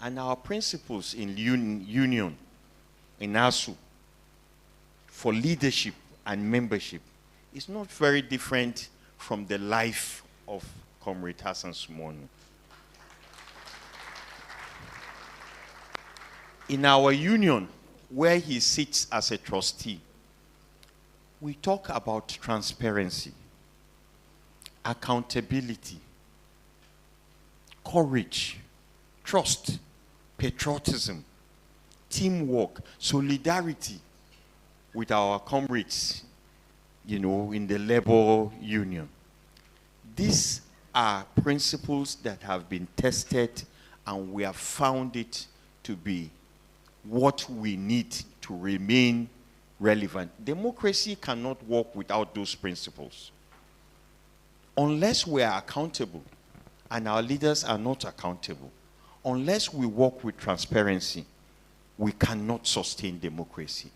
And our principles in union, in ASU, for leadership and membership, is not very different from the life of Comrade Hassan Sunmonu. In our union, where he sits as a trustee, we talk about transparency, accountability, courage, trust, patriotism, teamwork, solidarity with our comrades, you know, in the labor union. These are principles that have been tested, and we have found it to be what we need to remain relevant. Democracy cannot work without those principles. Unless we are accountable, and our leaders are not accountable, unless we work with transparency, we cannot sustain democracy.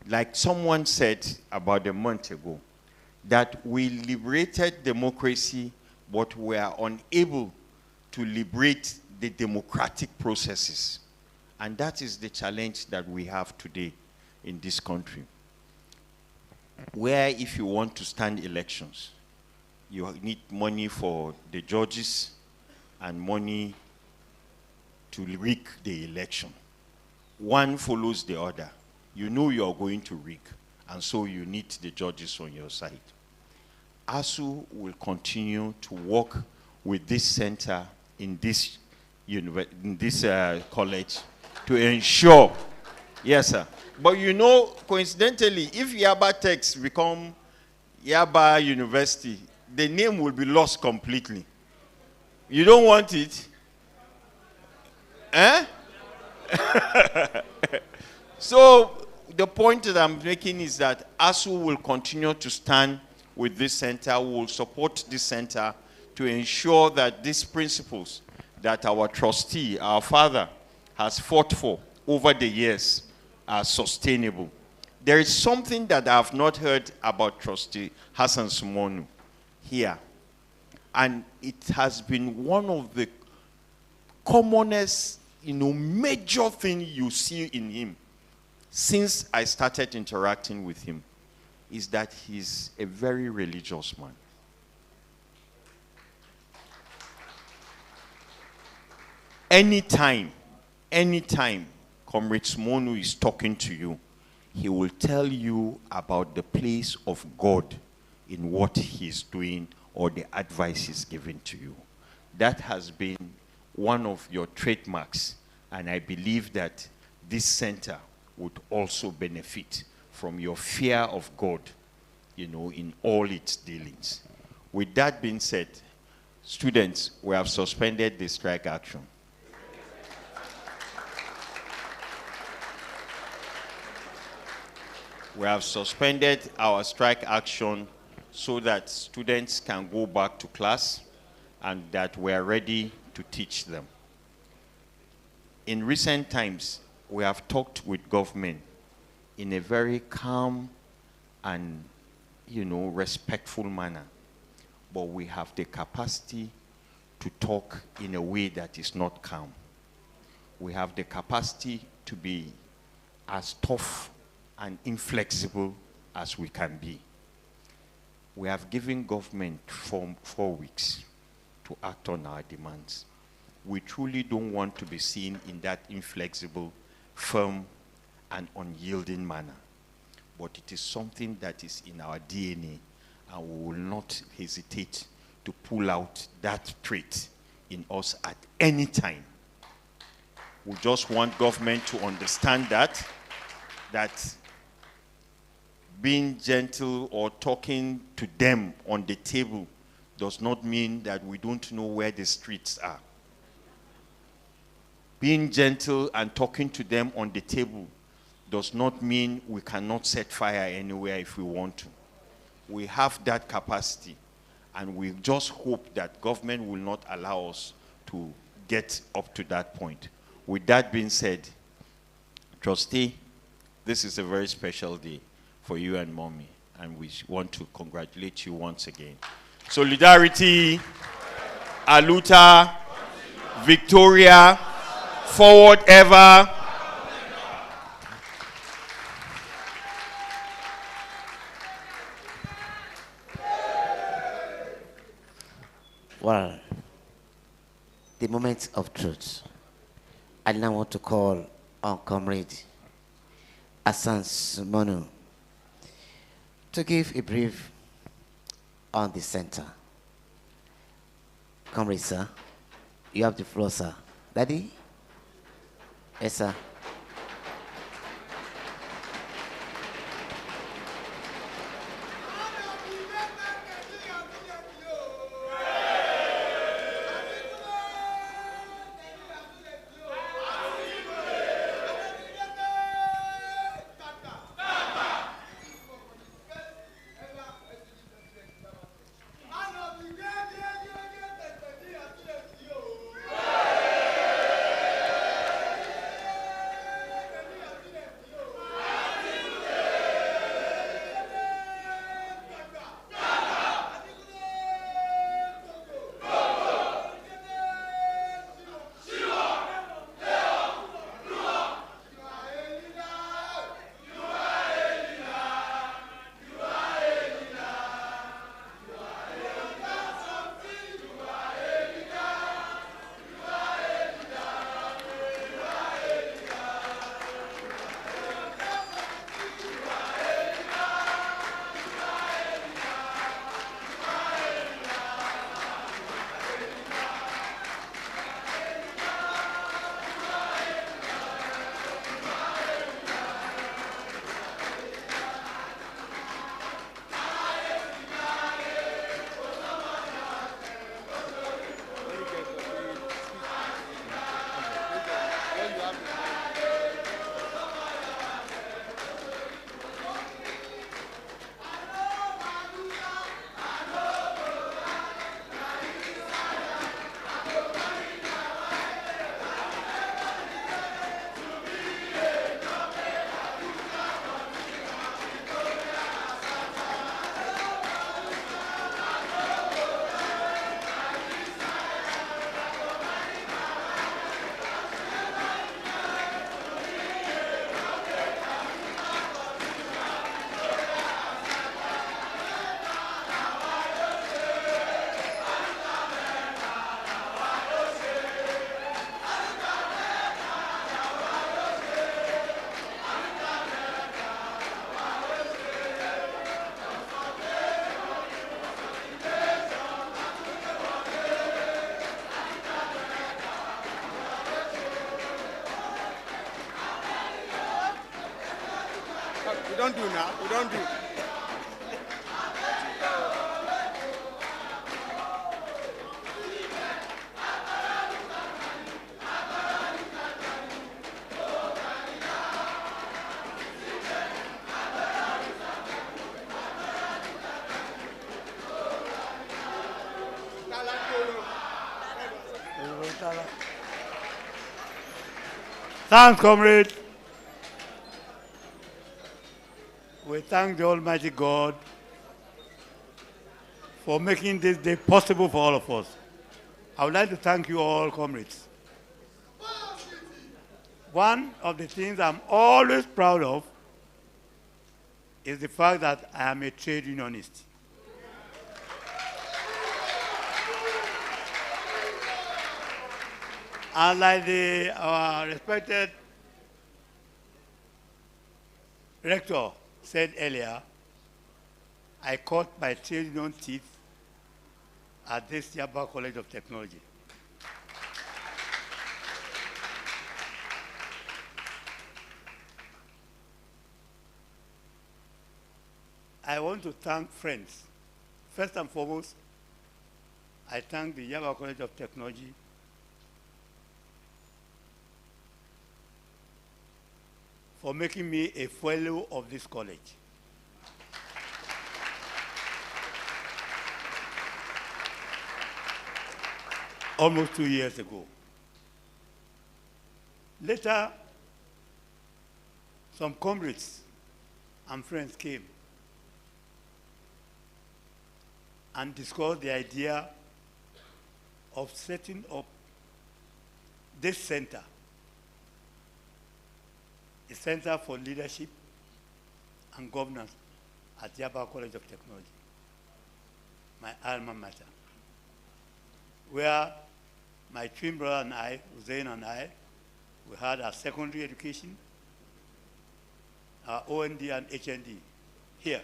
Like someone said about a month ago, that we liberated democracy, but we are unable to liberate the democratic processes. And that is the challenge that we have today in this country. Where if you want to stand elections, you need money for the judges and money to rig the election. One follows the other. You know you are going to rig, and so you need the judges on your side. ASU will continue to work with this center in this college to ensure, yes sir. But you know, coincidentally, if Yaba Techs become Yaba University, the name will be lost completely. You don't want it? Eh? So the point that I'm making is that ASU will continue to stand with this center, will support this center to ensure that these principles that our trustee, our father, has fought for over the years are sustainable. There is something that I have not heard about Trustee Hassan Sunmonu here. And it has been one of the commonest, major thing you see in him since I started interacting with him, is that he's a very religious man. Anytime Comrade Sunmonu is talking to you, he will tell you about the place of God in what he's doing or the advice he's giving to you. That has been one of your trademarks, and I believe that this center would also benefit from your fear of God, in all its dealings. With that being said, students, we have suspended the strike action. We have suspended our strike action so that students can go back to class and that we are ready to teach them. In recent times, we have talked with government in a very calm and, respectful manner. But we have the capacity to talk in a way that is not calm. We have the capacity to be as tough and inflexible as we can be. We have given government 4 weeks to act on our demands. We truly don't want to be seen in that inflexible, firm, and unyielding manner. But it is something that is in our DNA, and we will not hesitate to pull out that trait in us at any time. We just want government to understand that being gentle or talking to them on the table does not mean that we don't know where the streets are. Being gentle and talking to them on the table does not mean we cannot set fire anywhere if we want to. We have that capacity, and we just hope that government will not allow us to get up to that point. With that being said, Trustee, this is a very special day for you and Mommy, and we want to congratulate you once again. Solidarity, Aluta, Victoria, forward ever. Well, the moment of truth. I now want to call on Comrade Hassan Sunmonu to give a brief on the center. Comrade, sir, you have the floor, sir. Daddy? Yes, sir. We don't do now. We don't do. Thanks, comrade. We thank the Almighty God for making this day possible for all of us. I would like to thank you all, comrades. One of the things I'm always proud of is the fact that I am a trade unionist. And like our respected rector said earlier, I caught my trade union teeth at this Yaba College of Technology. I want to thank friends. First and foremost, I thank the Yaba College of Technology for making me a fellow of this college. Almost 2 years ago. Later, some comrades and friends came and discussed the idea of setting up this center, a center for leadership and governance at Yaba College of Technology, my alma mater, where my twin brother and I, Hussein and I, we had our secondary education, our OND and HND here.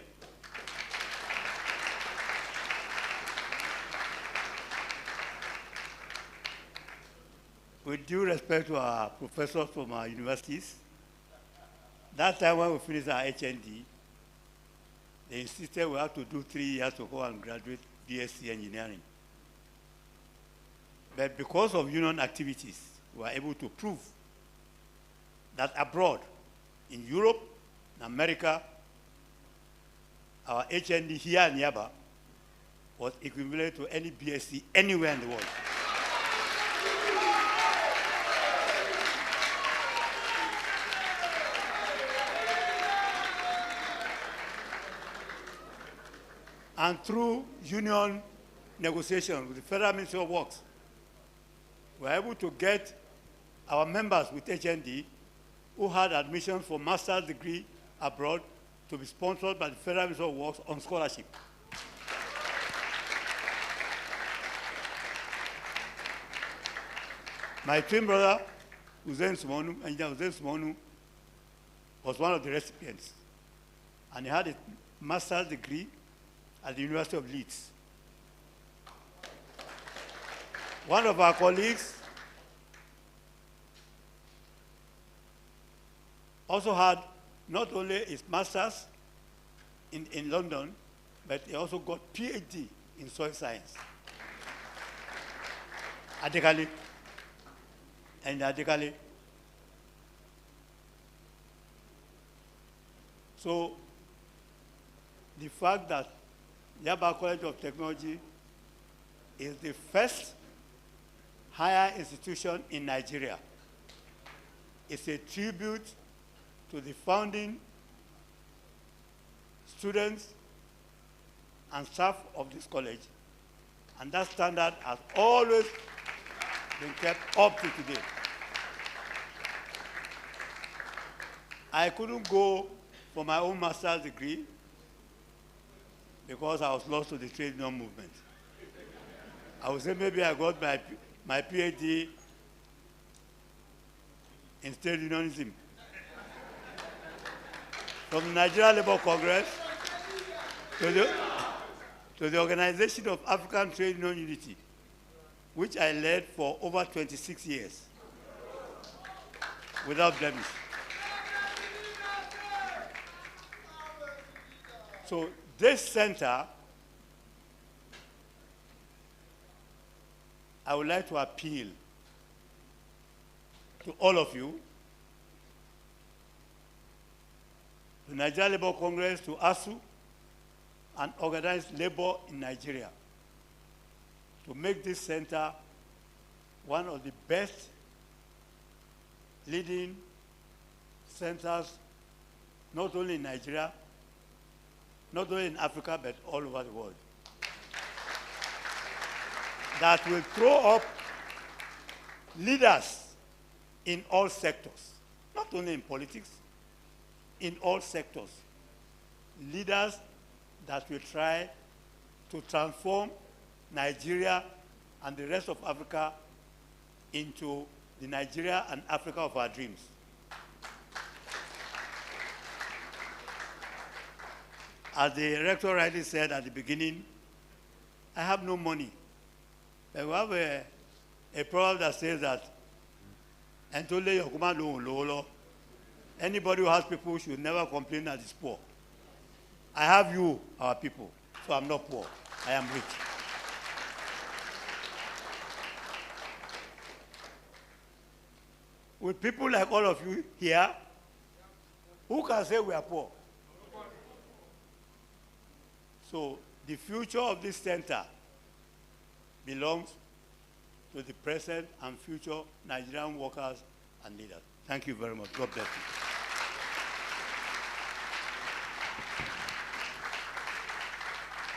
With due respect to our professors from our universities, that time when we finished our HND, they insisted we have to do 3 years to go and graduate BSc engineering. But because of union activities, we were able to prove that abroad, in Europe, in America, our HND here in Yaba was equivalent to any BSc anywhere in the world. And through union negotiation with the Federal Ministry of Works, we were able to get our members with HND who had admissions for master's degree abroad to be sponsored by the Federal Ministry of Works on scholarship. My twin brother, Hassan Sunmonu, Engineer Hassan Sunmonu, was one of the recipients. And he had a master's degree at the University of Leeds. One of our colleagues also had not only his master's in London, but he also got PhD in soil science. Adekale. And Adekale. So the fact that Yaba College of Technology is the first higher institution in Nigeria. It's a tribute to the founding students and staff of this college. And that standard has always been kept up to today. I couldn't go for my own master's degree because I was lost to the trade union movement. I would say maybe I got my PhD in trade unionism. From the Nigeria Labour Congress to the Organization of African Trade Union Unity, which I led for over 26 years without blemish. So this center, I would like to appeal to all of you, to Nigeria Labour Congress, to ASU, and organized labor in Nigeria, to make this center one of the best leading centers, not only in Nigeria, not only in Africa, but all over the world, that will throw up leaders in all sectors, not only in politics, in all sectors. Leaders that will try to transform Nigeria and the rest of Africa into the Nigeria and Africa of our dreams. As the rector rightly said at the beginning, I have no money. But we have a proverb that says that anybody who has people should never complain that he's poor. I have you, our people, so I'm not poor. I am rich. With people like all of you here, who can say we are poor? So the future of this center belongs to the present and future Nigerian workers and leaders. Thank you very much. God bless you.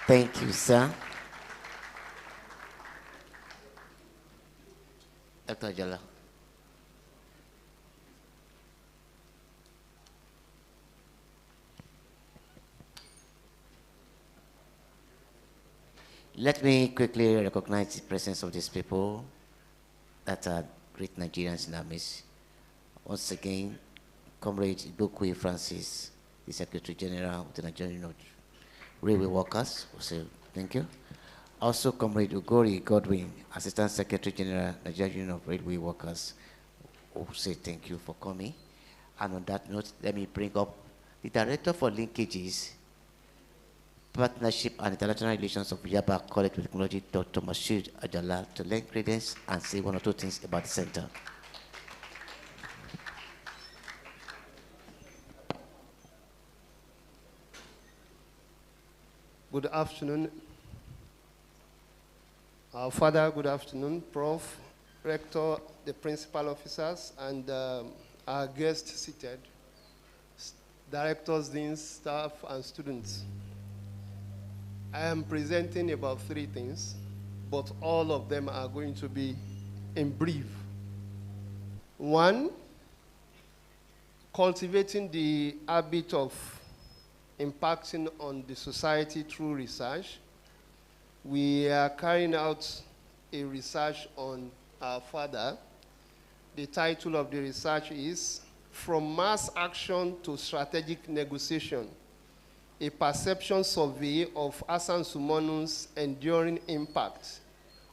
Thank you, sir. Dr. Ajala. Let me quickly recognize the presence of these people that are great Nigerians in our midst. Once again, Comrade Ibokwe Francis, the Secretary General of the Nigerian Union of Railway Workers, will say thank you. Also, Comrade Ugori Godwin, Assistant Secretary General, Nigerian Union of Railway Workers, will say thank you for coming. And on that note, let me bring up the Director for Linkages, Partnership and International Relations of Yaba College of Technology, Dr. Mashood Ajala, to lend credence and say one or two things about the center. Good afternoon. Our Father, good afternoon, Prof, Rector, the principal officers, and our guests seated, directors, deans, staff, and students. I am presenting about 3 things, but all of them are going to be in brief. 1, cultivating the habit of impacting on the society through research. We are carrying out a research on our father. The title of the research is From Mass Action to Strategic Negotiation, a perception survey of Hassan Sunmonu's enduring impact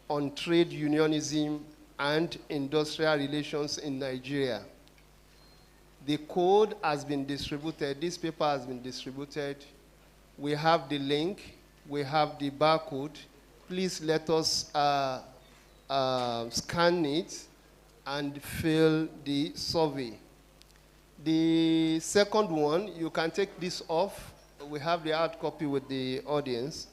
on trade unionism and industrial relations in Nigeria. The code has been distributed. This paper has been distributed. We have the link. We have the barcode. Please let us scan it and fill the survey. The second one, you can take this off. We have the hard copy with the audience.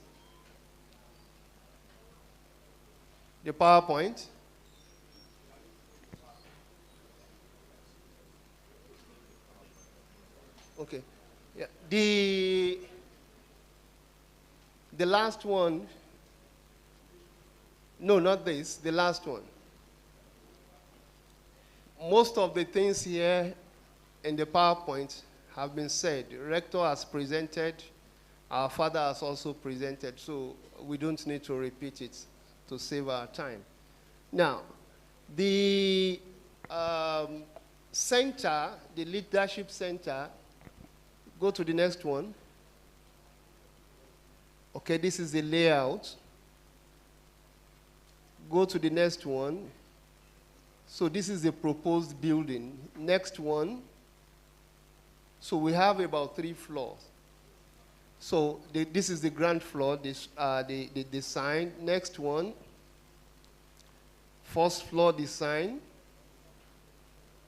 The PowerPoint. Okay. Yeah. The last one. No, not this. The last one. Most of the things here in the PowerPoint have been said. The rector has presented. Our father has also presented. So we don't need to repeat it to save our time. Now, the center, the leadership center, go to the next one. Okay, this is the layout. Go to the next one. So this is the proposed building. Next one. So we have about 3 floors. So this is the ground floor, the design. Next one, first floor design.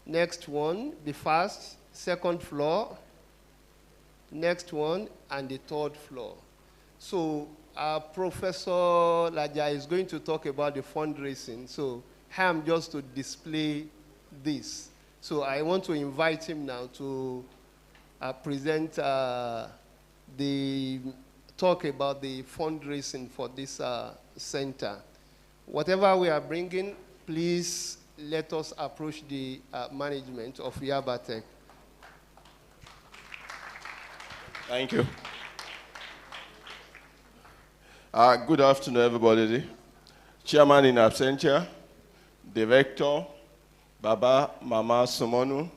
Next one, the first, second floor. Next one, and the third floor. So Professor Laja is going to talk about the fundraising. So I'm just to display this. So I want to invite him now to present the talk about the fundraising for this center. Whatever we are bringing, please let us approach the management of Yaba Tech. Thank you. Good afternoon, everybody. Chairman in absentia, Director, Baba, Mama Sunmonu,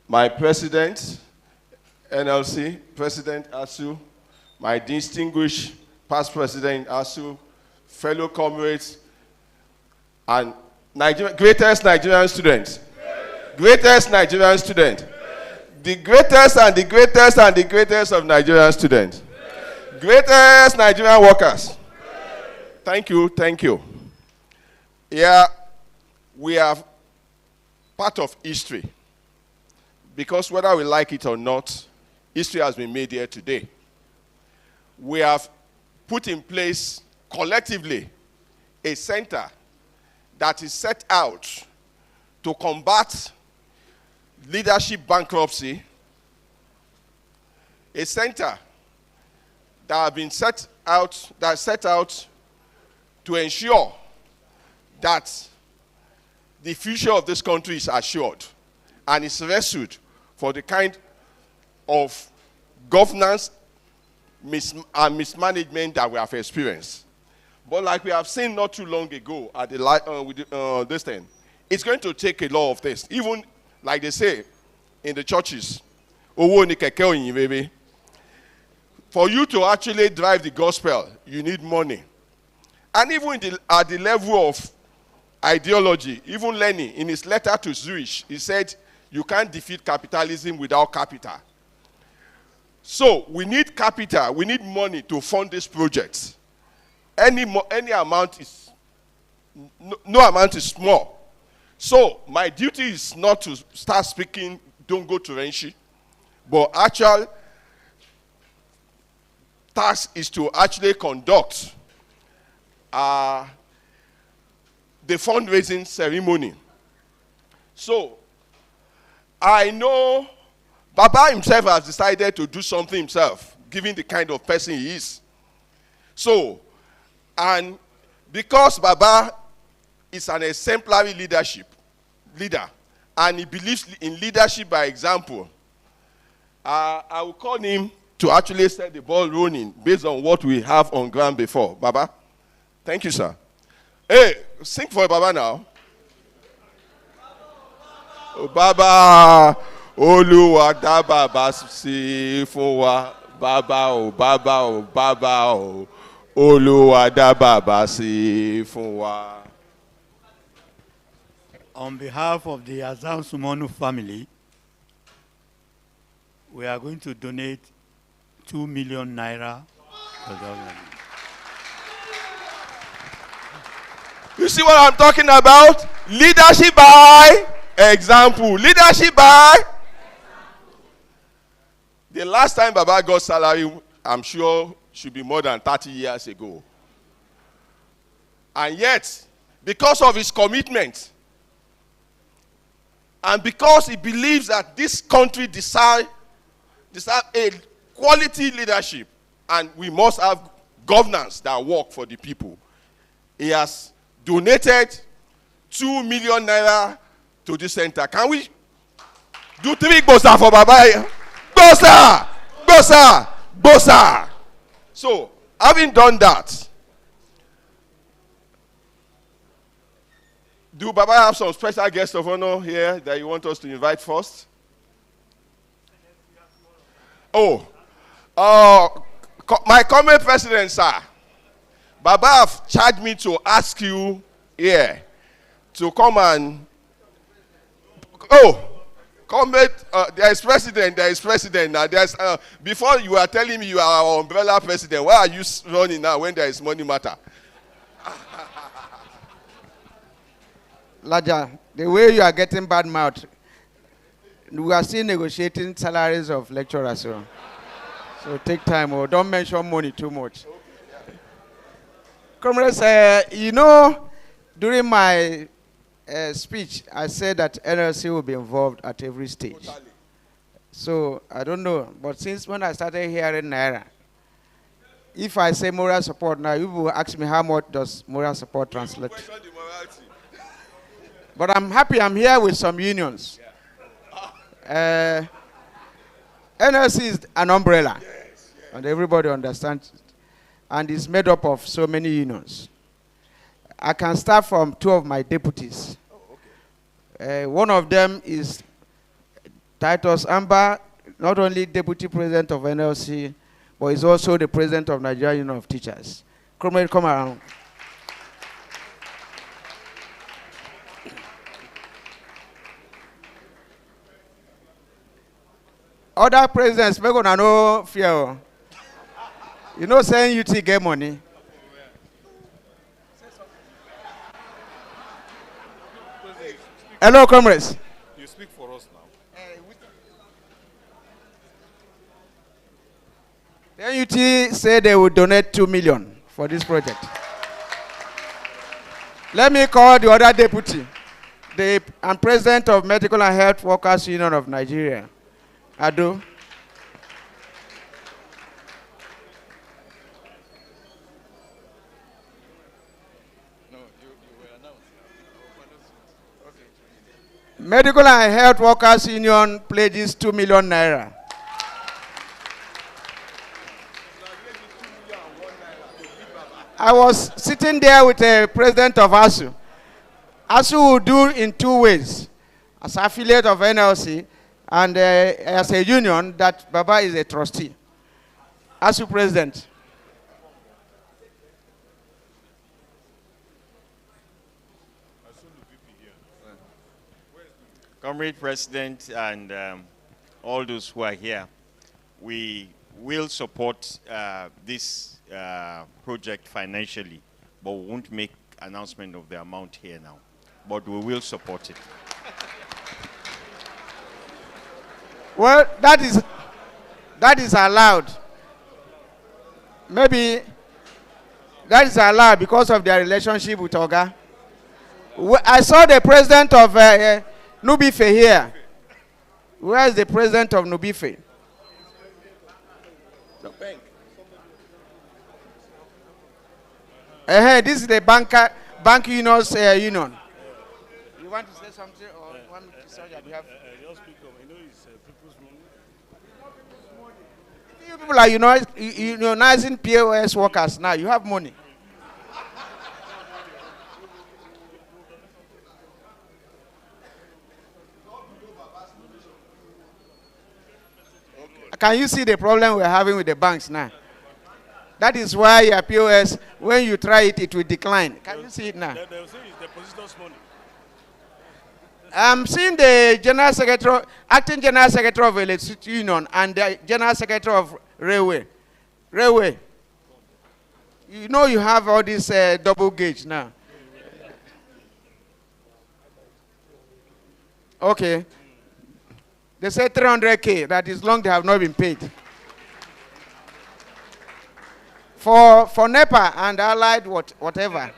my President, NLC, President ASU, my distinguished past President ASU, fellow comrades, and greatest Nigerian students. Greatest Nigerian student. The greatest and the greatest and the greatest of Nigerian students. Greatest Nigerian workers. Thank you, thank you. Yeah, we are part of history. Because whether we like it or not, history has been made here today. We have put in place collectively a center that is set out to combat leadership bankruptcy, a center that has been set out to ensure that the future of this country is assured and is rescued for the kind of governance and mismanagement that we have experienced. But like we have seen not too long ago at the this thing, it's going to take a lot of this. Even like they say in the churches, for you to actually drive the gospel, you need money. And even at the level of ideology, even Lenin, in his letter to Zurich, he said, you can't defeat capitalism without capital. So we need capital, we need money to fund this project. Any amount is, no amount is small. So my duty is not to start speaking, don't go to Renshi, but actual task is to actually conduct the fundraising ceremony. So I know Baba himself has decided to do something himself, given the kind of person he is. So, and because Baba is an exemplary leader, and he believes in leadership by example, I will call him to actually set the ball rolling based on what we have on ground before. Baba, thank you, sir. Hey, sing for Baba now. Oh, Baba, Oluwa da Baba si fún wa. Baba, oh, Baba, oh, Baba, oh. Oluwa da Baba si fún wa. On behalf of the Hassan Sunmonu family, we are going to donate 2 million naira to the government. You see what I'm talking about? Leadership by example. Leadership by the last time Baba got salary, I'm sure, should be more than 30 years ago. And yet, because of his commitment, and because he believes that this country deserves a quality leadership, and we must have governance that work for the people, he has donated 2 million naira to this center. Can we do 3 bosa for Baba? Bosa! Bosa! Bosa! So, having done that, do Baba have some special guests of honor here that you want us to invite first? Oh, my current president, sir, Baba have charged me to ask you here to come and, Comrade, there is president. Now, before you are telling me you are our umbrella president, why are you running now when there is money matter? Laja, the way you are getting bad mouth, we are still negotiating salaries of lecturers. So take time, or don't mention money too much. Comrades, during my speech, I said that NLC will be involved at every stage. Totally. So I don't know, but since when I started hearing Naira, if I say moral support now, you will ask me how much does moral support translate. But I'm happy I'm here with some unions. NLC is an umbrella, and everybody understands it. And it's made up of so many unions. I can start from two of my deputies. One of them is Titus Amba, not only deputy president of NLC, but he's also the president of Nigerian Union of Teachers. Come around. Other presidents, we're gonna know fear. You know, saying UT get money. Hello, comrades. You speak for us now. The UT said they would donate 2 million for this project. Let me call the other deputy, and president of Medical and Health Workers Union of Nigeria, Ado. Medical and Health Workers Union pledges 2 million naira. I was sitting there with the president of ASU. ASU will do in 2 ways. As affiliate of NLC and as a union that Baba is a trustee. ASU president. Comrade President and all those who are here, we will support this project financially, but we won't make announcement of the amount here now. But we will support it. Well, that is allowed. Maybe that is allowed because of their relationship with Oga. I saw the president of Nubife here. Where is the president of Nubife? The bank. This is the bank unions union. You want to say something or want me to say that you have? Just speak up. I know it's people's money. You people are unionizing POS workers now. You have money. Can you see the problem we're having with the banks now? That is why your POS, when you try it, it will decline. Can you see it now? They will say it's depositors' money. I'm seeing the General Secretary, Acting General Secretary of Electricity Union and the General Secretary of Railway. You know you have all this double gauge now. Okay. They say 300K, that is long they have not been paid. For NEPA and allied whatever.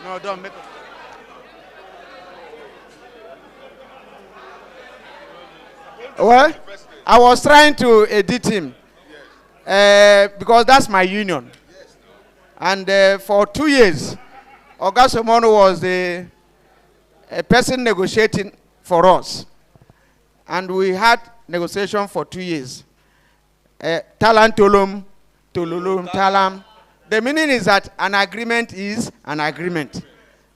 No, don't make it. Well, I was trying to edit him because that's my union. And for 2 years, Hassan Sunmonu was a person negotiating for us. And we had negotiation for 2 years. Talam, Tolum, Tolulum, Talam. The meaning is that an agreement is an agreement.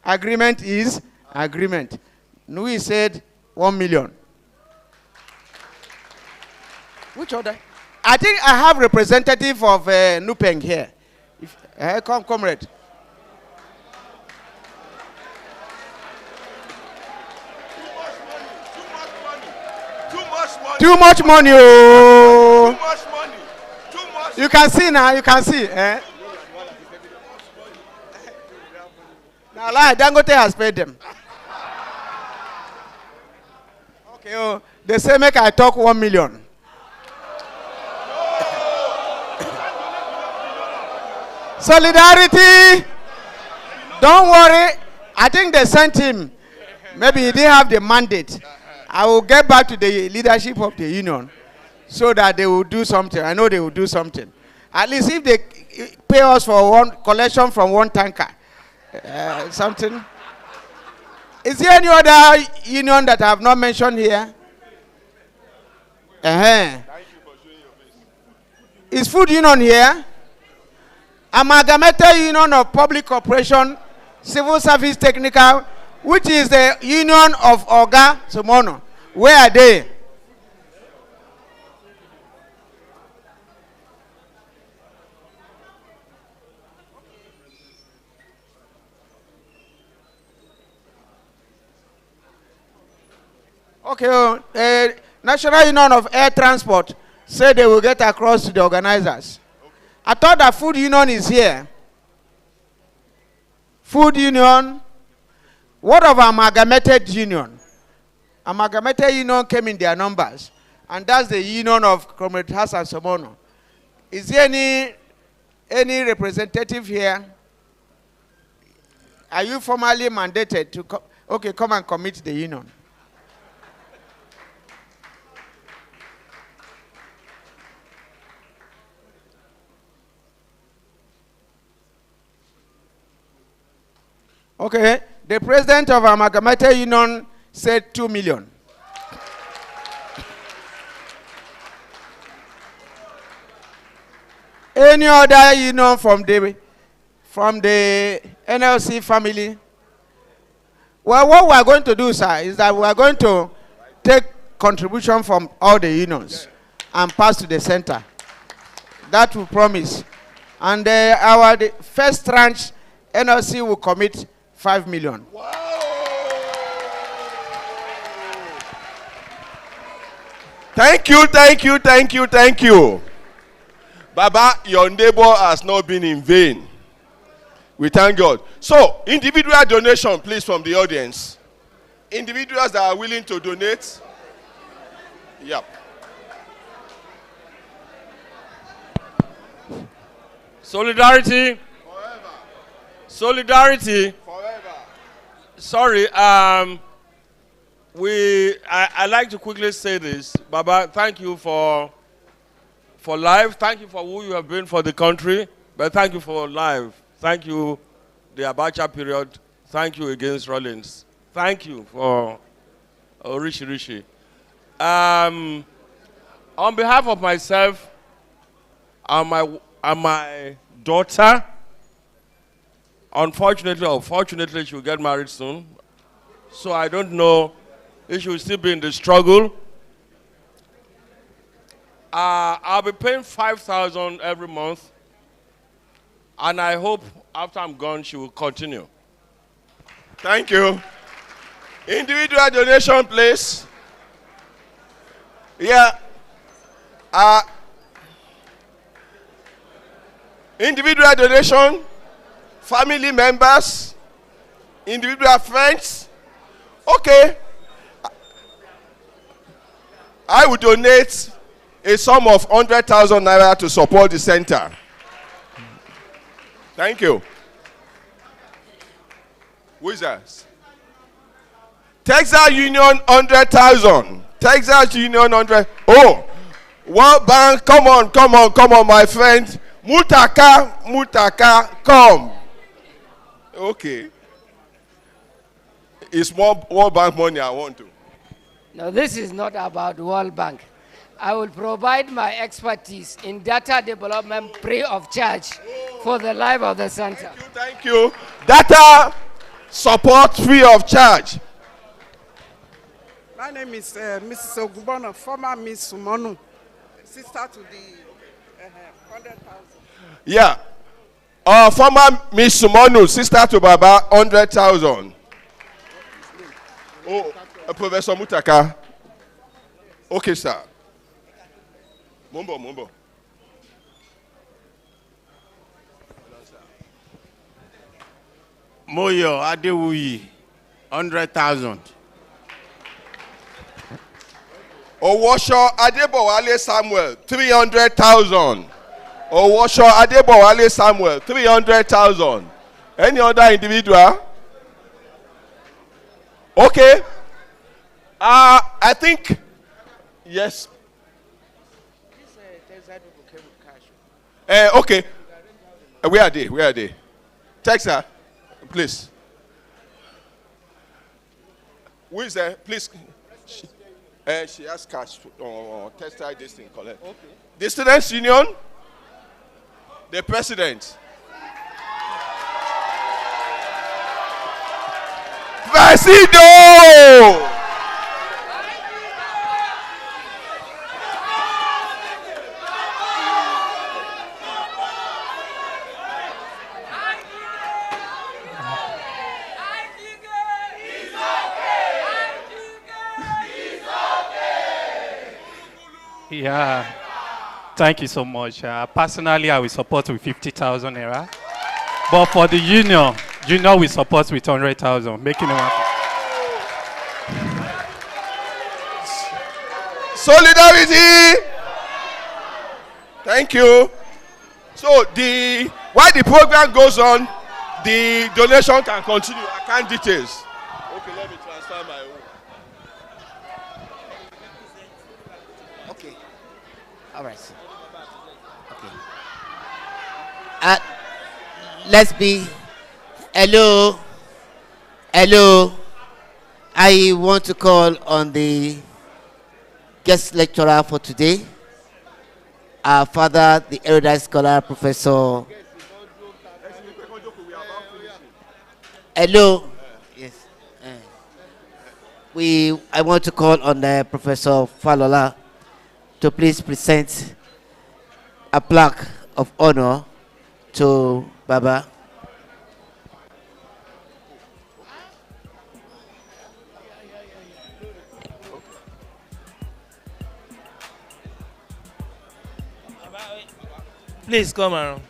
Agreement is agreement. Nui said 1 million. Which other? I think I have representative of Nupeng here. Come, comrade. Too much money. Oh. Too much money. Too much. You can see now. You can see. Eh? Now, like Dangote has paid them. Okay. Oh, they say make I talk 1 million. Solidarity. Don't worry. I think they sent him. Maybe he didn't have the mandate. I will get back to the leadership of the union so that they will do something. I know they will do something. At least if they pay us for one collection from one tanker, something. Is there any other union that I have not mentioned here? Is food union here? Amalgamated Union of Public Corporation, Civil Service Technical, which is the union of Oga Sunmonu. Where are they? Okay, National Union of Air Transport said they will get across to the organizers. I thought that food union is here. Food union. What of amalgamated union? Amalgamated union came in their numbers. And that's the union of Comrade Hassan Sunmonu. Is there any representative here? Are you formally mandated to come and commit the union? Okay, the president of Amalgamated Union said 2 million. Any other union from the NLC family? Well, what we are going to do, sir, is that we are going to take contribution from all the unions and pass to the center. That we promise. And the first tranche, NLC will commit 5 million. Wow. Thank you, thank you, thank you, thank you. Baba, your neighbor has not been in vain. We thank God. So, individual donation, please, from the audience. Individuals that are willing to donate. Yep. Solidarity. Forever. Solidarity. Forever. Sorry, I like to quickly say this. Baba, thank you for life. Thank you for who you have been for the country. But thank you for life. Thank you, the Abacha period. Thank you against Rollins. Thank you for Rishi. On behalf of myself and my daughter, unfortunately or fortunately, she will get married soon. So I don't know if she will still be in the struggle. I'll be paying 5,000 every month. And I hope after I'm gone, she will continue. Thank you. Individual donation, please. Yeah. Individual donation, family members, individual friends. Okay. I will donate a sum of 100,000 naira to support the center. Thank you. Who is that? Texas Union 100,000. Texas Union 100. Oh, World Bank, come on, my friend. Mutaka, come. Okay. It's more World Bank money I want to. No, this is not about World Bank. I will provide my expertise in data development free of charge for the life of the center. Thank you. Data support free of charge. My name is Mrs. Ogubono, former Miss Sunmonu, sister to the 100,000. Yeah. Former Miss Sunmonu, sister to Baba, 100,000. Oh, Professor Mutaka. Okay, sir. Mumbo. Moyo Adewuyi, 100,000. Owosho Adebowale Samuel, 300,000. Owosho Adebowale Samuel, 300,000. Any other individual? Okay. I think, yes. Okay. Where are they? Text her, please. Who is there? Please. She has cash. Text her this thing, collect. Okay. The Students' Union, the President. Presido! Yeah, thank you so much. Personally, I will support with 50,000 naira. But for the union we support with 100,000, making it one. Solidarity. Thank you. So while the program goes on, the donation can continue. Account details. Okay, let me transfer my own. Okay. All right, sir. Okay. Let's be. Hello. I want to call on the guest lecturer for today, our father, the erudite scholar, Professor. Hello. Yes. I want to call on Professor Falola to please present a plaque of honor to Baba. Please come around.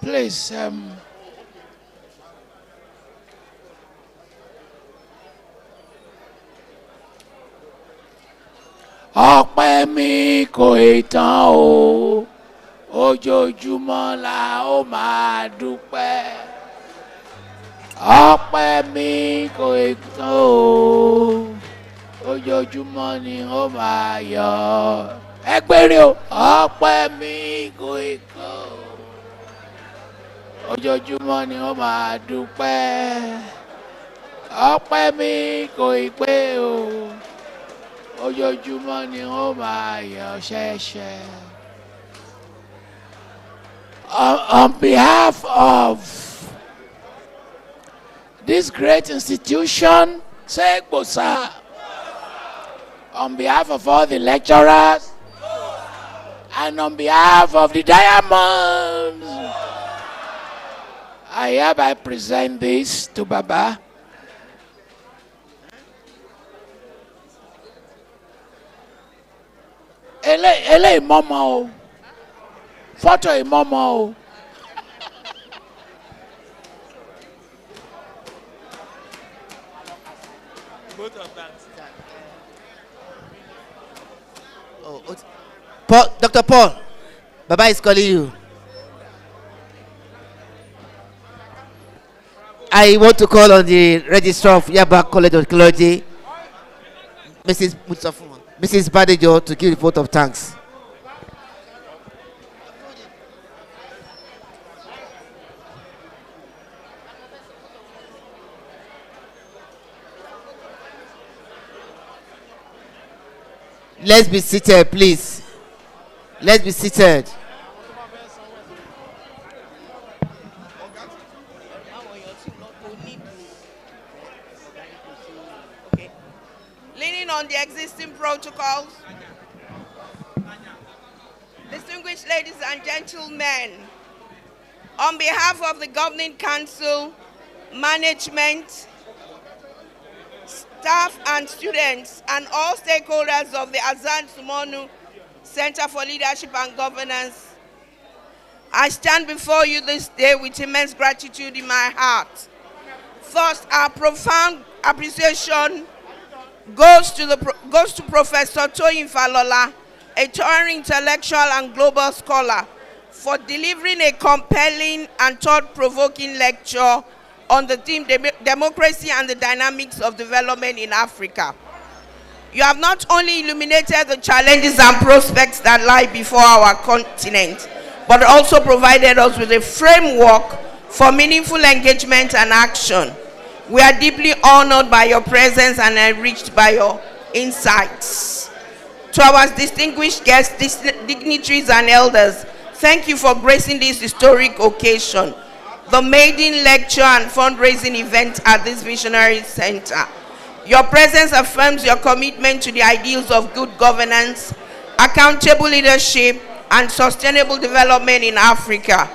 Please, ọpẹ́ mi kò tán o, ojoojúmọ́ la ó máa dúpẹ́. Ọpẹ́ mi kò tán o, ojoojúmọ́ ni ó máa yọ̀. Ẹgbẹ́rẹ́ o, ọpẹ́ mi kò tán o, ojoojúmọ́ ni ó máa dúpẹ́. Ọpẹ́ mi kò pé o, ojoojúmọ́ ni ó máa yọ̀ ṣẹ̀ṣẹ̀. On behalf of this great institution, Segbosa, on behalf of all the lecturers, and on behalf of the Diamonds, I hereby present this to Baba. Ele ìmọ̀mọ́ o, fọ́tò ìmọ̀mọ́ o. Both of them. Paul, Dr. Paul, Baba is calling you. I want to call on the registrar of Yaba College of Theology, Mrs. Badejo, to give the vote of thanks. Let's be seated, please. Let's be seated. Leaning on the existing protocols, Distinguished ladies and gentlemen, on behalf of the Governing Council, management, staff and students, and all stakeholders of the Hassan Sunmonu Center for Leadership and Governance, I stand before you this day with immense gratitude in my heart. First, our profound appreciation goes to Professor Toyin Falola, a touring intellectual and global scholar, for delivering a compelling and thought-provoking lecture on the theme Democracy and the Dynamics of Development in Africa. You have not only illuminated the challenges and prospects that lie before our continent, but also provided us with a framework for meaningful engagement and action. We are deeply honored by your presence and enriched by your insights. To our distinguished guests, dignitaries and elders, thank you for gracing this historic occasion, the maiden lecture and fundraising event at this visionary center. Your presence affirms your commitment to the ideals of good governance, accountable leadership, and sustainable development in Africa.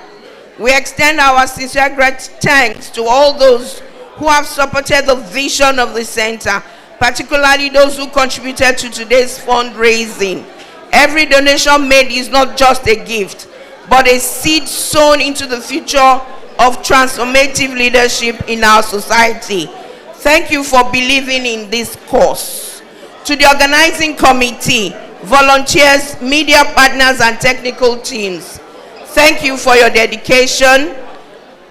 We extend our sincere thanks to all those who have supported the vision of the center, particularly those who contributed to today's fundraising. Every donation made is not just a gift, but a seed sown into the future of transformative leadership in our society. Thank you for believing in this cause. To the organizing committee, volunteers, media partners, and technical teams, thank you for your dedication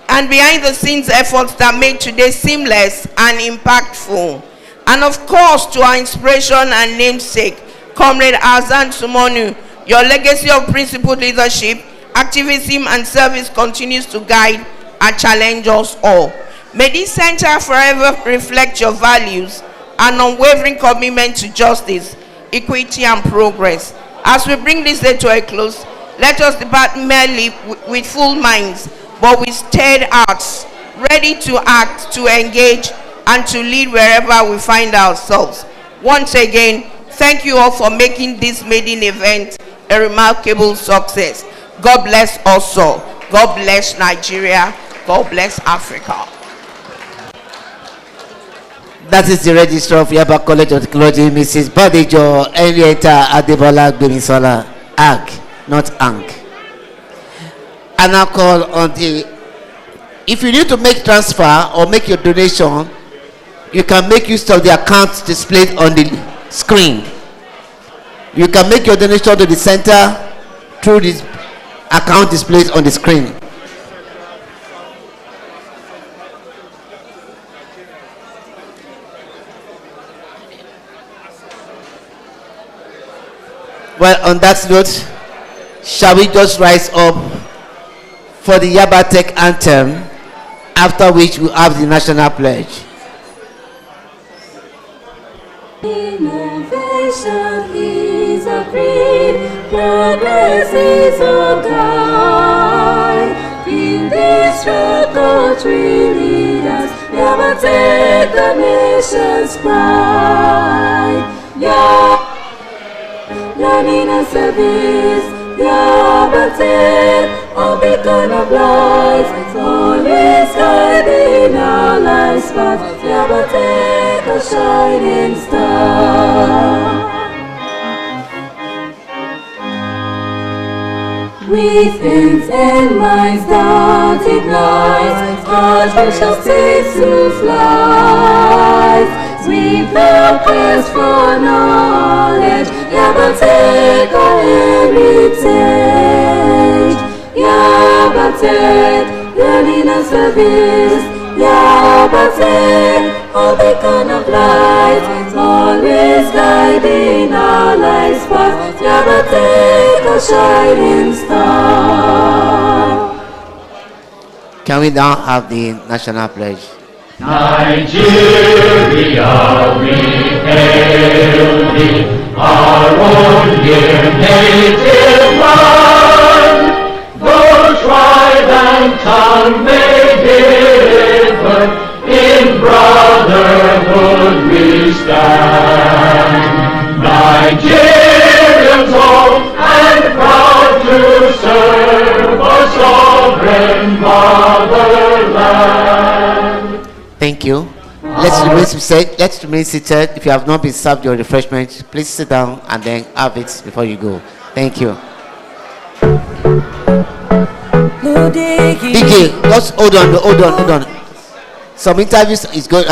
and behind-the-scenes efforts that made today seamless and impactful. And of course, to our inspiration and namesake, Comrade Hassan Sunmonu, your legacy of principled leadership, activism, and service continues to guide and challenge us all. May this center forever reflect your values and unwavering commitment to justice, equity, and progress. As we bring this day to a close, let us depart merely with full minds, but with stirred hearts, ready to act, to engage, and to lead wherever we find ourselves. Once again, thank you all for making this maiden event a remarkable success. God bless us all. God bless Nigeria. God bless Africa. That is the registrar of Yaba College of Theology, Mrs. Badijo Henrietta Adebola Gbemisola, AG, not ANG. And I call on if you need to make transfer or make your donation, you can make use of the account displayed on the screen. You can make your donation to the center through this account displayed on the screen. Well, on that note, shall we just rise up for the Yaba Tech anthem, after which we have the national pledge. Innovation is a creed, progress is a guide. In this struggle, three leaders, Yaba Tech, the nation's pride. Learning and service, Yaba Tech, a beacon of light, always guiding our life's path. Yaba Tech, a shining star. With ends and minds that ignite, our shall take to flight. With the quest for knowledge, Yaba Tech our heritage. Yaba Tech, learning and service. Yaba Tech, a beacon of light, always guiding our life's path. Yaba Tech, a shining star. Can we now have the national pledge? Nigeria, we hail thee, our own dear native land. Though tribe and tongue may differ, in brotherhood we stand. Nigerians old and proud let's remain seated. If you have not been served your refreshment, please sit down and then have it before you go. Thank you. DJ, just hold on. Some interviews is going.